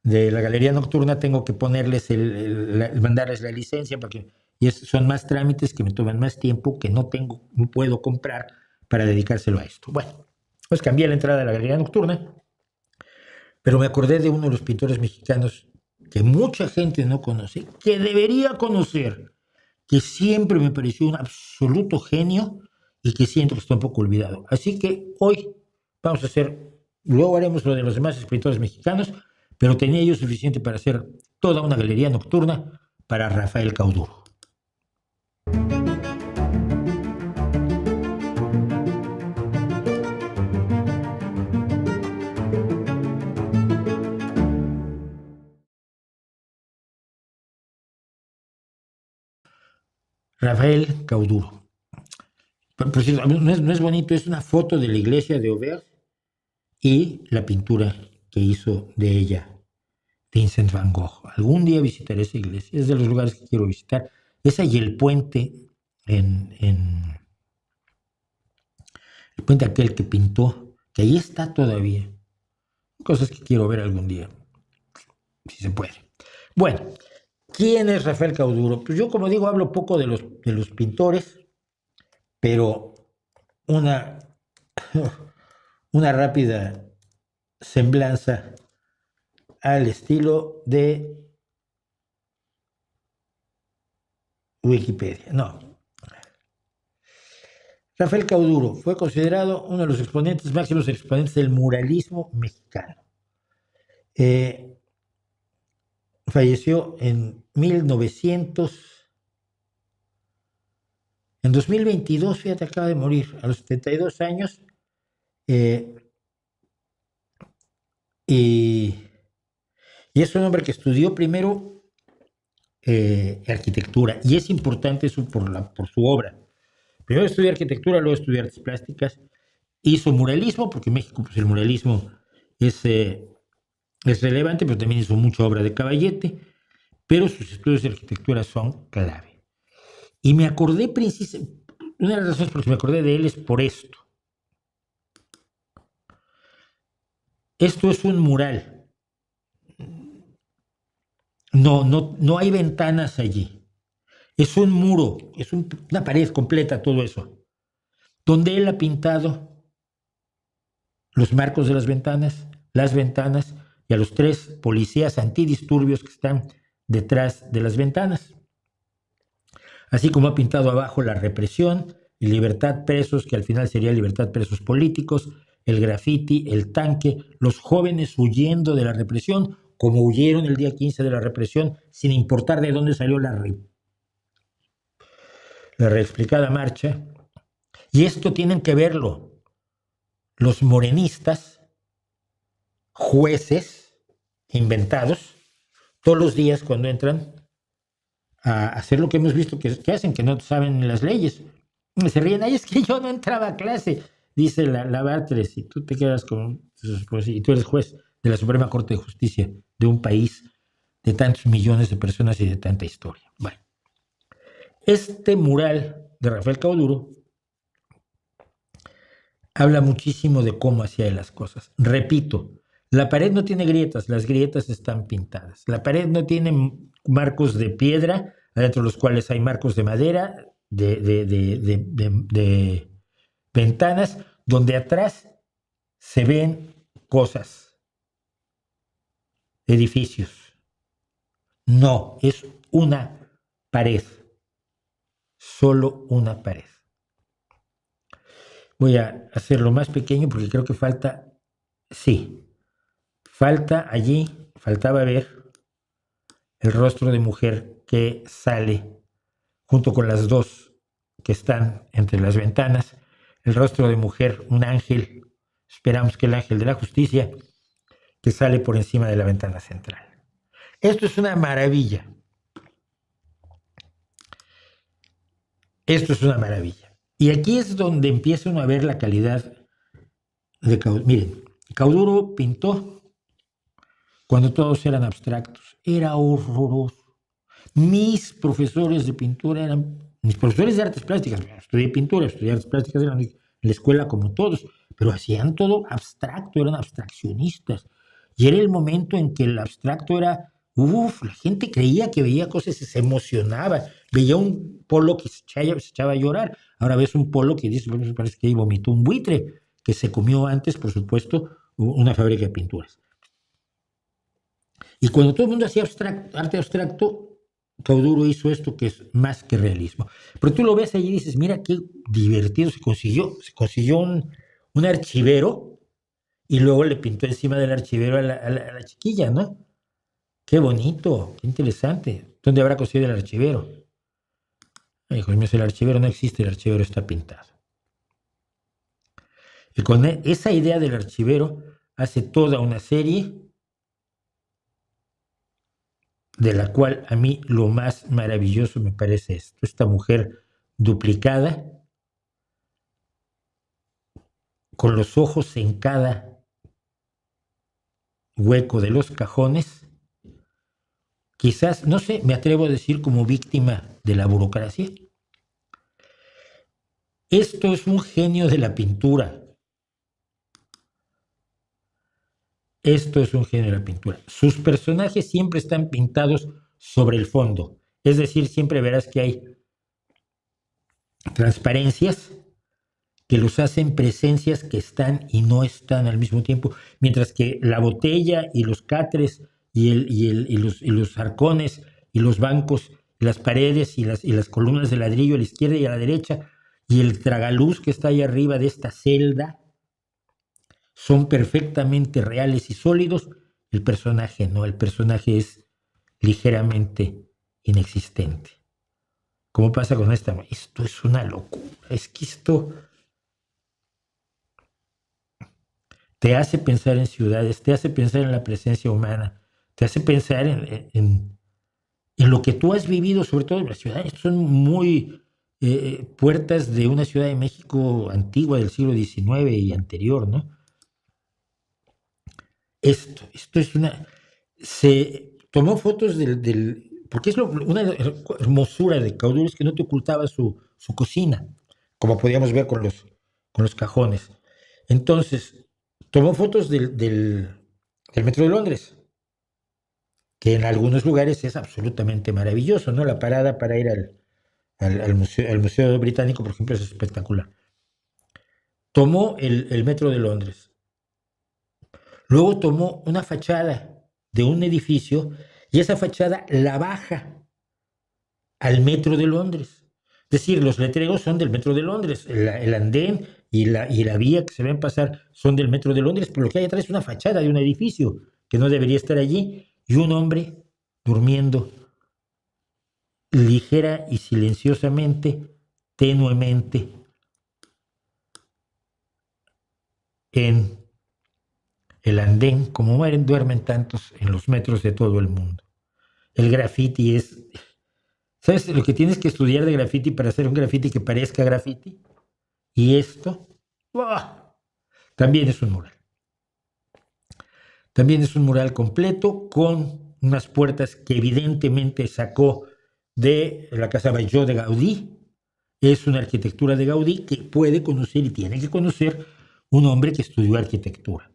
la galería nocturna tengo que ponerles mandarles la licencia, son más trámites que me toman más tiempo, que no puedo comprar para dedicárselo a esto. Bueno, pues cambié la entrada de la galería nocturna, pero me acordé de uno de los pintores mexicanos que mucha gente no conoce, que debería conocer, que siempre me pareció un absoluto genio y que siento que está un poco olvidado. Así que hoy vamos a luego haremos lo de los demás escritores mexicanos, pero tenía yo suficiente para hacer toda una galería nocturna para Rafael Cauduro. Rafael Cauduro. Por cierto, no es bonito, es una foto de la iglesia de Auvers y la pintura que hizo de ella Vincent Van Gogh. Algún día visitaré esa iglesia, es de los lugares que quiero visitar. Esa y el puente el puente aquel que pintó, que ahí está todavía. Cosas que quiero ver algún día, si se puede. Bueno, ¿quién es Rafael Cauduro? Pues yo, como digo, hablo poco de los pintores, pero una rápida semblanza al estilo de Wikipedia. No. Rafael Cauduro fue considerado uno de los máximos exponentes del muralismo mexicano. Falleció en 2022, fíjate, acaba de morir a los 72 años. Y es un hombre que estudió primero arquitectura, y es importante eso por su obra. Primero estudió arquitectura, luego estudió artes plásticas, hizo muralismo, porque en México pues, el muralismo es relevante, pero también hizo mucha obra de caballete, pero sus estudios de arquitectura son clave. Y me acordé, una de las razones por las que me acordé de él es por esto. Esto es un mural. No hay ventanas allí. Es un muro, es una pared completa, todo eso, donde él ha pintado los marcos de las ventanas y a los 3 policías antidisturbios que están detrás de las ventanas. Así como ha pintado abajo la represión y libertad presos, que al final sería libertad presos políticos, el grafiti, el tanque, los jóvenes huyendo de la represión, como huyeron el día 15 de la represión, sin importar de dónde salió la reexplicada marcha. Y esto tienen que verlo los morenistas, jueces inventados, todos los días cuando entran a hacer lo que hemos visto que hacen, que no saben las leyes. Se ríen, ay, es que yo no entraba a clase, dice la Batres, y tú te quedas y tú eres juez de la Suprema Corte de Justicia de un país de tantos millones de personas y de tanta historia. Bueno, Este mural de Rafael Cauduro habla muchísimo de cómo hacía él las cosas. Repito, la pared no tiene grietas, las grietas están pintadas. La pared no tiene marcos de piedra, adentro de los cuales hay marcos de madera, de ventanas, donde atrás se ven cosas, edificios. No, es una pared, solo una pared. Voy a hacerlo más pequeño porque creo que falta, sí, faltaba ver el rostro de mujer que sale junto con las dos que están entre las ventanas, el rostro de mujer, un ángel, esperamos que el ángel de la justicia, que sale por encima de la ventana central. Esto es una maravilla. Esto es una maravilla. Y aquí es donde empieza uno a ver la calidad de Cauduro. Miren, Cauduro pintó cuando todos eran abstractos. Era horroroso. Mis profesores de pintura eran, mis profesores de artes plásticas, estudié pintura, estudié artes plásticas en la escuela como todos, pero hacían todo abstracto, eran abstraccionistas. Y era el momento en que el abstracto era, la gente creía que veía cosas y se emocionaba. Veía un polo que se echaba a llorar. Ahora ves un polo que dice, bueno, parece que ahí vomitó un buitre, que se comió antes, por supuesto, una fábrica de pinturas. Y cuando todo el mundo hacía arte abstracto, Cauduro hizo esto que es más que realismo. Pero tú lo ves allí y dices, mira qué divertido se consiguió un archivero y luego le pintó encima del archivero a la chiquilla, ¿no? Qué bonito, qué interesante. ¿Dónde habrá conseguido el archivero? Ay, hijo mío, el archivero no existe, el archivero está pintado. Y con esa idea del archivero hace toda una serie de la cual a mí lo más maravilloso me parece esto. Esta mujer duplicada, con los ojos en cada hueco de los cajones, quizás, no sé, me atrevo a decir como víctima de la burocracia. Esto es un genio de la pintura. Esto es un genio de la pintura. Sus personajes siempre están pintados sobre el fondo. Es decir, siempre verás que hay transparencias que los hacen presencias que están y no están al mismo tiempo, mientras que la botella y los catres y los arcones y los bancos, y las paredes y las columnas de ladrillo a la izquierda y a la derecha, y el tragaluz que está ahí arriba de esta celda, son perfectamente reales y sólidos. El personaje no, el personaje es ligeramente inexistente. ¿Cómo pasa con esta? Esto es una locura, es que esto te hace pensar en ciudades, te hace pensar en la presencia humana, te hace pensar en lo que tú has vivido, sobre todo en las ciudades. Son muy puertas de una Ciudad de México antigua del siglo XIX y anterior, ¿no? Esto es una... Se tomó fotos porque es una hermosura de Cauduro, es que no te ocultaba su cocina, como podíamos ver con los cajones. Entonces, tomó fotos del Metro de Londres, que en algunos lugares es absolutamente maravilloso, ¿no? La parada para ir al Museo Británico, por ejemplo, es espectacular. Tomó el Metro de Londres. Luego tomó una fachada de un edificio y esa fachada la baja al Metro de Londres. Es decir, los letreros son del Metro de Londres, el andén y la vía que se ven pasar son del Metro de Londres, pero lo que hay atrás es una fachada de un edificio que no debería estar allí y un hombre durmiendo ligera y silenciosamente, tenuemente, en el andén, como duermen tantos en los metros de todo el mundo. El graffiti es... ¿Sabes lo que tienes que estudiar de graffiti para hacer un graffiti que parezca graffiti? Y esto también es un mural. También es un mural completo con unas puertas que evidentemente sacó de la Casa Batlló de Gaudí. Es una arquitectura de Gaudí que puede conocer y tiene que conocer un hombre que estudió arquitectura.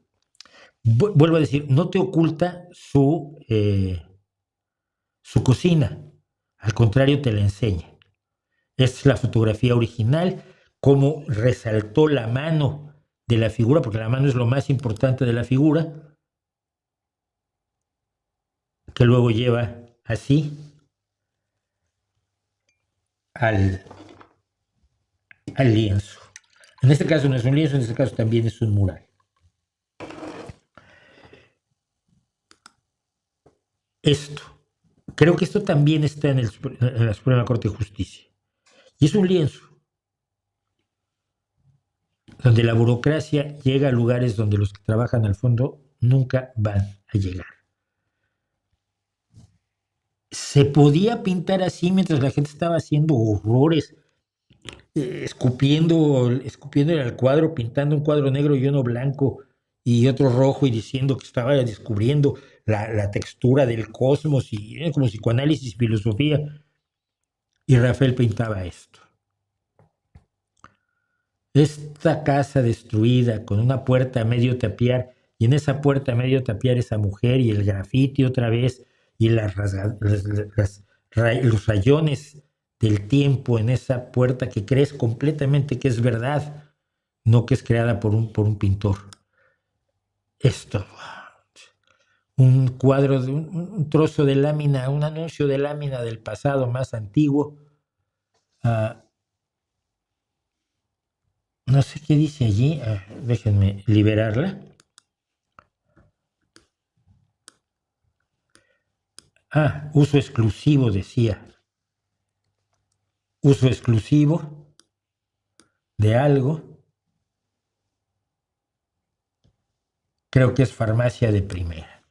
Vuelvo a decir, no te oculta su cocina, al contrario te la enseña. Esta es la fotografía original, cómo resaltó la mano de la figura, porque la mano es lo más importante de la figura, que luego lleva así al lienzo. En este caso no es un lienzo, en este caso también es un mural. Esto, creo que esto también está en la Suprema Corte de Justicia. Y es un lienzo donde la burocracia llega a lugares donde los que trabajan al fondo nunca van a llegar. Se podía pintar así mientras la gente estaba haciendo horrores, escupiéndole al cuadro, pintando un cuadro negro y uno blanco y otro rojo y diciendo que estaba descubriendo la textura del cosmos y como psicoanálisis y filosofía. Y Rafael pintaba esto. Esta casa destruida con una puerta a medio tapiar y en esa puerta a medio tapiar esa mujer y el grafiti otra vez y los rayones del tiempo en esa puerta que crees completamente que es verdad, no que es creada por un pintor. Esto, un cuadro, un trozo de lámina, un anuncio de lámina del pasado más antiguo. No sé qué dice allí, déjenme liberarla. Uso exclusivo decía. Uso exclusivo de algo. Creo que es farmacia de primera.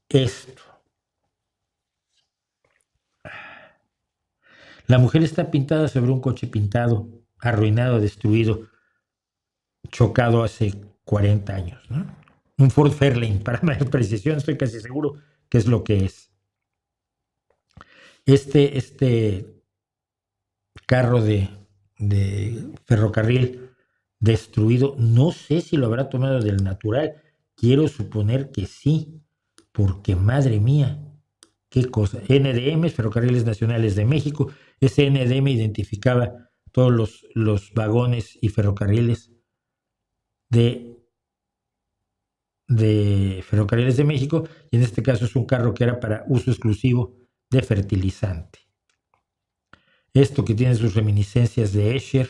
Esto. La mujer está pintada sobre un coche pintado, arruinado, destruido, chocado hace 40 años, ¿no? Un Ford Fairlane, para mayor precisión, estoy casi seguro que es lo que es. Este carro de ferrocarril destruido, no sé si lo habrá tomado del natural, quiero suponer que sí, porque madre mía, qué cosa. NDM, Ferrocarriles Nacionales de México, ese NDM identificaba todos los vagones y ferrocarriles de Ferrocarriles de México, y en este caso es un carro que era para uso exclusivo de fertilizante. Esto que tiene sus reminiscencias de Escher.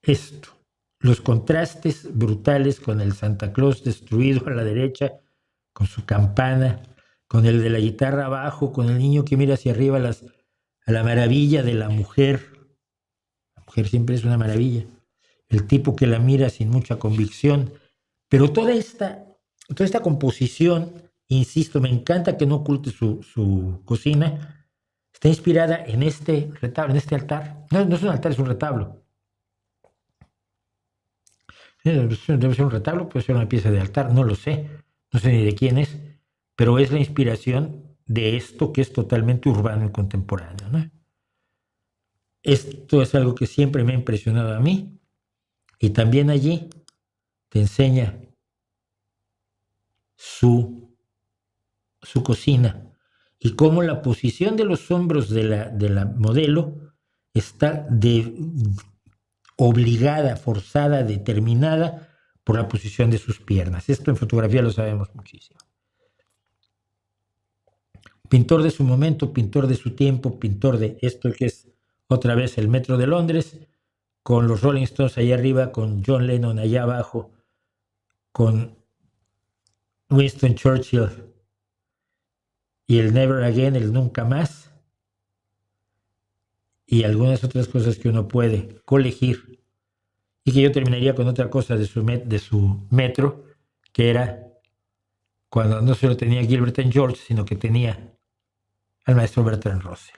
Esto, los contrastes brutales con el Santa Claus destruido a la derecha, con su campana, con el de la guitarra abajo, con el niño que mira hacia arriba a la maravilla de la mujer. La mujer siempre es una maravilla. El tipo que la mira sin mucha convicción. Pero toda esta composición, insisto, me encanta que no oculte su cocina, está inspirada en este retablo, en este altar. No es un altar, es un retablo. Debe ser un retablo, puede ser una pieza de altar, no lo sé. No sé ni de quién es, pero es la inspiración de esto que es totalmente urbano y contemporáneo, ¿no? Esto es algo que siempre me ha impresionado a mí, y también allí te enseña su cocina y cómo la posición de los hombros de la modelo está obligada, forzada, determinada por la posición de sus piernas. Esto en fotografía lo sabemos muchísimo. Pintor de su momento, pintor de su tiempo, pintor de esto que es otra vez el Metro de Londres, con los Rolling Stones allá arriba, con John Lennon allá abajo, con Winston Churchill y el Never Again, el nunca más, y algunas otras cosas que uno puede colegir, y que yo terminaría con otra cosa de su metro, que era cuando no solo tenía Gilbert and George, sino que tenía al maestro Bertrand Russell.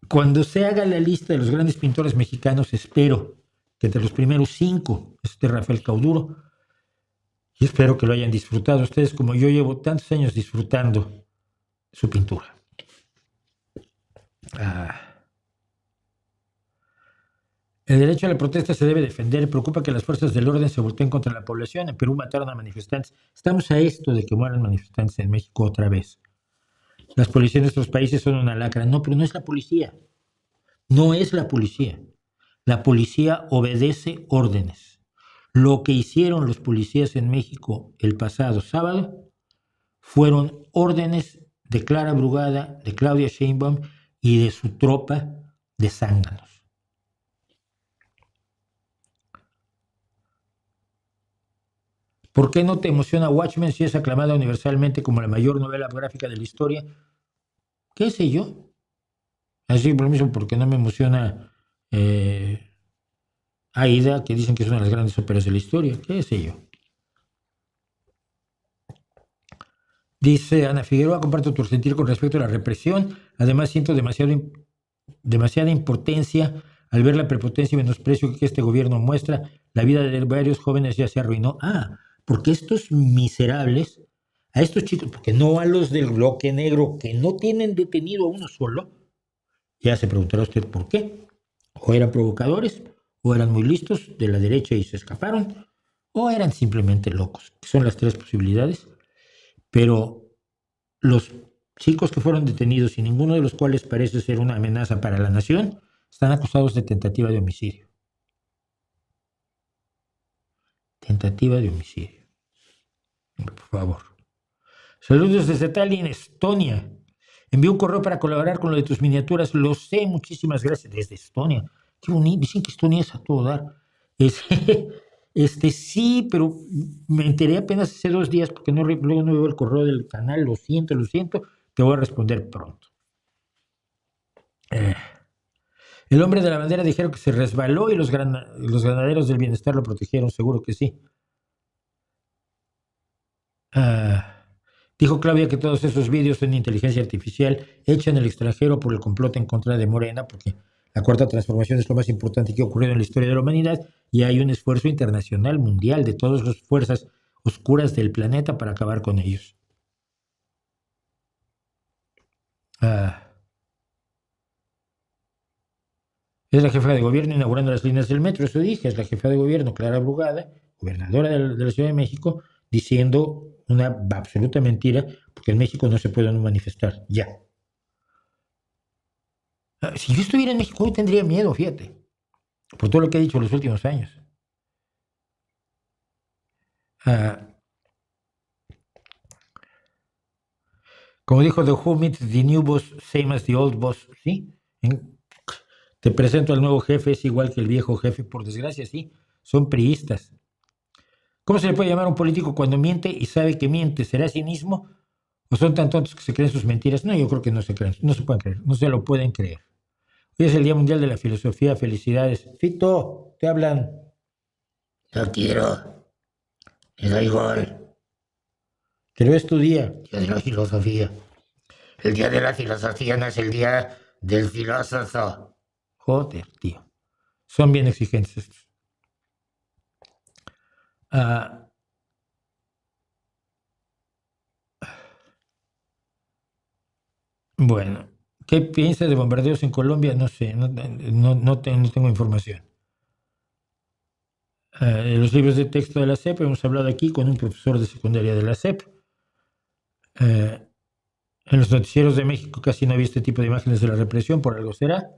Cuando se haga la lista de los grandes pintores mexicanos, espero que entre los primeros 5 es de Rafael Cauduro. Y espero que lo hayan disfrutado ustedes como yo llevo tantos años disfrutando su pintura. El derecho a la protesta se debe defender. Preocupa que las fuerzas del orden se volteen contra la población. En Perú mataron a manifestantes. Estamos a esto de que mueran manifestantes en México otra vez. Las policías de nuestros países son una lacra. No, pero no es la policía. No es la policía. La policía obedece órdenes. Lo que hicieron los policías en México el pasado sábado fueron órdenes de Clara Brugada, de Claudia Sheinbaum y de su tropa de zánganos. ¿Por qué no te emociona Watchmen si es aclamada universalmente como la mayor novela gráfica de la historia? ¿Qué sé yo? Así por lo mismo, porque no me emociona Aida, que dicen que es una de las grandes óperas de la historia. ¿Qué sé yo? Dice Ana Figueroa, comparto tu sentir con respecto a la represión. Además, siento demasiada impotencia al ver la prepotencia y menosprecio que este gobierno muestra. La vida de varios jóvenes ya se arruinó. Porque estos miserables, a estos chicos, porque no a los del bloque negro, que no tienen detenido a uno solo, ya se preguntará usted por qué. O eran provocadores, o eran muy listos de la derecha y se escaparon, o eran simplemente locos, que son las 3 posibilidades. Pero los chicos que fueron detenidos, y ninguno de los cuales parece ser una amenaza para la nación, están acusados de tentativa de homicidio. Tentativa de homicidio. Por favor. Saludos desde Tallinn, Estonia. Envío un correo para colaborar con lo de tus miniaturas. Lo sé, muchísimas gracias. Desde Estonia. Qué bonito. Dicen que Estonia es a todo dar. Sí, pero me enteré apenas hace 2 días porque luego no veo el correo del canal. Lo siento. Te voy a responder pronto. El hombre de la bandera dijeron que se resbaló y los granaderos del bienestar lo protegieron. Seguro que sí. Dijo Claudia que todos esos vídeos son inteligencia artificial hecha en el extranjero por el complot en contra de Morena, porque la cuarta transformación es lo más importante que ha ocurrido en la historia de la humanidad y hay un esfuerzo internacional, mundial, de todas las fuerzas oscuras del planeta para acabar con ellos. Es la jefa de gobierno inaugurando las líneas del metro, eso dije, es la jefa de gobierno, Clara Brugada, gobernadora de la Ciudad de México, diciendo una absoluta mentira, porque en México no se pueden manifestar, ya. Si yo estuviera en México, hoy tendría miedo, fíjate, por todo lo que he dicho en los últimos años. Como dijo The Who meets the new boss, same as the old boss, ¿sí? Te presento al nuevo jefe, es igual que el viejo jefe, por desgracia, sí, son priistas. ¿Cómo se le puede llamar a un político cuando miente y sabe que miente? ¿Será cinismo? ¿O son tan tontos que se creen sus mentiras? No, yo creo que no se creen, no se pueden creer, no se lo pueden creer. Hoy es el Día Mundial de la Filosofía, felicidades. Fito, te hablan. No quiero. Me da igual. Pero es tu día. Día de la filosofía. El día de la filosofía no es el día del filósofo. Joder, tío. Son bien exigentes estos. Bueno, ¿qué piensas de bombardeos en Colombia? No sé, no tengo información. Los libros de texto de la SEP, hemos hablado aquí con un profesor de secundaria de la SEP. En los noticieros de México casi no había este tipo de imágenes de la represión, por algo será.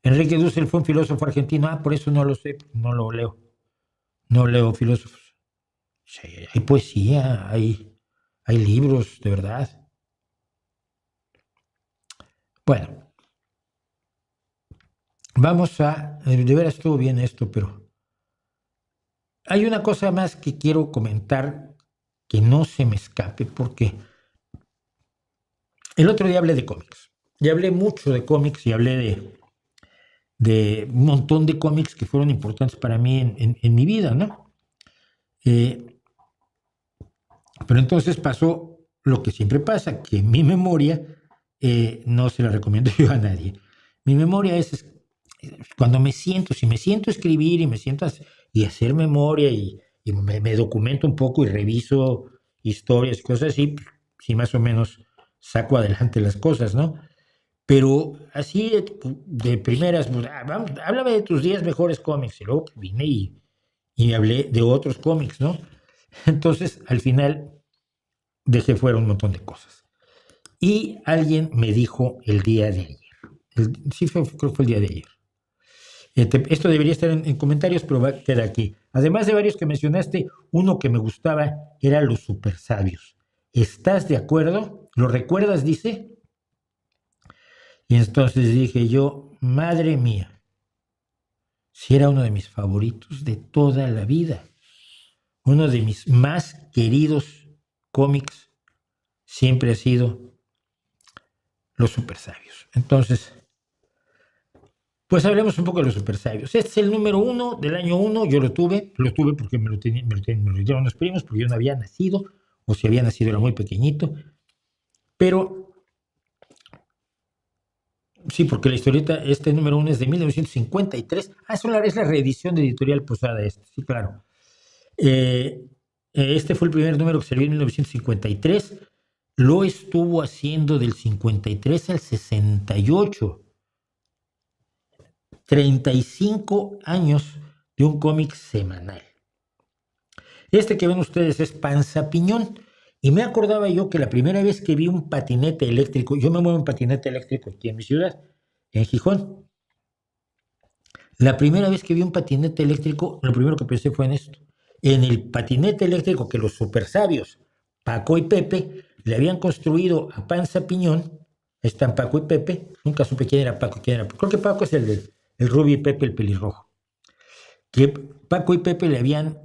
Enrique Dussel fue un filósofo argentino. Por eso no lo sé, no lo leo. No leo filósofos. Sí, hay poesía, hay libros, de verdad. Bueno, vamos a... De veras estuvo bien esto, pero... Hay una cosa más que quiero comentar que no se me escape, porque el otro día hablé de cómics. Y hablé mucho de cómics y hablé de un montón de cómics que fueron importantes para mí en mi vida, ¿no? Pero entonces pasó lo que siempre pasa, que mi memoria no se la recomiendo yo a nadie. Mi memoria es cuando si me siento a escribir y me siento y hacer memoria y me documento un poco y reviso historias y cosas así, sí más o menos saco adelante las cosas, ¿no? Pero así de primeras, pues, háblame de tus 10 mejores cómics. Y luego vine y hablé de otros cómics, ¿no? Entonces, al final, dejé fuera un montón de cosas. Y alguien me dijo el día de ayer. Sí, creo que fue el día de ayer. Esto debería estar en comentarios, pero queda aquí. Además de varios que mencionaste, uno que me gustaba era Los Supersabios. ¿Estás de acuerdo? ¿Lo recuerdas? Dice. Y entonces dije yo, madre mía, si era uno de mis favoritos de toda la vida. Uno de mis más queridos cómics siempre ha sido Los Supersabios. Entonces, pues hablemos un poco de Los Supersabios. Este es el número 1 del año 1. Yo lo tuve porque me lo dieron los primos, porque yo no había nacido, o si había nacido era muy pequeñito. Pero sí, porque la historieta, este número 1 es de 1953. Es la reedición de Editorial Posada, sí, claro. Este fue el primer número que salió en 1953. Lo estuvo haciendo del 53 al 68. 35 años de un cómic semanal. Este que ven ustedes es Panza Piñón. Y me acordaba yo que la primera vez que vi un patinete eléctrico, yo me muevo en patinete eléctrico aquí en mi ciudad, en Gijón. La primera vez que vi un patinete eléctrico, lo primero que pensé fue en esto. En el patinete eléctrico que los supersabios, Paco y Pepe, le habían construido a Panza Piñón. Están Paco y Pepe. Nunca supe quién era Paco y quién era Pepe. Creo que Paco es el rubio y Pepe el pelirrojo. Que Paco y Pepe le habían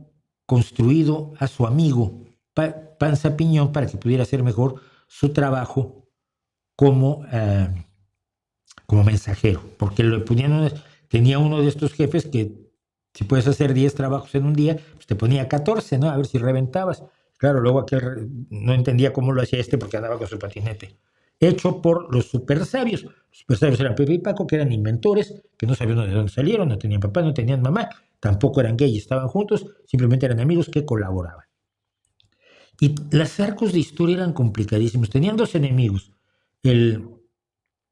construido a su amigo Panza Piñón para que pudiera hacer mejor su trabajo como mensajero, porque tenía uno de estos jefes que si puedes hacer 10 trabajos en un día, pues te ponía 14, ¿no? A ver si reventabas. Claro, luego aquel no entendía cómo lo hacía porque andaba con su patinete. Hecho por los supersabios. Los supersabios eran Pepe y Paco, que eran inventores, que no sabían de dónde salieron, no tenían papá, no tenían mamá, tampoco eran gays, estaban juntos, simplemente eran amigos que colaboraban. Y las arcos de historia eran complicadísimos. Tenían dos enemigos. El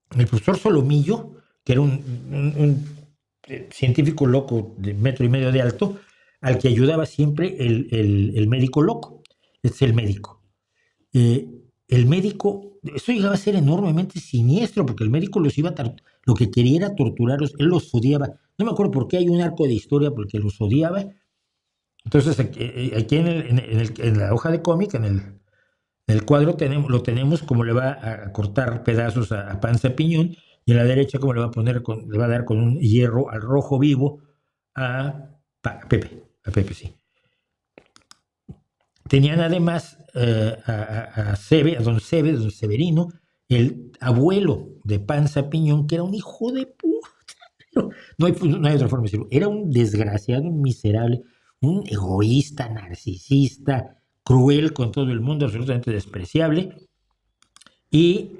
profesor Solomillo, que era un científico loco de 1,5 metros de alto, al que ayudaba siempre el médico loco. Este es el médico. El médico, eso llegaba a ser enormemente siniestro, porque el médico lo que quería era torturarlos, él los odiaba. No me acuerdo por qué hay un arco de historia porque los odiaba. Entonces, aquí en la hoja de cómic, en el cuadro, lo tenemos como le va a cortar pedazos a Panza Piñón, y en la derecha como le va a dar con un hierro al rojo vivo a Pepe, sí. Tenían además a don Severino, el abuelo de Panza Piñón, que era un hijo de puta. No hay otra forma de decirlo. Era un desgraciado, un miserable, un egoísta, narcisista, cruel con todo el mundo, absolutamente despreciable. Y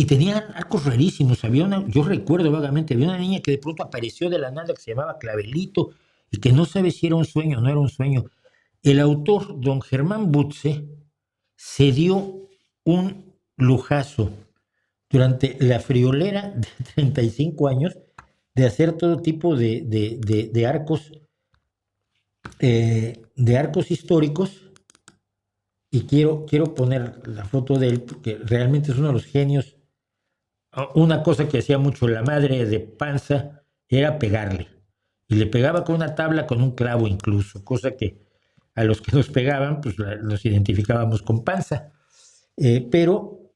tenían arcos rarísimos. Yo recuerdo vagamente, había una niña que de pronto apareció de la nada que se llamaba Clavelito y que no sabe si era un sueño o no era un sueño. El autor, don Germán Butze, se dio un lujazo durante la friolera de 35 años de hacer todo tipo de arcos históricos, y quiero poner la foto de él porque realmente es uno de los genios. Una cosa que hacía mucho la madre de Panza era pegarle, y le pegaba con una tabla, con un clavo incluso, cosa que a los que nos pegaban pues los identificábamos con Panza. Pero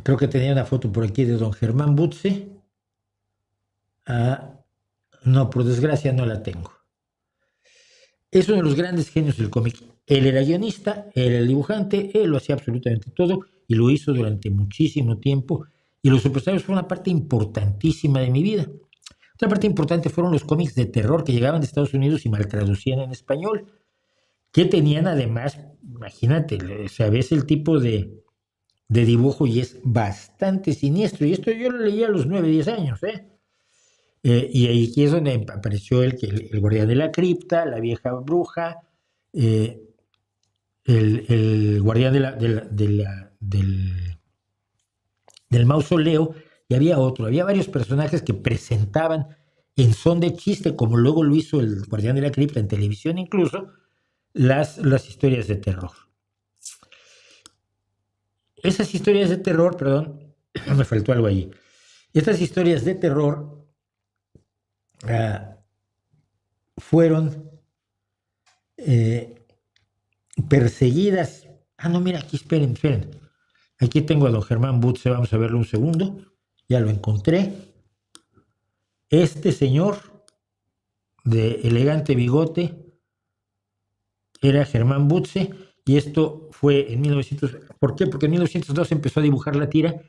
creo que tenía una foto por aquí de don Germán Butze. No, por desgracia no la tengo. Es uno de los grandes genios del cómic. Él era guionista, él era el dibujante, él lo hacía absolutamente todo y lo hizo durante muchísimo tiempo. Y los supersabios fue una parte importantísima de mi vida. Otra parte importante fueron los cómics de terror que llegaban de Estados Unidos y maltraducían en español, que tenían además, imagínate, o sea, ves el tipo de de dibujo y es bastante siniestro. Y esto yo lo leí a los 9, 10 años, ¿eh? Y ahí aquí es donde apareció el guardián de la cripta, la vieja bruja, eh, el guardián del mausoleo, y había varios personajes que presentaban en son de chiste, como luego lo hizo el guardián de la cripta en televisión incluso, las historias de terror. Esas historias de terror, perdón, me faltó algo allí. Estas historias de terror fueron perseguidas. No, mira, aquí, esperen. Aquí tengo a don Germán Butze, vamos a verlo un segundo. Ya lo encontré. Este señor de elegante bigote era Germán Butze, y esto fue en 1900. ¿Por qué? Porque en 1902 empezó a dibujar la tira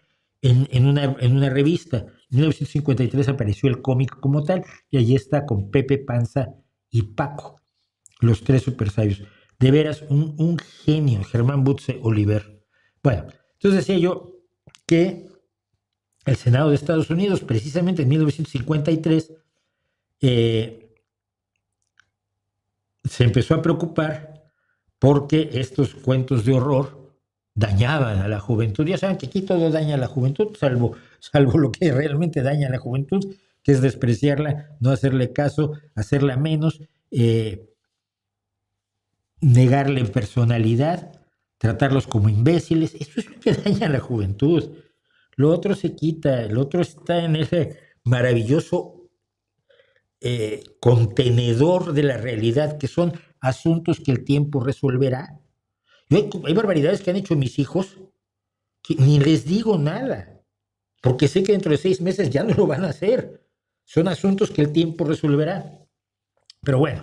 en una revista. En 1953 apareció el cómic como tal, y allí está con Pepe, Panza y Paco, los tres super sabios. De veras, un genio, Germán Butze Oliver. Bueno, entonces decía yo que el Senado de Estados Unidos, precisamente en 1953, se empezó a preocupar porque estos cuentos de horror dañaban a la juventud. Ya saben que aquí todo daña a la juventud, salvo lo que realmente daña a la juventud, que es despreciarla, no hacerle caso, hacerla menos, negarle personalidad, tratarlos como imbéciles. Eso es lo que daña a la juventud. Lo otro se quita, el otro está en ese maravilloso contenedor de la realidad, que son asuntos que el tiempo resolverá. Hay barbaridades que han hecho mis hijos que ni les digo nada, porque sé que dentro de 6 meses ya no lo van a hacer. Son asuntos que el tiempo resolverá. Pero bueno,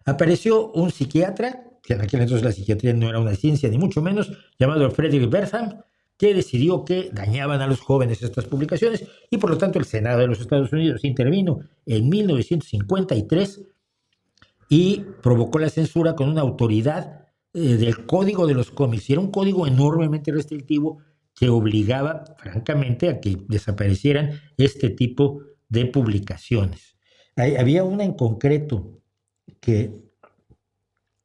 apareció un psiquiatra, que en aquel entonces la psiquiatría no era una ciencia, ni mucho menos, llamado Frederick Bertham, que decidió que dañaban a los jóvenes estas publicaciones, y por lo tanto el Senado de los Estados Unidos intervino en 1953 y provocó la censura con una autoridad del Código de los Cómics. Y era un código enormemente restrictivo que obligaba, francamente, a que desaparecieran este tipo de publicaciones. Había una en concreto que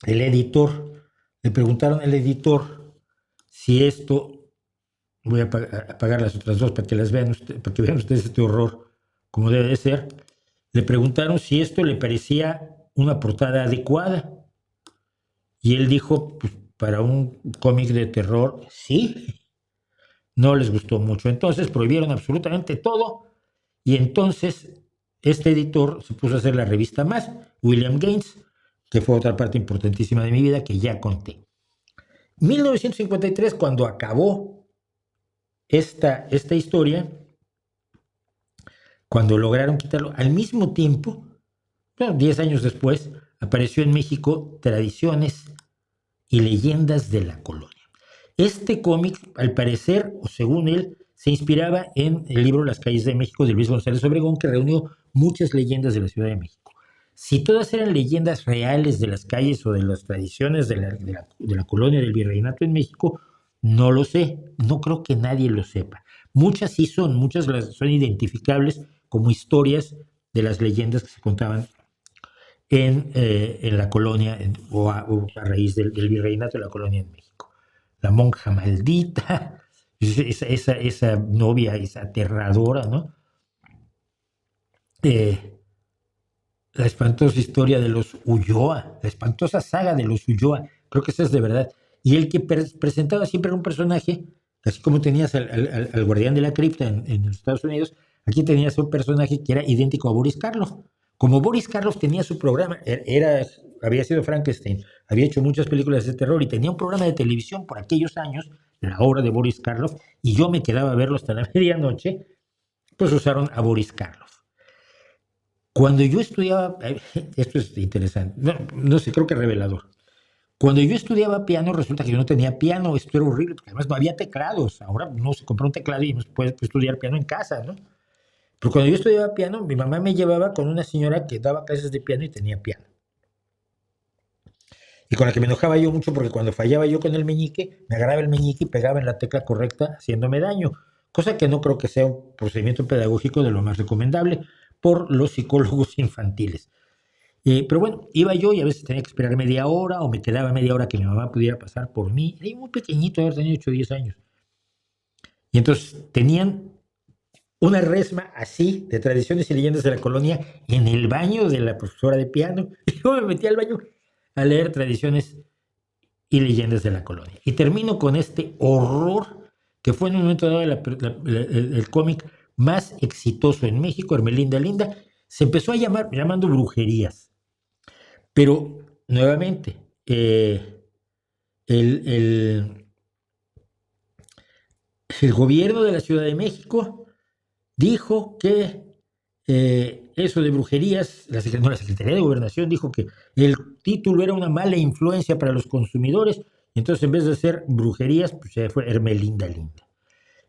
le preguntaron al editor si esto. Voy a apagar las otras dos para que las vean ustedes, para que vean ustedes este horror como debe de ser. Le preguntaron si esto le parecía una portada adecuada, y él dijo, pues para un cómic de terror, sí. No les gustó mucho. Entonces prohibieron absolutamente todo, y entonces este editor se puso a hacer la revista Más, William Gaines, que fue otra parte importantísima de mi vida que ya conté. 1953, cuando acabó esta historia, cuando lograron quitarlo, al mismo tiempo, 10 años después, apareció en México Tradiciones y Leyendas de la Colonia. Este cómic, al parecer, o según él, se inspiraba en el libro Las calles de México de Luis González Obregón, que reunió muchas leyendas de la Ciudad de México. Si todas eran leyendas reales de las calles o de las tradiciones de la colonia del virreinato en México, no lo sé, no creo que nadie lo sepa. Muchas sí son, muchas son identificables como historias de las leyendas que se contaban en la colonia o a raíz del virreinato de la colonia en México. La monja maldita, esa novia, esa aterradora, ¿no? La espantosa historia de los Ulloa, la espantosa saga de los Ulloa, creo que esa es de verdad. Y el que presentaba siempre era un personaje, así como tenías al guardián de la cripta en los Estados Unidos, aquí tenías un personaje que era idéntico a Boris Karloff. Como Boris Karloff tenía su programa, había sido Frankenstein, había hecho muchas películas de terror y tenía un programa de televisión por aquellos años, La Hora de Boris Karloff, y yo me quedaba a verlo hasta la medianoche, pues usaron a Boris Karloff. Cuando yo estudiaba, esto es interesante, no sé, creo que revelador. Cuando yo estudiaba piano, resulta que yo no tenía piano, esto era horrible, porque además no había teclados. Ahora uno se compra un teclado y uno puede estudiar piano en casa, ¿no? Pero cuando yo estudiaba piano, mi mamá me llevaba con una señora que daba clases de piano y tenía piano. y con la que me enojaba yo mucho porque cuando fallaba yo con el meñique, me agarraba el meñique y pegaba en la tecla correcta haciéndome daño, cosa que no creo que sea un procedimiento pedagógico de lo más recomendable por los psicólogos infantiles. Pero bueno, iba yo y a veces tenía que esperar media hora o me quedaba media hora que mi mamá pudiera pasar por mí. Era muy pequeñito, haber tenido 8 o 10 años. Y entonces tenían una resma así de tradiciones y leyendas de la colonia en el baño de la profesora de piano. Y yo me metí al baño a leer tradiciones y leyendas de la colonia. Y termino con este horror que fue en un momento dado el cómic más exitoso en México, Hermelinda Linda. Se empezó a llamando brujerías. Pero, nuevamente, el gobierno de la Ciudad de México dijo que eso de brujerías, la Secretaría de Gobernación dijo que el título era una mala influencia para los consumidores, y entonces en vez de ser brujerías, pues se fue Hermelinda Linda.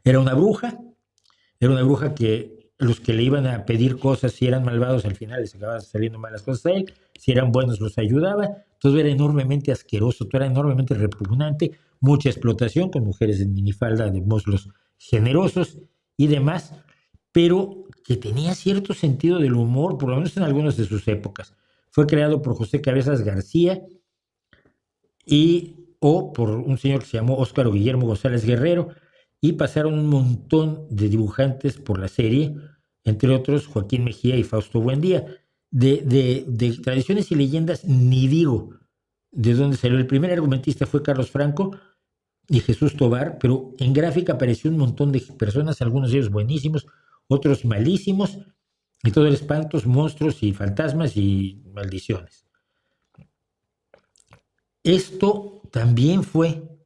Era una bruja que los que le iban a pedir cosas, si eran malvados, al final les acababan saliendo malas cosas a él, si eran buenos los ayudaba, todo era enormemente asqueroso, todo era enormemente repugnante, mucha explotación con mujeres en minifalda de muslos generosos y demás, pero que tenía cierto sentido del humor, por lo menos en algunas de sus épocas. Fue creado por José Cabezas García o por un señor que se llamó Óscar o Guillermo González Guerrero, y pasaron un montón de dibujantes por la serie, entre otros Joaquín Mejía y Fausto Buendía. De tradiciones y leyendas ni digo de dónde salió. El primer argumentista fue Carlos Franco y Jesús Tobar, pero en gráfica apareció un montón de personas, algunos de ellos buenísimos, otros malísimos, y todo el espantos, monstruos y fantasmas y maldiciones. Esto también fueron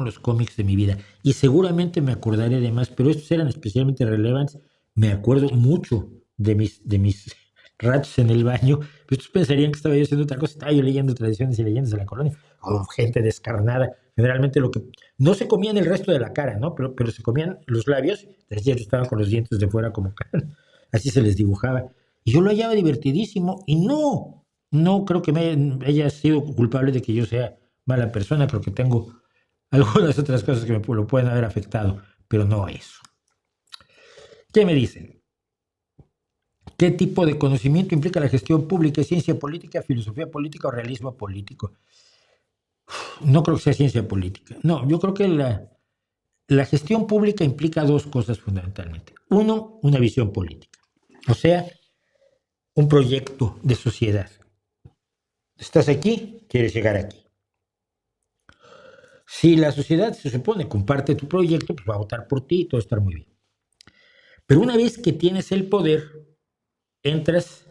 los cómics de mi vida. Y seguramente me acordaré de más, pero estos eran especialmente relevantes. Me acuerdo mucho de mis ratos en el baño. Estos pensarían que estaba yo haciendo otra cosa. Estaba yo leyendo tradiciones y leyendas de la colonia. Como gente descarnada. Generalmente lo que... No se comían el resto de la cara, ¿no? Pero se comían los labios. Entonces estaban con los dientes de fuera como... Así se les dibujaba. Y yo lo hallaba divertidísimo. Y no creo que haya sido culpable de que yo sea mala persona, porque tengo algunas otras cosas que me lo pueden haber afectado, pero no eso. ¿Qué me dicen? ¿Qué tipo de conocimiento implica la gestión pública? ¿Ciencia política, filosofía política o realismo político? No creo que sea ciencia política. No, yo creo que la gestión pública implica dos cosas fundamentalmente. Uno, una visión política. O sea, un proyecto de sociedad. Estás aquí, quieres llegar aquí. Si la sociedad se supone comparte tu proyecto, pues va a votar por ti y todo estar muy bien. Pero una vez que tienes el poder, entras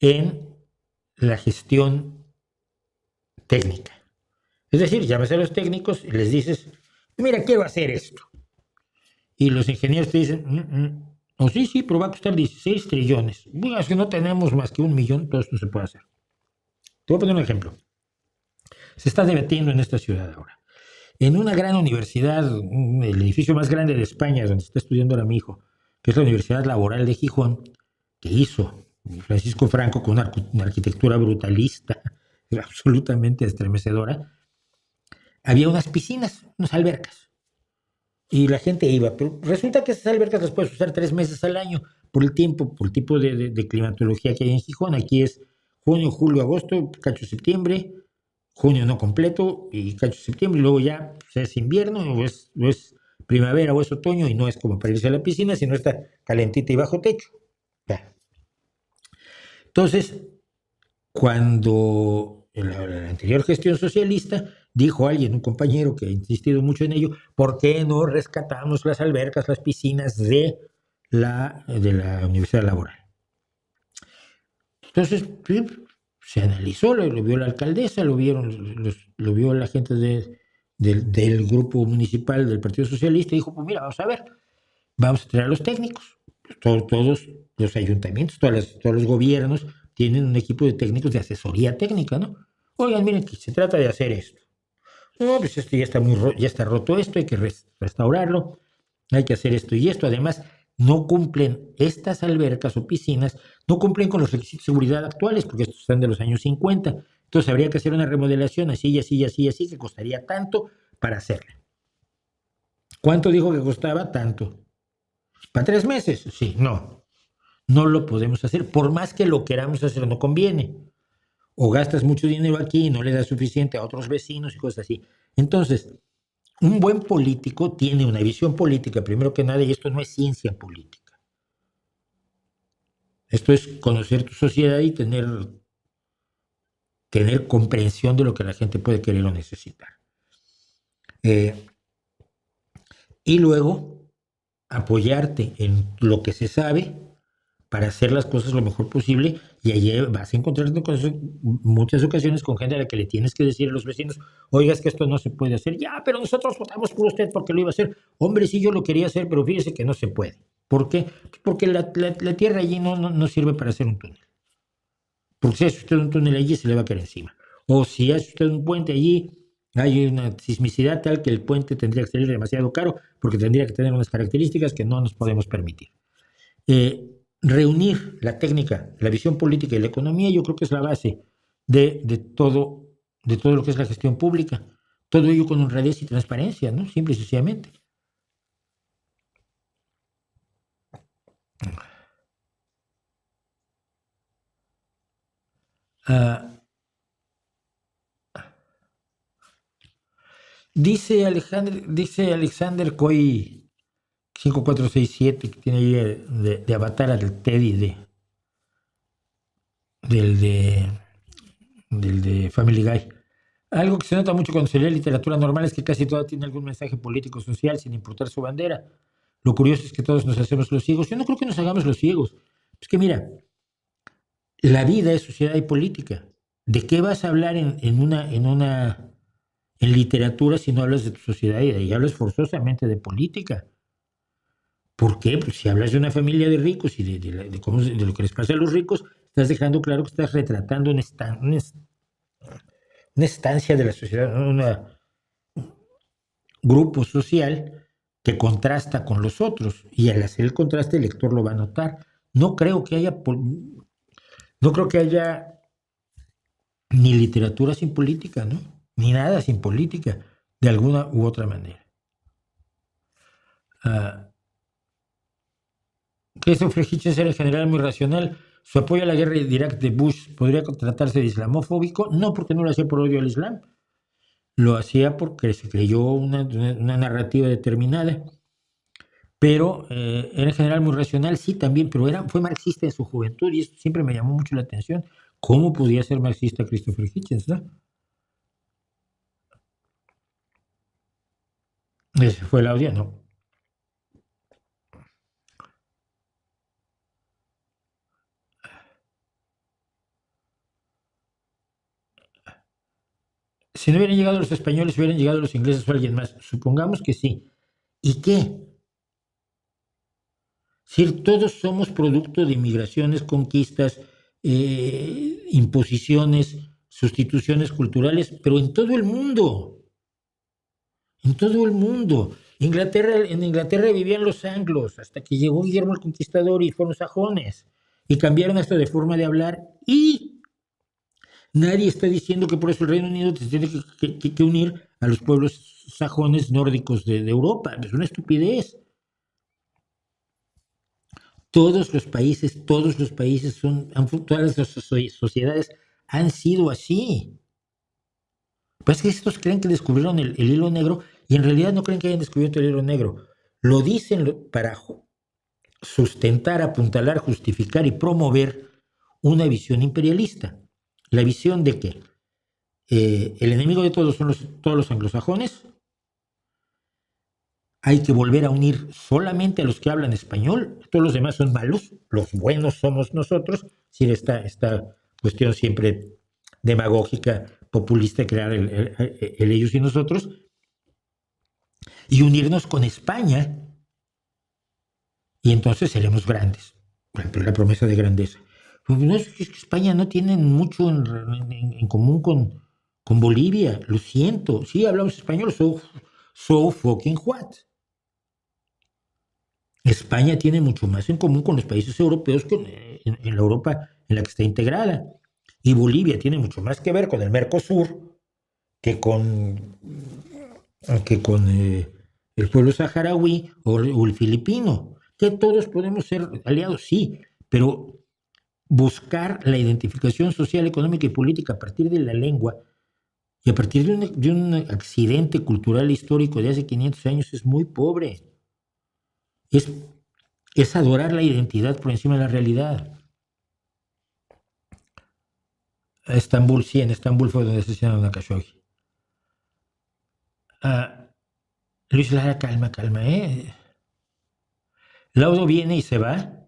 en la gestión técnica. Es decir, llamas a los técnicos y les dices, mira, quiero hacer esto. Y los ingenieros te dicen, oh, sí, pero va a costar 16 trillones. Bueno, es que no tenemos más que 1 millón, todo esto se puede hacer. Te voy a poner un ejemplo. Se está debatiendo en esta ciudad ahora. En una gran universidad, el edificio más grande de España, donde está estudiando ahora mi hijo, que es la Universidad Laboral de Gijón, que hizo Francisco Franco con una arquitectura brutalista, absolutamente estremecedora, había unas piscinas, unas albercas, y la gente iba, pero resulta que esas albercas las puedes usar 3 meses al año por el tipo de climatología que hay en Gijón. Aquí es junio, julio, agosto, cacho septiembre, junio no completo y cacho septiembre, y luego ya pues, es invierno o es primavera o es otoño, y no es como para irse a la piscina, sino está calentita y bajo techo. Ya. Entonces, cuando en la anterior gestión socialista dijo alguien, un compañero que ha insistido mucho en ello, ¿por qué no rescatamos las albercas, las piscinas de la Universidad Laboral? Entonces, se analizó, lo vio la alcaldesa, lo vio la gente del grupo municipal del Partido Socialista, y dijo, pues mira, vamos a traer a los técnicos. Todos los ayuntamientos, todos los gobiernos tienen un equipo de técnicos de asesoría técnica, ¿no? Oigan, miren, que se trata de hacer esto. No, pues esto ya está roto esto, hay que restaurarlo, hay que hacer esto y esto. Además, no cumplen estas albercas o piscinas, no cumplen con los requisitos de seguridad actuales, porque estos están de los años 50. Entonces habría que hacer una remodelación así y así y así y así, que costaría tanto para hacerla. ¿Cuánto dijo que costaba? Tanto. ¿Para 3 meses? Sí, no. No lo podemos hacer. Por más que lo queramos hacer, no conviene. O gastas mucho dinero aquí y no le das suficiente a otros vecinos y cosas así. Entonces, un buen político tiene una visión política, primero que nada, y esto no es ciencia política. Esto es conocer tu sociedad y tener comprensión de lo que la gente puede querer o necesitar. Y luego apoyarte en lo que se sabe para hacer las cosas lo mejor posible, y allí vas a encontrarte con muchas ocasiones con gente a la que le tienes que decir a los vecinos, oiga, es que esto no se puede hacer. Ya, pero nosotros votamos por usted porque lo iba a hacer. Hombre, sí, yo lo quería hacer, pero fíjese que no se puede. ¿Por qué? Porque la tierra allí no sirve para hacer un túnel. Porque si hace usted un túnel allí, se le va a caer encima. O si hace usted un puente allí, hay una sismicidad tal que el puente tendría que salir demasiado caro, porque tendría que tener unas características que no nos podemos permitir. Reunir la técnica, la visión política y la economía, yo creo que es la base de todo lo que es la gestión pública. Todo ello con honradez y transparencia, ¿no? Simple y sencillamente. Dice Alexander Coy 5467, que tiene ahí de avatar al Teddy del de Family Guy. Algo que se nota mucho cuando se lee literatura normal es que casi toda tiene algún mensaje político social sin importar su bandera. Lo curioso es que todos nos hacemos los ciegos. Yo no creo que nos hagamos los ciegos. Es que mira, la vida es sociedad y política. ¿De qué vas a hablar en literatura si no hablas de tu sociedad y hablas forzosamente de política? ¿Por qué? Pues si hablas de una familia de ricos y de lo que les pasa a los ricos, estás dejando claro que estás retratando una estancia de la sociedad, un grupo social que contrasta con los otros, y al hacer el contraste el lector lo va a notar. No creo que haya ni literatura sin política, ¿no? Ni nada sin política, de alguna u otra manera. Christopher Hitchens era en general muy racional. Su apoyo a la guerra de Irak de Bush podría tratarse de islamofóbico, no porque no lo hacía por odio al Islam, lo hacía porque se creyó una narrativa determinada, pero era en general muy racional, sí, también, pero fue marxista en su juventud, y eso siempre me llamó mucho la atención. ¿Cómo podía ser marxista Christopher Hitchens, no? Ese fue el audio, ¿no? Si no hubieran llegado los españoles, hubieran llegado los ingleses o alguien más. Supongamos que sí. ¿Y qué? Si todos somos producto de inmigraciones, conquistas, imposiciones, sustituciones culturales, pero en todo el mundo. En todo el mundo. En Inglaterra vivían los anglos, hasta que llegó Guillermo el Conquistador y fueron sajones. Y cambiaron hasta de forma de hablar. Y nadie está diciendo que por eso el Reino Unido se tiene que unir a los pueblos sajones nórdicos de Europa. Es una estupidez. Todas las sociedades han sido así. Pues es que estos creen que descubrieron el hilo negro, y en realidad no creen que hayan descubierto el hilo negro. Lo dicen para sustentar, apuntalar, justificar y promover una visión imperialista. La visión de que el enemigo de todos son todos los anglosajones. Hay que volver a unir solamente a los que hablan español. Todos los demás son malos. Los buenos somos nosotros. Sin esta cuestión siempre demagógica, populista, crear el ellos y nosotros. Y unirnos con España. Y entonces seremos grandes. La promesa de grandeza. No, es que España no tiene mucho en común con Bolivia. Lo siento. Sí, hablamos español. So fucking what? España tiene mucho más en común con los países europeos que en la Europa en la que está integrada. Y Bolivia tiene mucho más que ver con el Mercosur que con el pueblo saharaui o el filipino. Que todos podemos ser aliados, sí, pero buscar la identificación social, económica y política a partir de la lengua y a partir de un accidente cultural histórico de hace 500 años es muy pobre. Es adorar la identidad por encima de la realidad. Estambul, sí, en Estambul fue donde asesinaron a Khashoggi. Luis Lara, calma, Laudo viene y se va.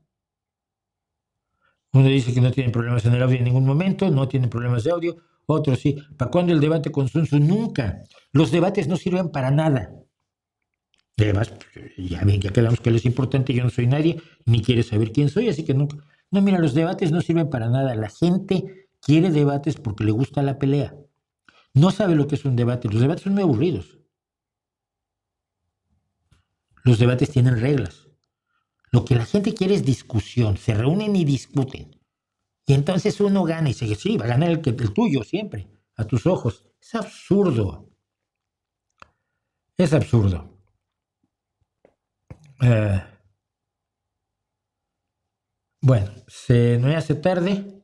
Uno dice que no tiene problemas en el audio en ningún momento, no tiene problemas de audio. Otro sí. ¿Para cuándo el debate con Sun Tzu? Nunca. Los debates no sirven para nada. Y además, ya ven, ya quedamos que él es importante, yo no soy nadie, ni quiere saber quién soy, así que nunca. No, mira, los debates no sirven para nada. La gente quiere debates porque le gusta la pelea. No sabe lo que es un debate. Los debates son muy aburridos. Los debates tienen reglas. Lo que la gente quiere es discusión. Se reúnen y discuten. Y entonces uno gana y dice, sí, va a ganar el tuyo siempre, a tus ojos. Es absurdo. Es absurdo. Bueno, se me hace tarde.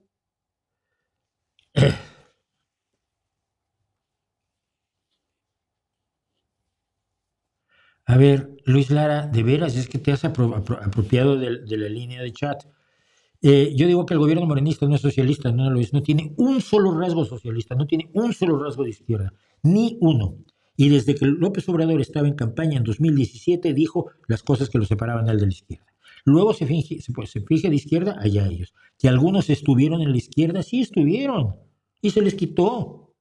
A ver, Luis Lara, de veras, es que te has apropiado de la línea de chat. Yo digo que el gobierno morenista no es socialista, no lo es, no tiene un solo rasgo socialista, no tiene un solo rasgo de izquierda, ni uno. Y desde que López Obrador estaba en campaña en 2017 dijo las cosas que lo separaban al de la izquierda. Luego se finge de izquierda, allá ellos. Que algunos estuvieron en la izquierda, sí estuvieron, y se les quitó.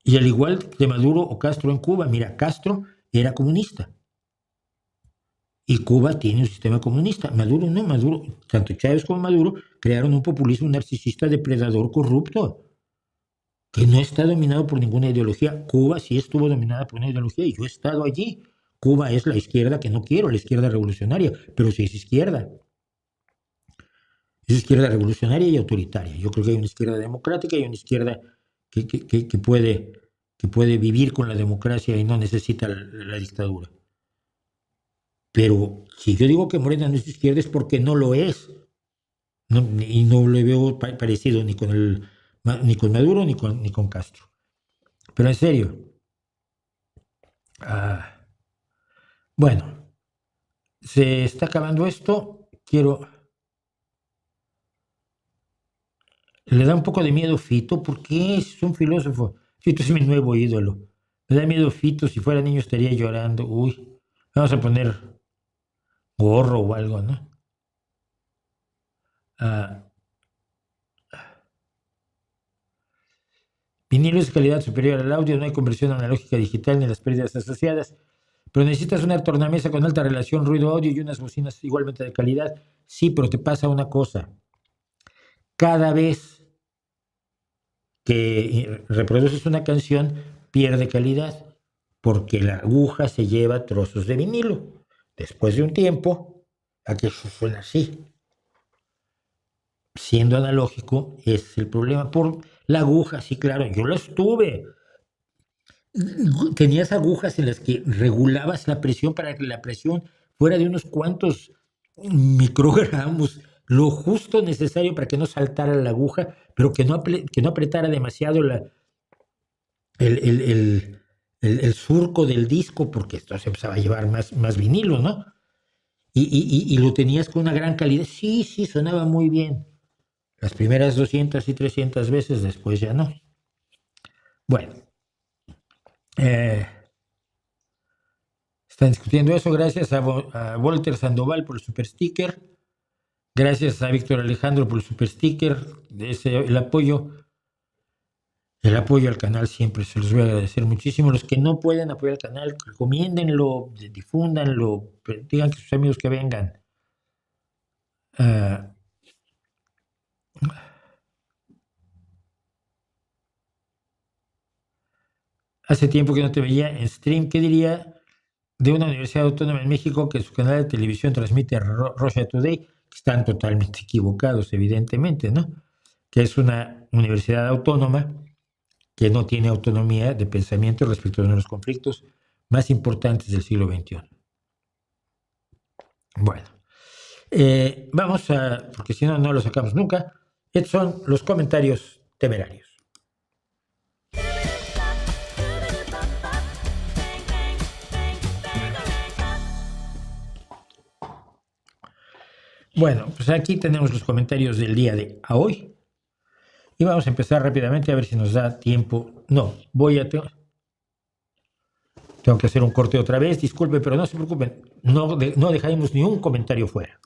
Y al igual de Maduro o Castro en Cuba, mira, Castro era comunista. Y Cuba tiene un sistema comunista. Maduro no, tanto Chávez como Maduro crearon un populismo narcisista depredador corrupto, que no está dominado por ninguna ideología. Cuba sí estuvo dominada por una ideología y yo he estado allí. Cuba es la izquierda que no quiero, la izquierda revolucionaria, pero sí es izquierda. Es izquierda revolucionaria y autoritaria. Yo creo que hay una izquierda democrática y una izquierda que puede vivir con la democracia y no necesita la dictadura. Pero si yo digo que Morena no es izquierda es porque no lo es. Y no le veo parecido ni con Maduro ni con Castro. Pero en serio. Bueno, se está acabando esto. Le da un poco de miedo Fito, porque es un filósofo. Fito es mi nuevo ídolo. Me da miedo Fito, si fuera niño estaría llorando. Uy, vamos a poner gorro o algo, ¿no? Vinilo es de calidad superior al audio, no hay conversión analógica digital ni las pérdidas asociadas, pero necesitas una tornamesa con alta relación ruido-audio y unas bocinas igualmente de calidad. Sí, pero te pasa una cosa. Cada vez que reproduces una canción, pierde calidad, porque la aguja se lleva trozos de vinilo. Después de un tiempo, aquello suena así. Siendo analógico, es el problema. Por la aguja, sí, claro, yo las tuve. Tenías agujas en las que regulabas la presión para que la presión fuera de unos cuantos microgramos, lo justo necesario para que no saltara la aguja, pero que no apretara demasiado el surco del disco, porque esto se empezaba a llevar más vinilo, ¿no? Y lo tenías con una gran calidad. Sí, sonaba muy bien. Las primeras 200 y 300 veces, después ya no. Bueno. Están discutiendo eso. Gracias a Walter Sandoval por el super sticker. Gracias a Víctor Alejandro por el super sticker. El apoyo al canal siempre se los voy a agradecer muchísimo. Los que no pueden apoyar al canal, recomiéndenlo, difúndanlo, digan que sus amigos que vengan. Hace tiempo que no te veía en stream. ¿Qué diría de una universidad autónoma en México que su canal de televisión transmite Russia Today? están totalmente equivocados, evidentemente, ¿no? Que es una universidad autónoma que no tiene autonomía de pensamiento respecto de uno de los conflictos más importantes del siglo XXI. Bueno, vamos a, porque si no, no lo sacamos nunca. Estos son los comentarios temerarios. Bueno, pues aquí tenemos los comentarios del día de a hoy. Y vamos a empezar rápidamente a ver si nos da tiempo. No, tengo que hacer un corte otra vez. Disculpe, pero no se preocupen. No dejaremos ni un comentario fuera.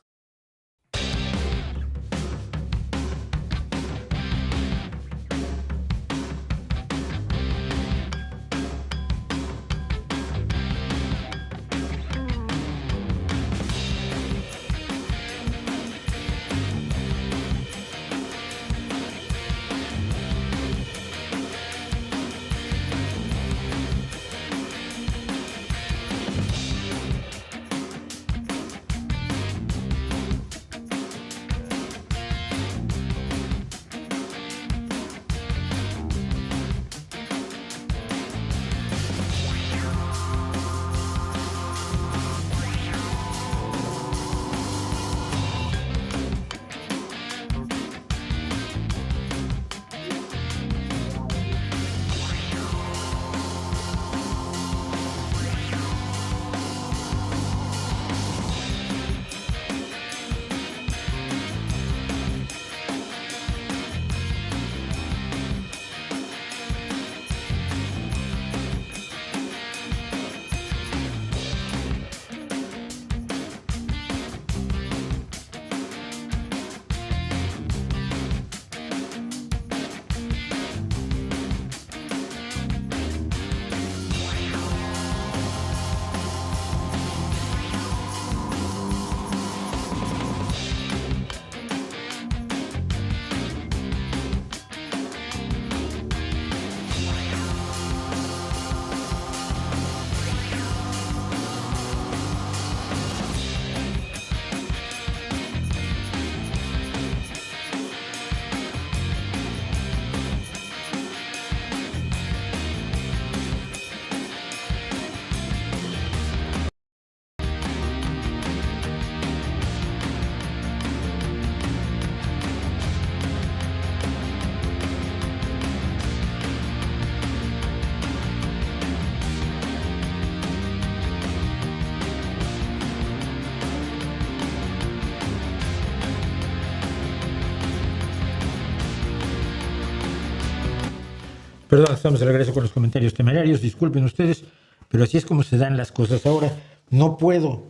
Perdón, estamos de regreso con los comentarios temerarios. Disculpen ustedes, pero así es como se dan las cosas ahora. No puedo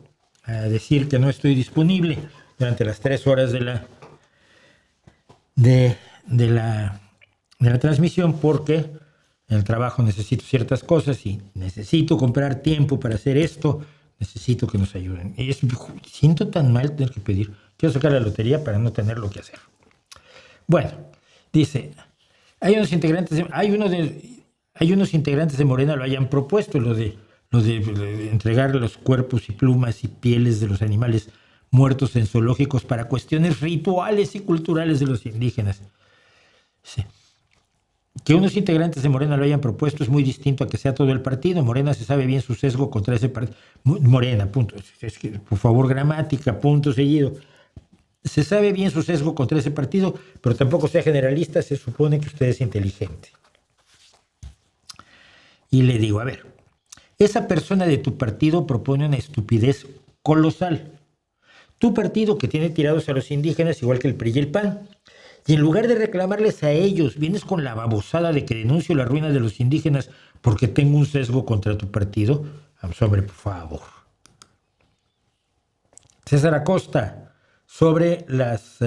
decir que no estoy disponible durante las 3 horas de la transmisión, porque en el trabajo necesito ciertas cosas y necesito comprar tiempo para hacer esto. Necesito que nos ayuden. Siento tan mal tener que pedir. Quiero sacar la lotería para no tener lo que hacer. Bueno, dice... Hay unos integrantes de Morena lo hayan propuesto, lo de entregar los cuerpos y plumas y pieles de los animales muertos en zoológicos para cuestiones rituales y culturales de los indígenas. Sí. Que unos integrantes de Morena lo hayan propuesto es muy distinto a que sea todo el partido. Morena se sabe bien su sesgo contra ese partido. Morena, punto. Es que, por favor, gramática, punto seguido. Se sabe bien su sesgo contra ese partido, pero tampoco sea generalista, se supone que usted es inteligente. Y le digo, a ver, esa persona de tu partido propone una estupidez colosal. Tu partido que tiene tirados a los indígenas igual que el PRI y el PAN. Y en lugar de reclamarles a ellos, vienes con la babosada de que denuncio la ruina de los indígenas porque tengo un sesgo contra tu partido. Vamos, hombre, por favor. César Acosta, sobre las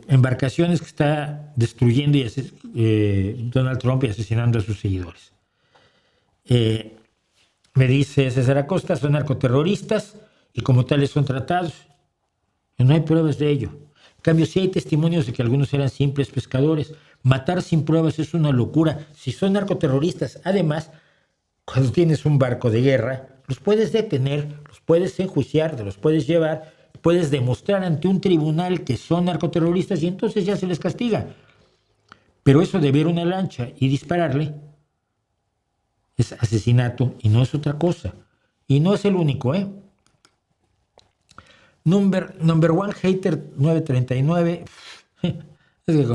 embarcaciones que está destruyendo Donald Trump y asesinando a sus seguidores. Me dice César Acosta, son narcoterroristas y como tales son tratados. No hay pruebas de ello. En cambio, sí hay testimonios de que algunos eran simples pescadores. Matar sin pruebas es una locura. Si son narcoterroristas, además, cuando tienes un barco de guerra, los puedes detener, los puedes enjuiciar, te los puedes llevar, puedes demostrar ante un tribunal que son narcoterroristas y entonces ya se les castiga. Pero eso de ver una lancha y dispararle es asesinato y no es otra cosa. Y no es el único, ¿eh? Number one hater 939, es que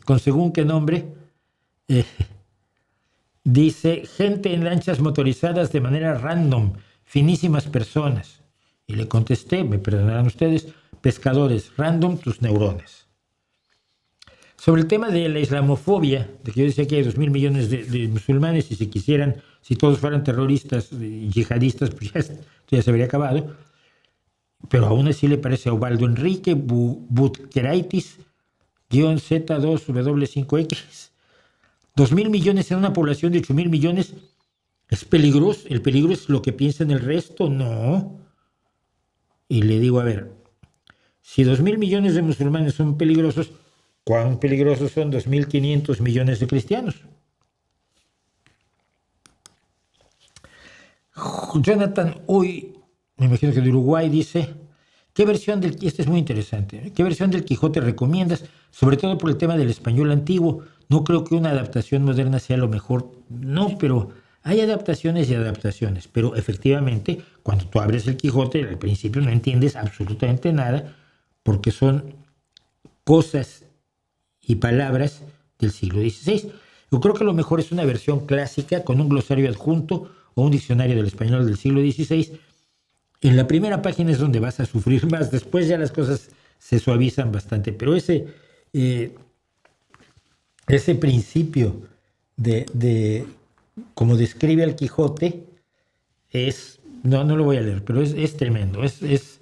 con según qué nombre, dice, gente en lanchas motorizadas de manera random, finísimas personas. Y le contesté, me perdonarán ustedes, pescadores, random tus neuronas. Sobre el tema de la islamofobia, de que yo decía que hay 2.000 millones de musulmanes y si todos fueran terroristas y yihadistas, pues ya se habría acabado. Pero aún así le parece a Ubaldo Enrique Butkeraitis, Z2W5X. 2.000 millones en una población de 8.000 millones es peligroso. ¿El peligro es lo que piensan el resto? No. Y le digo, a ver, si 2.000 millones de musulmanes son peligrosos, ¿cuán peligrosos son 2.500 millones de cristianos? Jonathan Uy, me imagino que de Uruguay, dice, este es muy interesante, ¿qué versión del Quijote recomiendas? Sobre todo por el tema del español antiguo. No creo que una adaptación moderna sea lo mejor. No, pero hay adaptaciones y adaptaciones. Pero efectivamente, cuando tú abres el Quijote, al principio no entiendes absolutamente nada, porque son cosas y palabras del siglo XVI. Yo creo que lo mejor es una versión clásica con un glosario adjunto o un diccionario del español del siglo XVI. En la primera página es donde vas a sufrir más. Después ya las cosas se suavizan bastante. Pero ese principio de como describe al Quijote no lo voy a leer, pero es tremendo. Es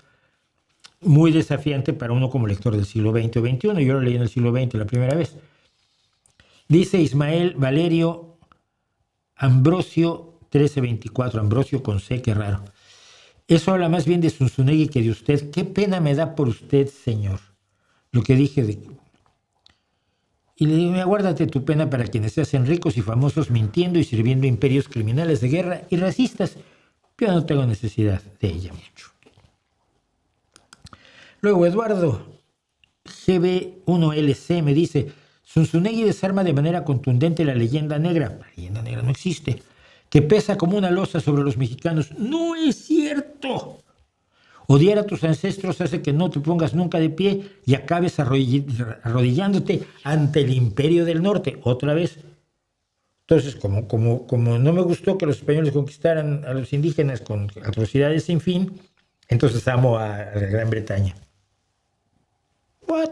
muy desafiante para uno como lector del siglo XX o XXI. Yo lo leí en el siglo XX la primera vez. Dice Ismael Valerio Ambrosio 1324, Ambrosio con C, qué raro. Eso habla más bien de Zunzunegui que de usted. Qué pena me da por usted, señor. Lo que dije de... Y le digo, aguárdate tu pena para quienes se hacen ricos y famosos mintiendo y sirviendo imperios criminales de guerra y racistas. Yo no tengo necesidad de ella mucho. Luego Eduardo GB1LC me dice, Zunzunegui desarma de manera contundente la leyenda negra. La leyenda negra no existe. Que pesa como una losa sobre los mexicanos. ¡No es cierto! Odiar a tus ancestros hace que no te pongas nunca de pie y acabes arrodillándote ante el Imperio del Norte. Otra vez. Entonces, como no me gustó que los españoles conquistaran a los indígenas con atrocidades sin fin, entonces amo a la Gran Bretaña. ¿What?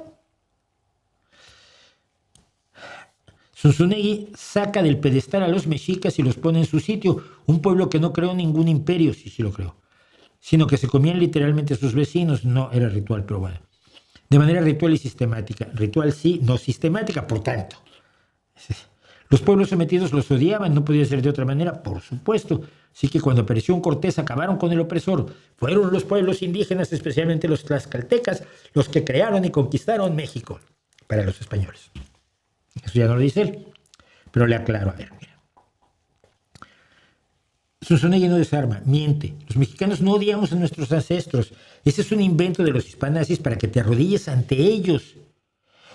Zunzunegui saca del pedestal a los mexicas y los pone en su sitio, un pueblo que no creó ningún imperio, sí lo creó, sino que se comían literalmente a sus vecinos. No era ritual, pero bueno, de manera ritual y sistemática. Ritual sí, no sistemática, por tanto. Los pueblos sometidos los odiaban, no podía ser de otra manera, por supuesto. Así que cuando apareció un Cortés acabaron con el opresor. Fueron los pueblos indígenas, especialmente los tlaxcaltecas, los que crearon y conquistaron México para los españoles. Eso ya no lo dice él, pero le aclaro. A ver, mira. Zunzunegui no desarma, miente. Los mexicanos no odiamos a nuestros ancestros. Ese es un invento de los hispanazis para que te arrodilles ante ellos.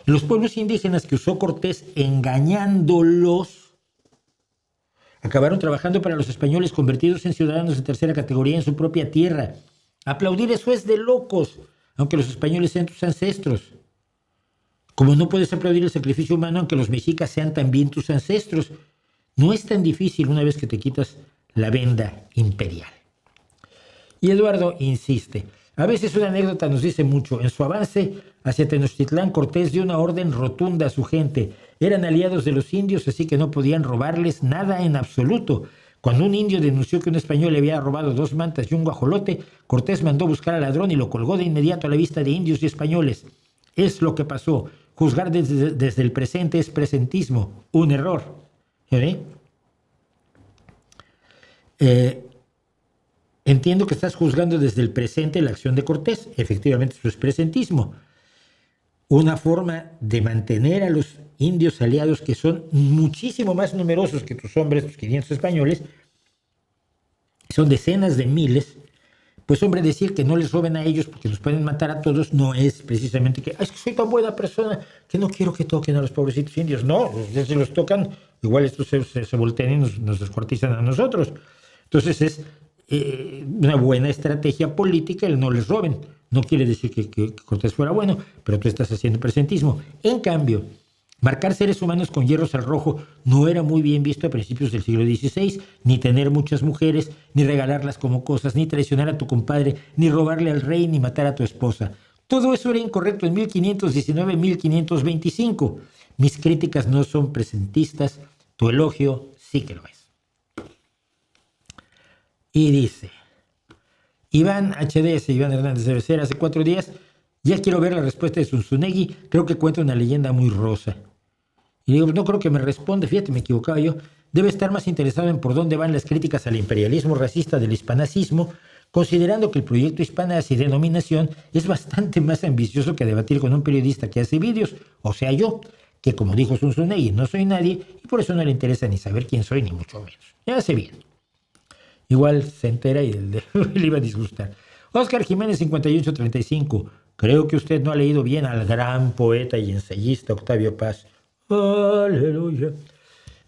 Los pueblos indígenas que usó Cortés engañándolos acabaron trabajando para los españoles convertidos en ciudadanos de tercera categoría en su propia tierra. Aplaudir eso es de locos, aunque los españoles sean tus ancestros. Como no puedes aplaudir el sacrificio humano aunque los mexicas sean también tus ancestros. No es tan difícil una vez que te quitas la venda imperial. Y Eduardo insiste. A veces una anécdota nos dice mucho. En su avance hacia Tenochtitlán, Cortés dio una orden rotunda a su gente. Eran aliados de los indios, así que no podían robarles nada en absoluto. Cuando un indio denunció que un español le había robado 2 mantas y un guajolote, Cortés mandó buscar al ladrón y lo colgó de inmediato a la vista de indios y españoles. Es lo que pasó. Juzgar desde el presente es presentismo. Un error. Entiendo que estás juzgando desde el presente la acción de Cortés. Efectivamente, eso es presentismo. Una forma de mantener a los indios aliados, que son muchísimo más numerosos que tus hombres, tus 500 españoles, son decenas de miles, pues hombre, decir que no les roben a ellos porque los pueden matar a todos no es precisamente que es que soy tan buena persona que no quiero que toquen a los pobrecitos indios. No, si los tocan, igual estos se voltean y nos descuartizan a nosotros. Entonces es una buena estrategia política el no les roben. No quiere decir que Cortés fuera bueno, pero tú estás haciendo presentismo. En cambio, marcar seres humanos con hierros al rojo no era muy bien visto a principios del siglo XVI, ni tener muchas mujeres, ni regalarlas como cosas, ni traicionar a tu compadre, ni robarle al rey, ni matar a tu esposa. Todo eso era incorrecto en 1519-1525. Mis críticas no son presentistas, tu elogio sí que lo es. Y dice, Iván HDS, Iván Hernández de Becerra, hace 4 días, ya quiero ver la respuesta de Zunzunegui, creo que cuenta una leyenda muy rosa. Y digo, no creo que me responda, fíjate, me equivocaba yo. Debe estar más interesado en por dónde van las críticas al imperialismo racista del hispanacismo, considerando que el proyecto Hispanazi de denominación es bastante más ambicioso que debatir con un periodista que hace vídeos, o sea yo, que como dijo Zunzunegui, no soy nadie y por eso no le interesa ni saber quién soy, ni mucho menos. Ya hace bien. Igual se entera y le iba a disgustar. Óscar Jiménez, 5835. Creo que usted no ha leído bien al gran poeta y ensayista Octavio Paz. Aleluya.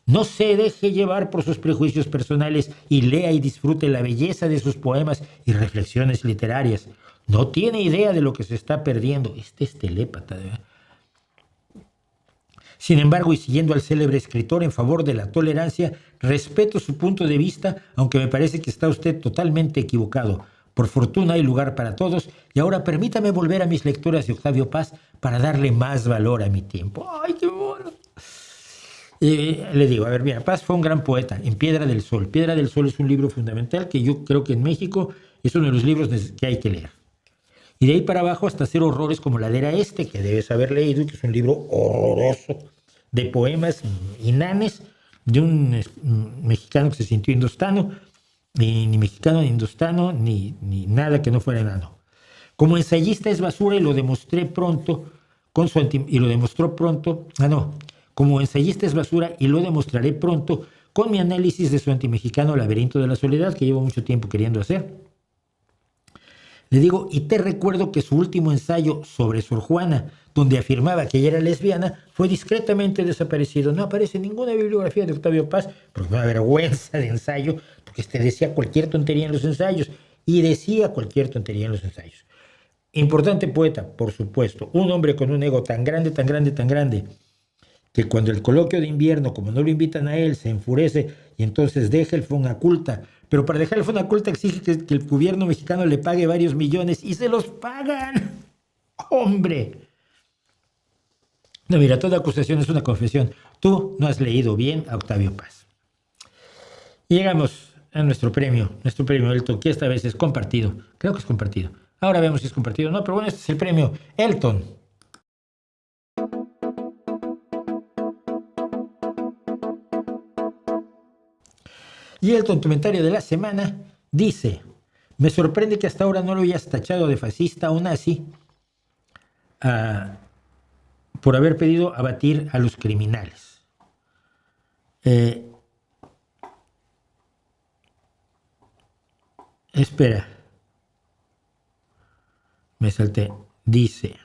No se deje llevar por sus prejuicios personales y lea y disfrute la belleza de sus poemas y reflexiones literarias. No tiene idea de lo que se está perdiendo. Este es telépata, ¿verdad? Sin embargo, y siguiendo al célebre escritor en favor de la tolerancia, respeto su punto de vista, aunque me parece que está usted totalmente equivocado. Por fortuna hay lugar para todos, y ahora permítame volver a mis lecturas de Octavio Paz para darle más valor a mi tiempo. ¡Ay, qué bueno! Le digo, a ver, mira, Paz fue un gran poeta en Piedra del Sol. Piedra del Sol es un libro fundamental que yo creo que en México es uno de los libros que hay que leer. Y de ahí para abajo hasta hacer horrores como Ladera Este, que debes haber leído, y que es un libro horroroso de poemas inanes de un mexicano que se sintió indostano, ni mexicano ni indostano, ni nada que no fuera enano. Como ensayista es basura y lo demostré pronto con su como ensayista es basura y lo demostraré pronto con mi análisis de su antimexicano Laberinto de la Soledad, que llevo mucho tiempo queriendo hacer. Le digo, y te recuerdo que su último ensayo sobre Sor Juana, donde afirmaba que ella era lesbiana, fue discretamente desaparecido. No aparece en ninguna bibliografía de Octavio Paz, porque fue una vergüenza de ensayo, porque decía cualquier tontería en los ensayos, y decía cualquier tontería en los ensayos. Importante poeta, por supuesto, un hombre con un ego tan grande, tan grande, tan grande, que cuando el coloquio de invierno, como no lo invitan a él, se enfurece y entonces deja el Fonaculta. Pero para dejar el Fonaculta exige que el gobierno mexicano le pague varios millones y se los pagan. ¡Hombre! No, mira, toda acusación es una confesión. Tú no has leído bien a Octavio Paz. Y llegamos a nuestro premio Elton, que esta vez es compartido. Creo que es compartido. Ahora vemos si es compartido o no, pero bueno, este es el premio Elton. Y el comentario de la semana dice: me sorprende que hasta ahora no lo hayas tachado de fascista o nazi por haber pedido abatir a los criminales. Espera, me salté. Dice,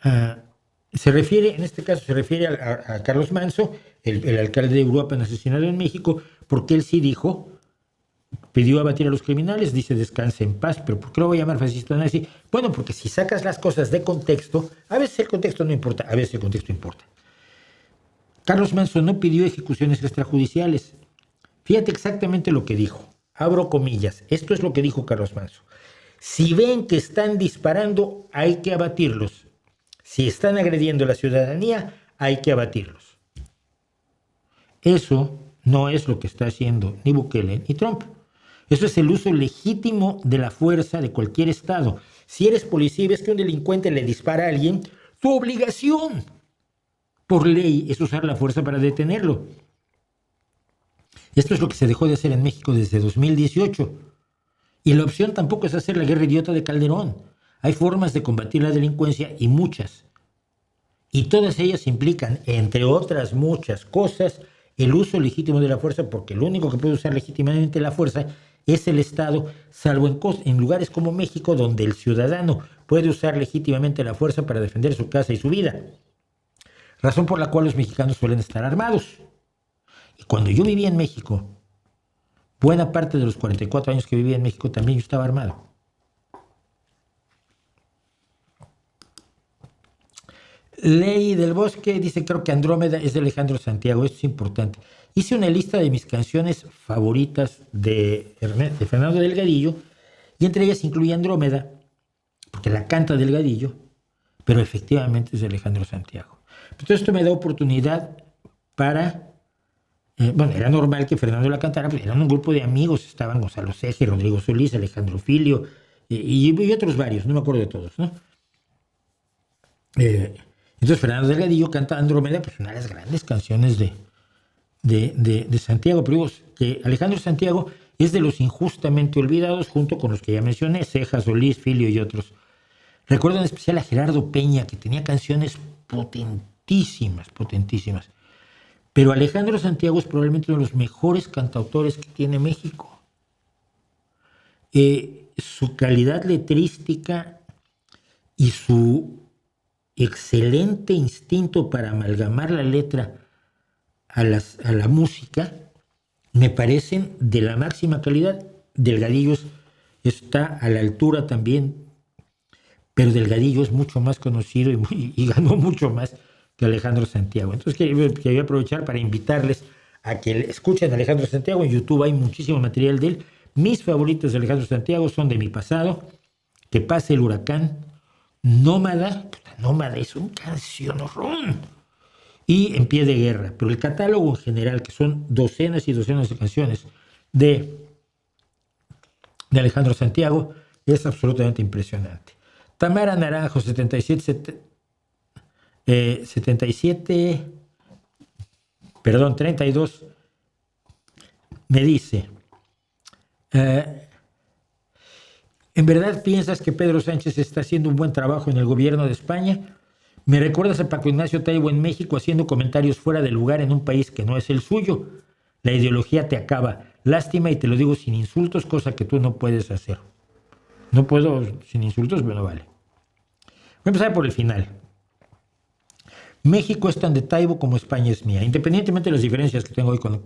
en este caso se refiere a Carlos Manso, el alcalde de Uruapan asesinado en México, porque él sí dijo, pidió abatir a los criminales, dice descanse en paz, pero ¿por qué lo voy a llamar fascista nazi? Bueno, porque si sacas las cosas de contexto, a veces el contexto no importa, a veces el contexto importa. Carlos Manso no pidió ejecuciones extrajudiciales. Fíjate exactamente lo que dijo. Abro comillas. Esto es lo que dijo Carlos Manso. Si ven que están disparando, hay que abatirlos. Si están agrediendo a la ciudadanía, hay que abatirlos. Eso no es lo que está haciendo ni Bukele ni Trump. Eso es el uso legítimo de la fuerza de cualquier Estado. Si eres policía y ves que un delincuente le dispara a alguien, tu obligación por ley es usar la fuerza para detenerlo. Esto es lo que se dejó de hacer en México desde 2018. Y la opción tampoco es hacer la guerra idiota de Calderón. Hay formas de combatir la delincuencia y muchas. Y todas ellas implican, entre otras muchas cosas, el uso legítimo de la fuerza, porque lo único que puede usar legítimamente la fuerza es el Estado, salvo en lugares como México, donde el ciudadano puede usar legítimamente la fuerza para defender su casa y su vida. Razón por la cual los mexicanos suelen estar armados. Y cuando yo vivía en México, buena parte de los 44 años que vivía en México, también yo estaba armado. Ley del Bosque dice, creo que Andrómeda es de Alejandro Santiago. Esto es importante. Hice una lista de mis canciones favoritas de Fernando Delgadillo, y entre ellas incluye Andrómeda, porque la canta Delgadillo, pero efectivamente es de Alejandro Santiago. Entonces esto me da oportunidad para... bueno, era normal que Fernando la cantara, pero eran un grupo de amigos, estaban Gonzalo Ceje, Rodrigo Solís, Alejandro Filio, y otros varios, no me acuerdo de todos, ¿no? Entonces Fernando Delgadillo canta Andrómeda, pues una de las grandes canciones de Santiago, pero digo que Alejandro Santiago es de los injustamente olvidados, junto con los que ya mencioné, Ceja, Solís, Filio y otros. Recuerdo en especial a Gerardo Peña, que tenía canciones potentísimas. Pero Alejandro Santiago es probablemente uno de los mejores cantautores que tiene México. Su calidad letrística y su excelente instinto para amalgamar la letra a la música me parecen de la máxima calidad. Delgadillo está a la altura también, pero Delgadillo es mucho más conocido y ganó mucho más que Alejandro Santiago. Entonces quería aprovechar para invitarles a que escuchen a Alejandro Santiago. En YouTube hay muchísimo material de él. Mis favoritos de Alejandro Santiago son De mi pasado, Que pase el huracán, Nómada. Nómada es un cancionorrón. Y En pie de guerra. Pero el catálogo en general, que son docenas y docenas de canciones de Alejandro Santiago, es absolutamente impresionante. Tamara Naranjo, 32, me dice, ¿en verdad piensas que Pedro Sánchez está haciendo un buen trabajo en el gobierno de España? Me recuerdas a Paco Ignacio Taibo en México haciendo comentarios fuera de lugar en un país que no es el suyo. La ideología te acaba. Lástima, y te lo digo sin insultos, cosa que tú no puedes hacer. No puedo sin insultos, pero no vale. Voy a empezar por el final. México es tan de Taibo como España es mía. Independientemente de las diferencias que tengo hoy con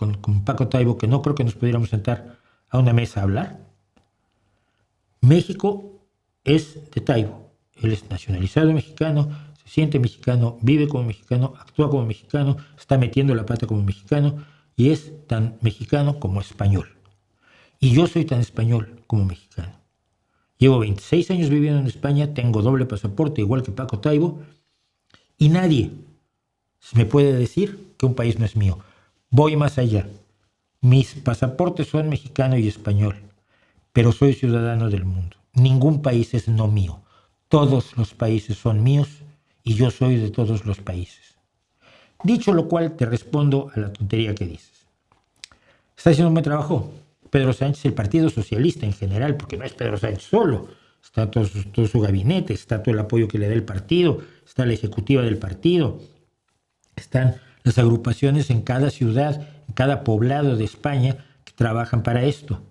Paco Taibo, que no creo que nos pudiéramos sentar a una mesa a hablar, México es de Taibo. Él es nacionalizado mexicano, se siente mexicano, vive como mexicano, actúa como mexicano, está metiendo la pata como mexicano y es tan mexicano como español. Y yo soy tan español como mexicano. Llevo 26 años viviendo en España, tengo doble pasaporte igual que Paco Taibo, y nadie me puede decir que un país no es mío. Voy más allá. Mis pasaportes son mexicano y español, pero soy ciudadano del mundo. Ningún país es no mío. Todos los países son míos y yo soy de todos los países. Dicho lo cual, te respondo a la tontería que dices. Está haciendo un buen trabajo Pedro Sánchez, el Partido Socialista en general, porque no es Pedro Sánchez solo. Está todo su gabinete, está todo el apoyo que le da el partido, está la ejecutiva del partido, están las agrupaciones en cada ciudad, en cada poblado de España que trabajan para esto.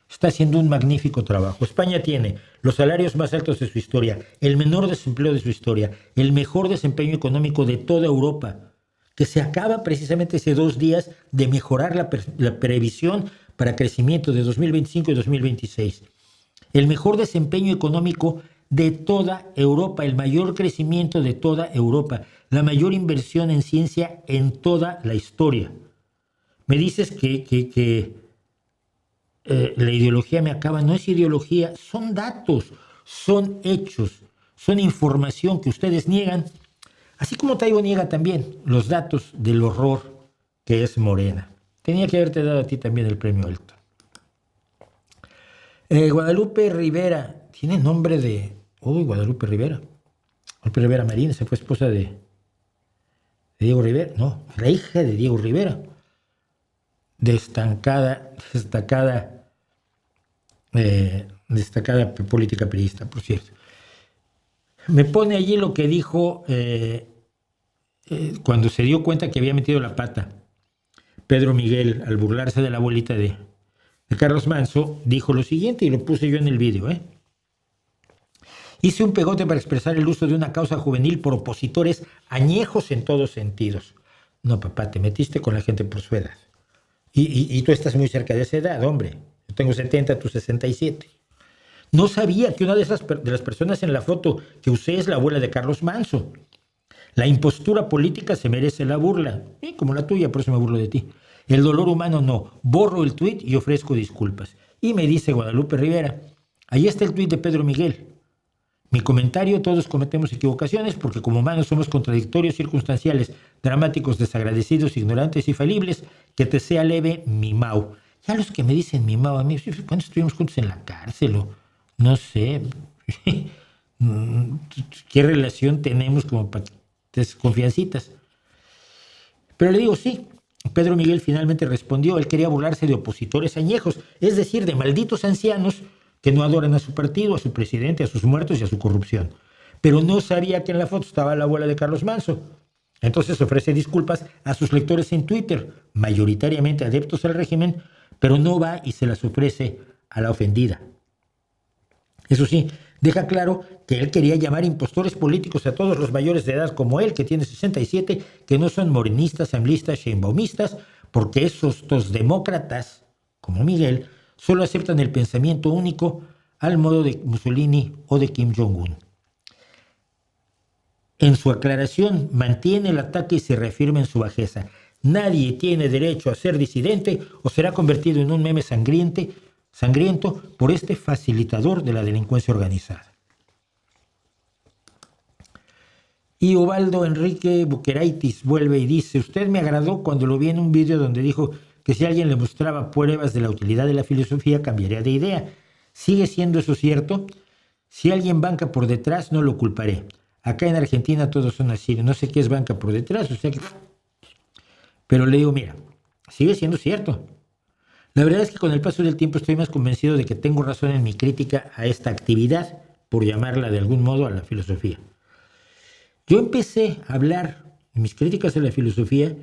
Está haciendo un magnífico trabajo. España tiene los salarios más altos de su historia, el menor desempleo de su historia, el mejor desempeño económico de toda Europa, que se acaba precisamente hace 2 días de mejorar la previsión para crecimiento de 2025 y 2026. El mejor desempeño económico de toda Europa, el mayor crecimiento de toda Europa, la mayor inversión en ciencia en toda la historia. Me dices que la ideología me acaba. No es ideología, son datos, son hechos, son información que ustedes niegan, así como Taibo niega también los datos del horror que es Morena. Tenía que haberte dado a ti también el premio Elton. Guadalupe Rivera, tiene nombre de... Guadalupe Rivera. Guadalupe Rivera Marín, esa fue esposa de Diego Rivera. No, la hija de Diego Rivera. Destacada política periodista, por cierto. Me pone allí lo que dijo cuando se dio cuenta que había metido la pata. Pedro Miguel, al burlarse de la abuelita de Carlos Manso, dijo lo siguiente, y lo puse yo en el vídeo. Hice un pegote para expresar el uso de una causa juvenil por opositores añejos en todos sentidos. No, papá, te metiste con la gente por su edad. Y tú estás muy cerca de esa edad, hombre. Yo tengo 70, tú 67. No sabía que una de las personas en la foto que usé es la abuela de Carlos Manso. La impostura política se merece la burla, como la tuya, por eso me burlo de ti. El dolor humano no. Borro el tuit y ofrezco disculpas. Y me dice Guadalupe Rivera, ahí está el tuit de Pedro Miguel. Mi comentario: todos cometemos equivocaciones porque como humanos somos contradictorios, circunstanciales, dramáticos, desagradecidos, ignorantes y falibles. Que te sea leve, mi Mau. Ya los que me dicen mi Mau, a mí, ¿cuándo estuvimos juntos en la cárcel? No sé. ¿Qué relación tenemos como para desconfiancitas? Pero le digo, sí. Pedro Miguel finalmente respondió. Él quería burlarse de opositores añejos, es decir, de malditos ancianos que no adoran a su partido, a su presidente, a sus muertos y a su corrupción. Pero no sabía que en la foto estaba la abuela de Carlos Manso. Entonces ofrece disculpas a sus lectores en Twitter, mayoritariamente adeptos al régimen, pero no va y se las ofrece a la ofendida. Eso sí, deja claro que él quería llamar impostores políticos a todos los mayores de edad como él, que tiene 67, que no son morenistas, amlistas, sheinbaumistas, porque esos demócratas, como Miguel, solo aceptan el pensamiento único al modo de Mussolini o de Kim Jong-un. En su aclaración mantiene el ataque y se reafirma en su bajeza. Nadie tiene derecho a ser disidente o será convertido en un meme sangriento por este facilitador de la delincuencia organizada. Y Ubaldo Enrique Buqueraitis vuelve y dice: usted me agradó cuando lo vi en un vídeo donde dijo que si alguien le mostraba pruebas de la utilidad de la filosofía cambiaría de idea. ¿Sigue siendo eso cierto? Si alguien banca por detrás, no lo culparé. Acá en Argentina todos son así. No sé qué es banca por detrás, o sea que... Pero le digo, mira, sigue siendo cierto. La verdad es que con el paso del tiempo estoy más convencido de que tengo razón en mi crítica a esta actividad, por llamarla de algún modo a la filosofía. Yo empecé a hablar en mis críticas a la filosofía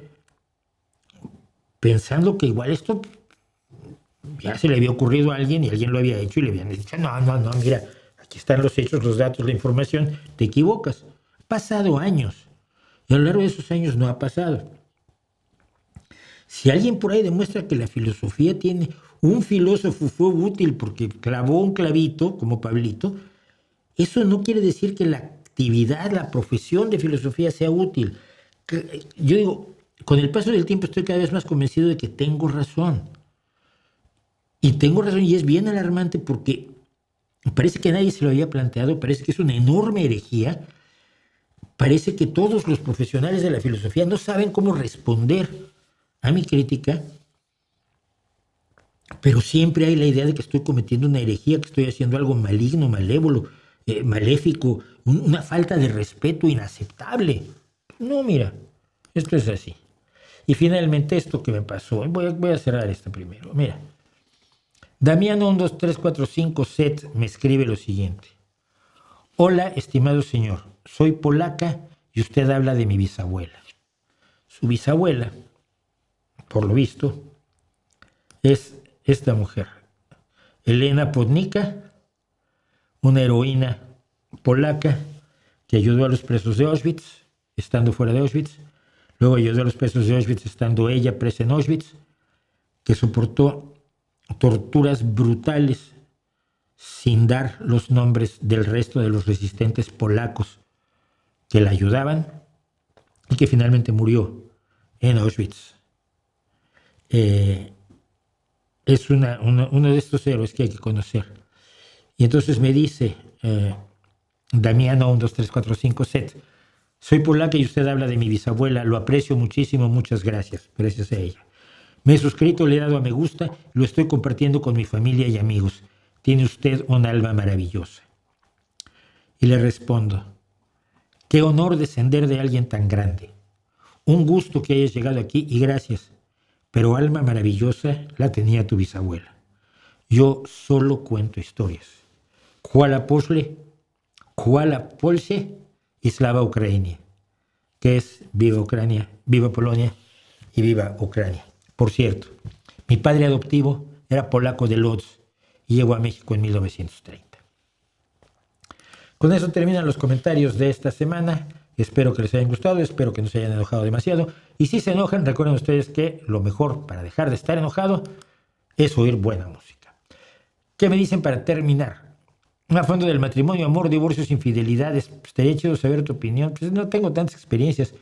pensando que igual esto ya se le había ocurrido a alguien y alguien lo había hecho y le habían dicho, no, mira, aquí están los hechos, los datos, la información, te equivocas. Han pasado años y a lo largo de esos años no ha pasado. Si alguien por ahí demuestra que la filosofía tiene un filósofo fue útil porque clavó un clavito, como Pablito, eso no quiere decir que la actividad, la profesión de filosofía sea útil. Yo digo, con el paso del tiempo estoy cada vez más convencido de que tengo razón. Y tengo razón y es bien alarmante porque parece que nadie se lo había planteado, parece que es una enorme herejía, parece que todos los profesionales de la filosofía no saben cómo responder a mi crítica, pero siempre hay la idea de que estoy cometiendo una herejía, que estoy haciendo algo maligno, malévolo, maléfico, una falta de respeto inaceptable. No, mira, esto es así. Y finalmente esto que me pasó, voy a cerrar esto primero. Mira, Damiano 1, 2, 3, 4, 5, set me escribe lo siguiente. Hola, estimado señor, soy polaca y usted habla de mi bisabuela. Su bisabuela, por lo visto, es esta mujer, Elena Podnica, una heroína polaca que ayudó a los presos de Auschwitz, estando fuera de Auschwitz, luego ayudó a los presos de Auschwitz estando ella presa en Auschwitz, que soportó torturas brutales sin dar los nombres del resto de los resistentes polacos que la ayudaban y que finalmente murió en Auschwitz. Es uno de estos héroes que hay que conocer. Y entonces me dice Damiano 1, 2, 3, 4, 5, set. Soy polaca y usted habla de mi bisabuela. Lo aprecio muchísimo. Muchas gracias. Gracias a ella. Me he suscrito, le he dado a me gusta. Lo estoy compartiendo con mi familia y amigos. Tiene usted un alma maravillosa. Y le respondo. Qué honor descender de alguien tan grande. Un gusto que hayas llegado aquí y gracias. Pero alma maravillosa la tenía tu bisabuela. Yo solo cuento historias. Chwała Polsce y Slava Ucrania, que es viva Ucrania, viva Polonia y viva Ucrania. Por cierto, mi padre adoptivo era polaco de Lodz y llegó a México en 1930. Con eso terminan los comentarios de esta semana. Espero que les hayan gustado, espero que no se hayan enojado demasiado. Y si se enojan, recuerden ustedes que lo mejor para dejar de estar enojado es oír buena música. ¿Qué me dicen para terminar? A fondo del matrimonio, amor, divorcios, infidelidades. Pues, estaría chido saber tu opinión. Pues no tengo tantas experiencias.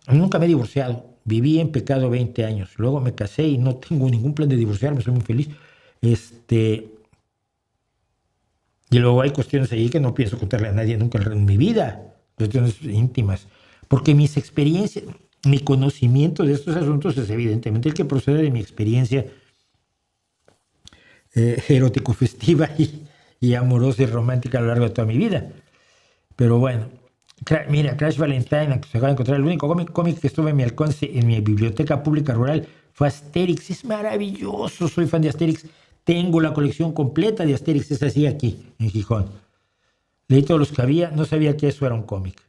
Nunca me he divorciado. Viví en pecado 20 años. Luego me casé y no tengo ningún plan de divorciarme. Soy muy feliz. Y luego hay cuestiones ahí que no pienso contarle a nadie nunca en mi vida. Cuestiones íntimas. Porque mis experiencias, mi conocimiento de estos asuntos es evidentemente el que procede de mi experiencia erótico-festiva y amorosa y romántica a lo largo de toda mi vida. Pero bueno, mira, Crash Valentine, que se acaba de encontrar, el único cómic que estuvo en mi alcance en mi biblioteca pública rural fue Asterix. Es maravilloso, soy fan de Asterix. Tengo la colección completa de Asterix, es así aquí, en Gijón. Leí todos los que había, no sabía que eso era un cómic.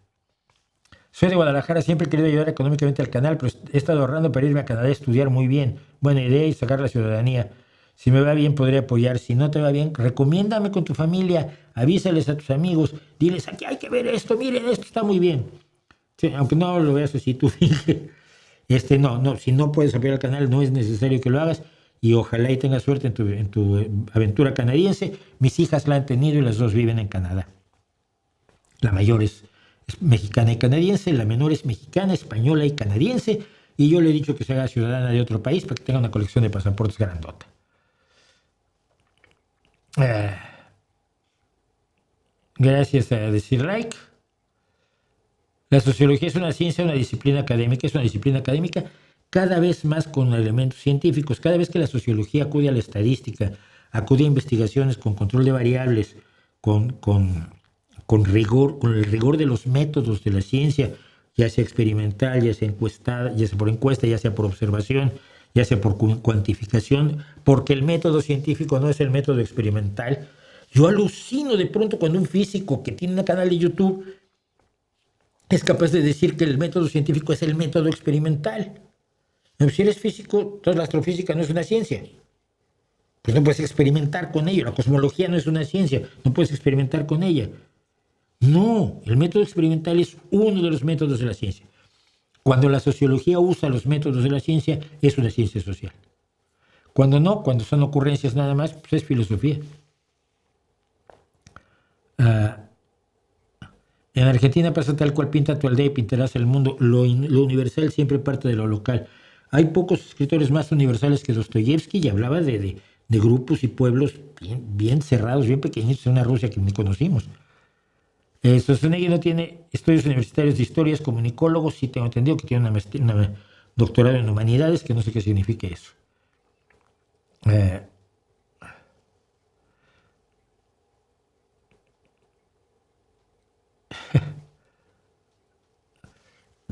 Soy de Guadalajara, siempre he querido ayudar económicamente al canal, pero he estado ahorrando para irme a Canadá a estudiar muy bien. Buena idea y sacar la ciudadanía. Si me va bien, podría apoyar. Si no te va bien, recomiéndame con tu familia, avísales a tus amigos, diles, aquí hay que ver esto, miren, esto está muy bien. Sí, aunque no lo veas así, tú finge. No, si no puedes apoyar al canal, no es necesario que lo hagas. Y ojalá y tengas suerte en tu aventura canadiense. Mis hijas la han tenido y las dos viven en Canadá. La mayor es mexicana y canadiense, la menor es mexicana, española y canadiense. Y yo le he dicho que se haga ciudadana de otro país para que tenga una colección de pasaportes grandota. Gracias a Decir Like. La sociología es una ciencia, una disciplina académica. Es una disciplina académica cada vez más con elementos científicos. Cada vez que la sociología acude a la estadística, acude a investigaciones con control de variables, con rigor, con el rigor de los métodos de la ciencia, ya sea experimental, ya sea encuestada, ya sea por encuesta, ya sea por observación, ya sea por cuantificación, porque el método científico no es el método experimental. Yo alucino de pronto cuando un físico que tiene un canal de YouTube es capaz de decir que el método científico es el método experimental. Si eres físico, toda la astrofísica no es una ciencia. Pues no puedes experimentar con ello. La cosmología no es una ciencia, no puedes experimentar con ella. No, el método experimental es uno de los métodos de la ciencia. Cuando la sociología usa los métodos de la ciencia, es una ciencia social. Cuando no, cuando son ocurrencias nada más, pues es filosofía. En Argentina pasa tal cual: pinta tu aldea y pintarás el mundo. Lo universal siempre parte de lo local. Hay pocos escritores más universales que Dostoyevsky, y hablaba de grupos y pueblos bien cerrados, bien pequeñitos en una Rusia que ni conocimos. Schwarzenegger no tiene estudios universitarios de historia, es comunicólogo. Sí tengo entendido que tiene una doctorado en humanidades, que no sé qué significa eso.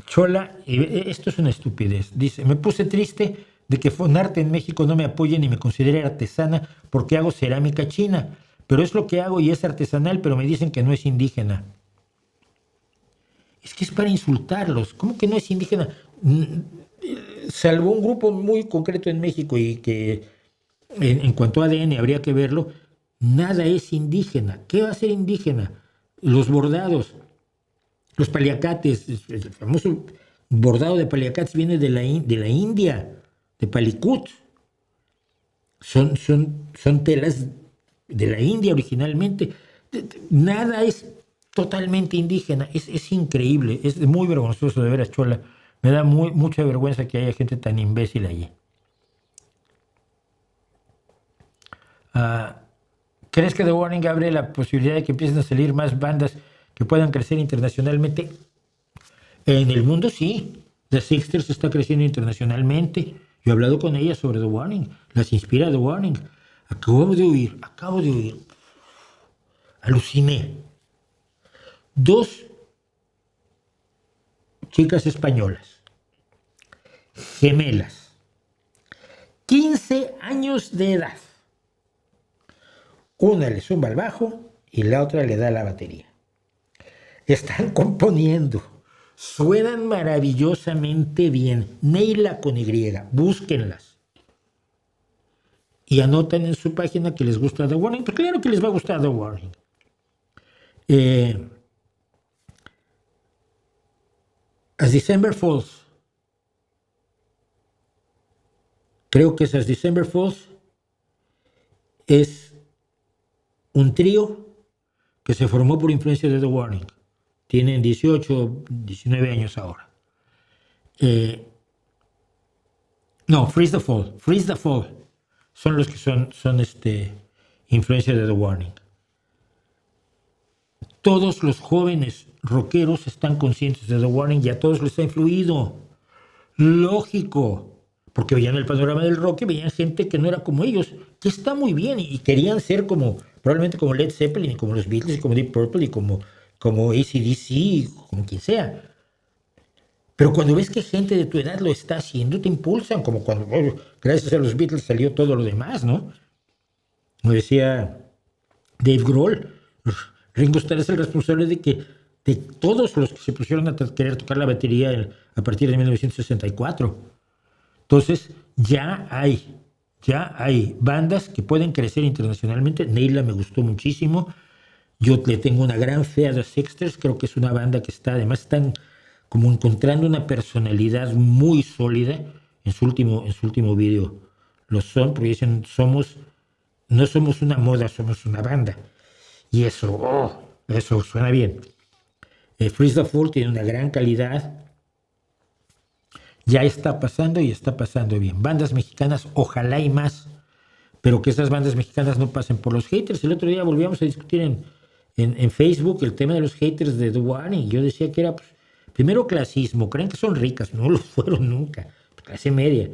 Chola, esto es una estupidez. Dice, me puse triste de que Fonarte en México no me apoye ni me considere artesana porque hago cerámica china. Pero es lo que hago y es artesanal, pero me dicen que no es indígena. Es que es para insultarlos. ¿Cómo que no es indígena? Salvo un grupo muy concreto en México y que en cuanto a ADN habría que verlo, nada es indígena. ¿Qué va a ser indígena? Los bordados, los paliacates, el famoso bordado de paliacates viene de la India, de Palicut. Son telas de la India originalmente. Nada es totalmente indígena. Es increíble, es muy vergonzoso, de veras, Chola. Me da mucha vergüenza que haya gente tan imbécil allí. ¿Crees que The Warning abre la posibilidad de que empiecen a salir más bandas que puedan crecer internacionalmente? En el mundo sí. The Sixters está creciendo internacionalmente. Yo he hablado con ellas sobre The Warning. Las inspira The Warning. Acabo de oír. Aluciné. 2 chicas españolas, gemelas, 15 años de edad. Una le zumba el bajo y la otra le da la batería. Están componiendo Suenan maravillosamente bien. Neila con Y. Búsquenlas. Y anotan en su página que les gusta The Warning. Pues claro que les va a gustar The Warning. As December Falls. Creo que As December Falls es un trío que se formó por influencia de The Warning. Tienen 18, 19 años ahora. No, Freeze the Fall. Freeze the Fall. Son los que son influencia de The Warning. Todos los jóvenes rockeros están conscientes de The Warning y a todos les ha influido. Lógico. Porque veían el panorama del rock y veían gente que no era como ellos, que está muy bien y querían ser probablemente como Led Zeppelin, y como los Beatles, y como Deep Purple, y como AC/DC, como quien sea. Pero cuando ves que gente de tu edad lo está haciendo, te impulsan, como cuando gracias a los Beatles salió todo lo demás, ¿no? Como decía Dave Grohl, Ringo Starr es el responsable de todos los que se pusieron a querer tocar la batería a partir de 1964. Entonces, ya hay bandas que pueden crecer internacionalmente. Neila me gustó muchísimo. Yo le tengo una gran fe a The Sixters. Creo que es una banda que están como encontrando una personalidad muy sólida en su último video. Lo son, porque dicen, no somos una moda, somos una banda. Y eso suena bien. Freeze the Fall tiene una gran calidad. Ya está pasando y está pasando bien. Bandas mexicanas, ojalá y más, pero que esas bandas mexicanas no pasen por los haters. El otro día volvíamos a discutir en Facebook el tema de los haters de The Warning. Yo decía que era, primero, clasismo. Creen que son ricas, no lo fueron nunca. Clase media.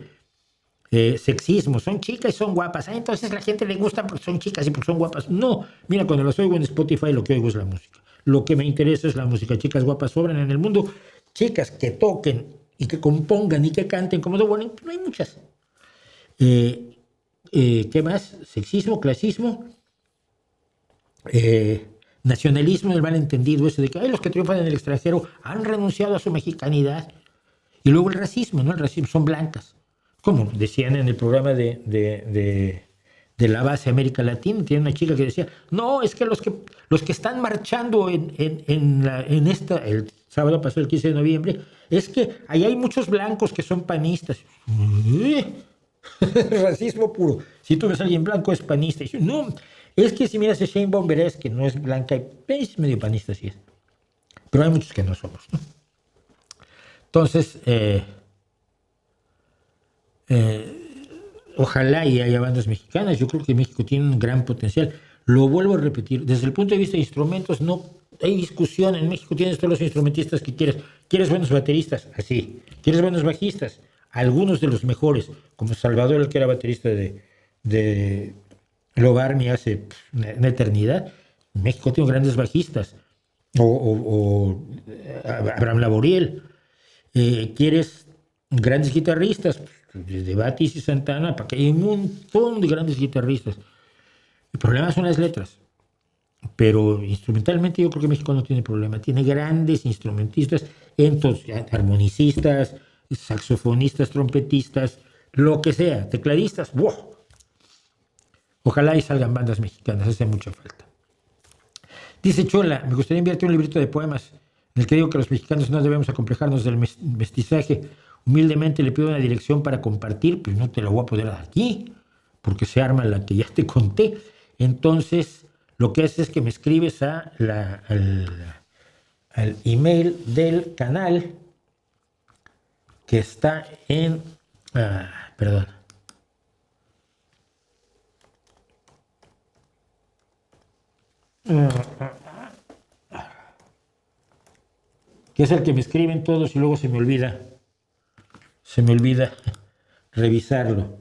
Sexismo, son chicas y son guapas. Entonces a la gente le gusta porque son chicas y porque son guapas. No, mira, cuando las oigo en Spotify lo que oigo es la música. Lo que me interesa es la música. Chicas guapas sobran en el mundo. Chicas que toquen y que compongan y que canten como The Warning, no hay muchas. ¿Qué más? Sexismo, clasismo, nacionalismo, el malentendido ese de que los que triunfan en el extranjero han renunciado a su mexicanidad. Y luego el racismo, ¿no? El racismo son blancas. Como decían en el programa de la base América Latina, tiene una chica que decía, no, es que los que están marchando el sábado pasado, el 15 de noviembre, es que ahí hay muchos blancos que son panistas. Racismo puro. Si tú ves a alguien blanco es panista. Y no, es que si miras a Shane Bomberes, que no es blanca, es medio panista, sí es. Pero hay muchos que no somos, ¿no? Entonces, ojalá y haya bandas mexicanas. Yo creo que México tiene un gran potencial. Lo vuelvo a repetir, desde el punto de vista de instrumentos no hay discusión. En México tienes todos los instrumentistas que quieres. ¿Quieres buenos bateristas? Así. ¿Quieres buenos bajistas? Algunos de los mejores, como Salvador, el que era baterista de Lobarni hace una eternidad. México tiene grandes bajistas. O Abraham Laboriel. ¿Quieres grandes guitarristas? Desde Batis y Santana, para que hay un montón de grandes guitarristas. El problema son las letras. Pero instrumentalmente yo creo que México no tiene problema. Tiene grandes instrumentistas, armonicistas, saxofonistas, trompetistas, lo que sea, tecladistas. ¡Wow! Ojalá y salgan bandas mexicanas, hace mucha falta. Dice Chola, me gustaría enviarte un librito de poemas en el que digo que los mexicanos no debemos acomplejarnos del mestizaje. Humildemente le pido una dirección para compartir, pero no te la voy a poder dar aquí, porque se arma la que ya te conté. Entonces, lo que haces es que me escribes al email del canal que está en... perdón. Que es el que me escriben todos y luego se me olvida revisarlo.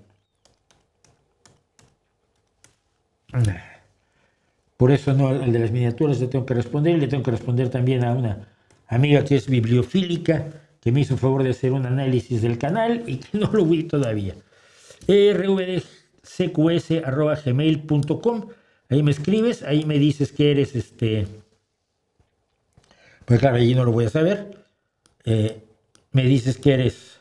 Por eso no, el de las miniaturas le tengo que responder. Le tengo que responder también a una amiga que es bibliofílica, que me hizo el favor de hacer un análisis del canal y que no lo vi todavía. rvdcqs@gmail.com. Ahí me escribes, ahí me dices que eres pues claro, allí no lo voy a saber. me dices que eres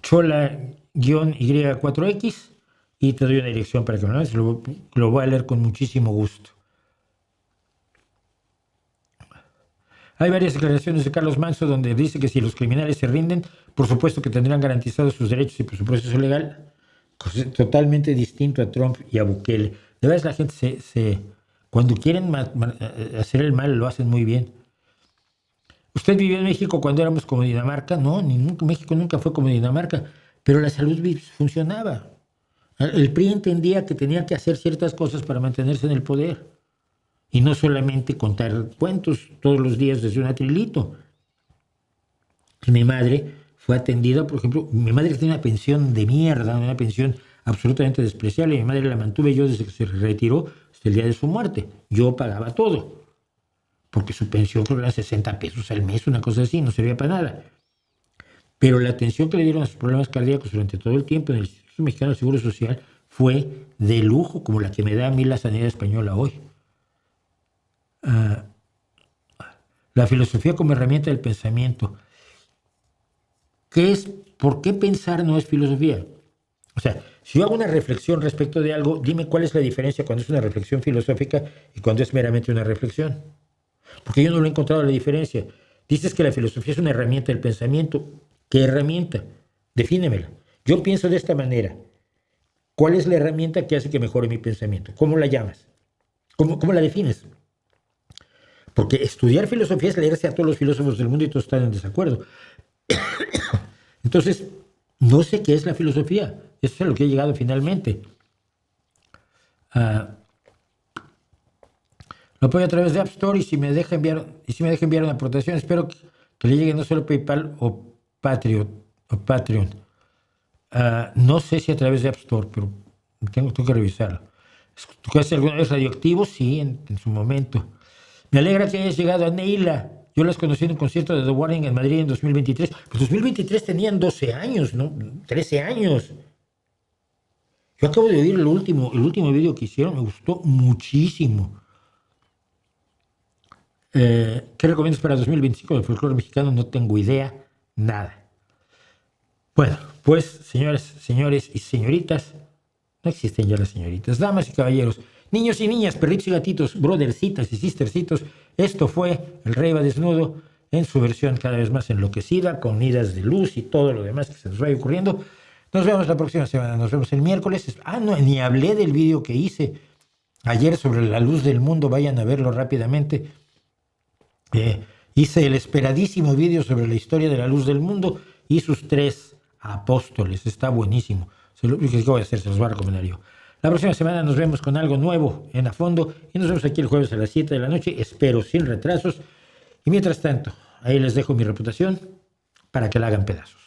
Chola-Y4X y te doy una dirección para que me lo mandes. Lo voy a leer con muchísimo gusto. Hay varias declaraciones de Carlos Manso donde dice que si los criminales se rinden, por supuesto que tendrán garantizados sus derechos y por su proceso legal, totalmente distinto a Trump y a Bukele. De verdad, la gente cuando quieren hacer el mal, lo hacen muy bien. ¿Usted vivió en México cuando éramos como Dinamarca? No, México nunca fue como Dinamarca, pero la salud funcionaba. El PRI entendía que tenía que hacer ciertas cosas para mantenerse en el poder y no solamente contar cuentos todos los días desde un atrilito. Mi madre fue atendida, por ejemplo, mi madre tenía una pensión de mierda, una pensión absolutamente despreciable. Mi madre la mantuve yo desde que se retiró hasta el día de su muerte. Yo pagaba todo, porque su pensión creo que era 60 pesos al mes, una cosa así, no servía para nada. Pero la atención que le dieron a sus problemas cardíacos durante todo el tiempo en el Instituto Mexicano del Seguro Social fue de lujo, como la que me da a mí la sanidad española hoy. La filosofía como herramienta del pensamiento. ¿Por qué pensar no es filosofía? O sea, si yo hago una reflexión respecto de algo, dime cuál es la diferencia cuando es una reflexión filosófica y cuando es meramente una reflexión. Porque yo no lo he encontrado la diferencia. Dices que la filosofía es una herramienta del pensamiento. ¿Qué herramienta? Defínemela. Yo pienso de esta manera. ¿Cuál es la herramienta que hace que mejore mi pensamiento? ¿Cómo la llamas? ¿Cómo la defines? Porque estudiar filosofía es leerse a todos los filósofos del mundo y todos están en desacuerdo. Entonces, no sé qué es la filosofía. Eso es a lo que he llegado finalmente. Lo apoyo a través de App Store y si me deja enviar una aportación, espero que le llegue no solo PayPal o Patreon. No sé si a través de App Store, pero tengo que revisarlo. ¿Escuchaste alguna vez Radioactivo? Sí, en su momento. Me alegra que hayas llegado a Neila. Yo las conocí en un concierto de The Warning en Madrid en 2023. Pues 2023 tenían 12 años, ¿no? 13 años. Yo acabo de oír el último video que hicieron, me gustó muchísimo. ¿Qué recomiendas para 2025 del folclore mexicano? No tengo idea, nada. Bueno, pues, señores y señoritas, no existen ya las señoritas, damas y caballeros, niños y niñas, perritos y gatitos, brothercitas y sistercitos, esto fue El Rey va desnudo en su versión cada vez más enloquecida, con idas de luz y todo lo demás que se nos vaya ocurriendo. Nos vemos la próxima semana, nos vemos el miércoles. No, ni hablé del vídeo que hice ayer sobre la luz del mundo, vayan a verlo rápidamente. Hice el esperadísimo vídeo sobre la historia de la luz del mundo y sus 3 apóstoles. Está buenísimo. ¿Qué voy a hacer? Se los voy a recomendar yo. La próxima semana nos vemos con algo nuevo en A Fondo y nos vemos aquí el jueves a las 7 de la noche. Espero sin retrasos. Y mientras tanto, ahí les dejo mi reputación para que la hagan pedazos.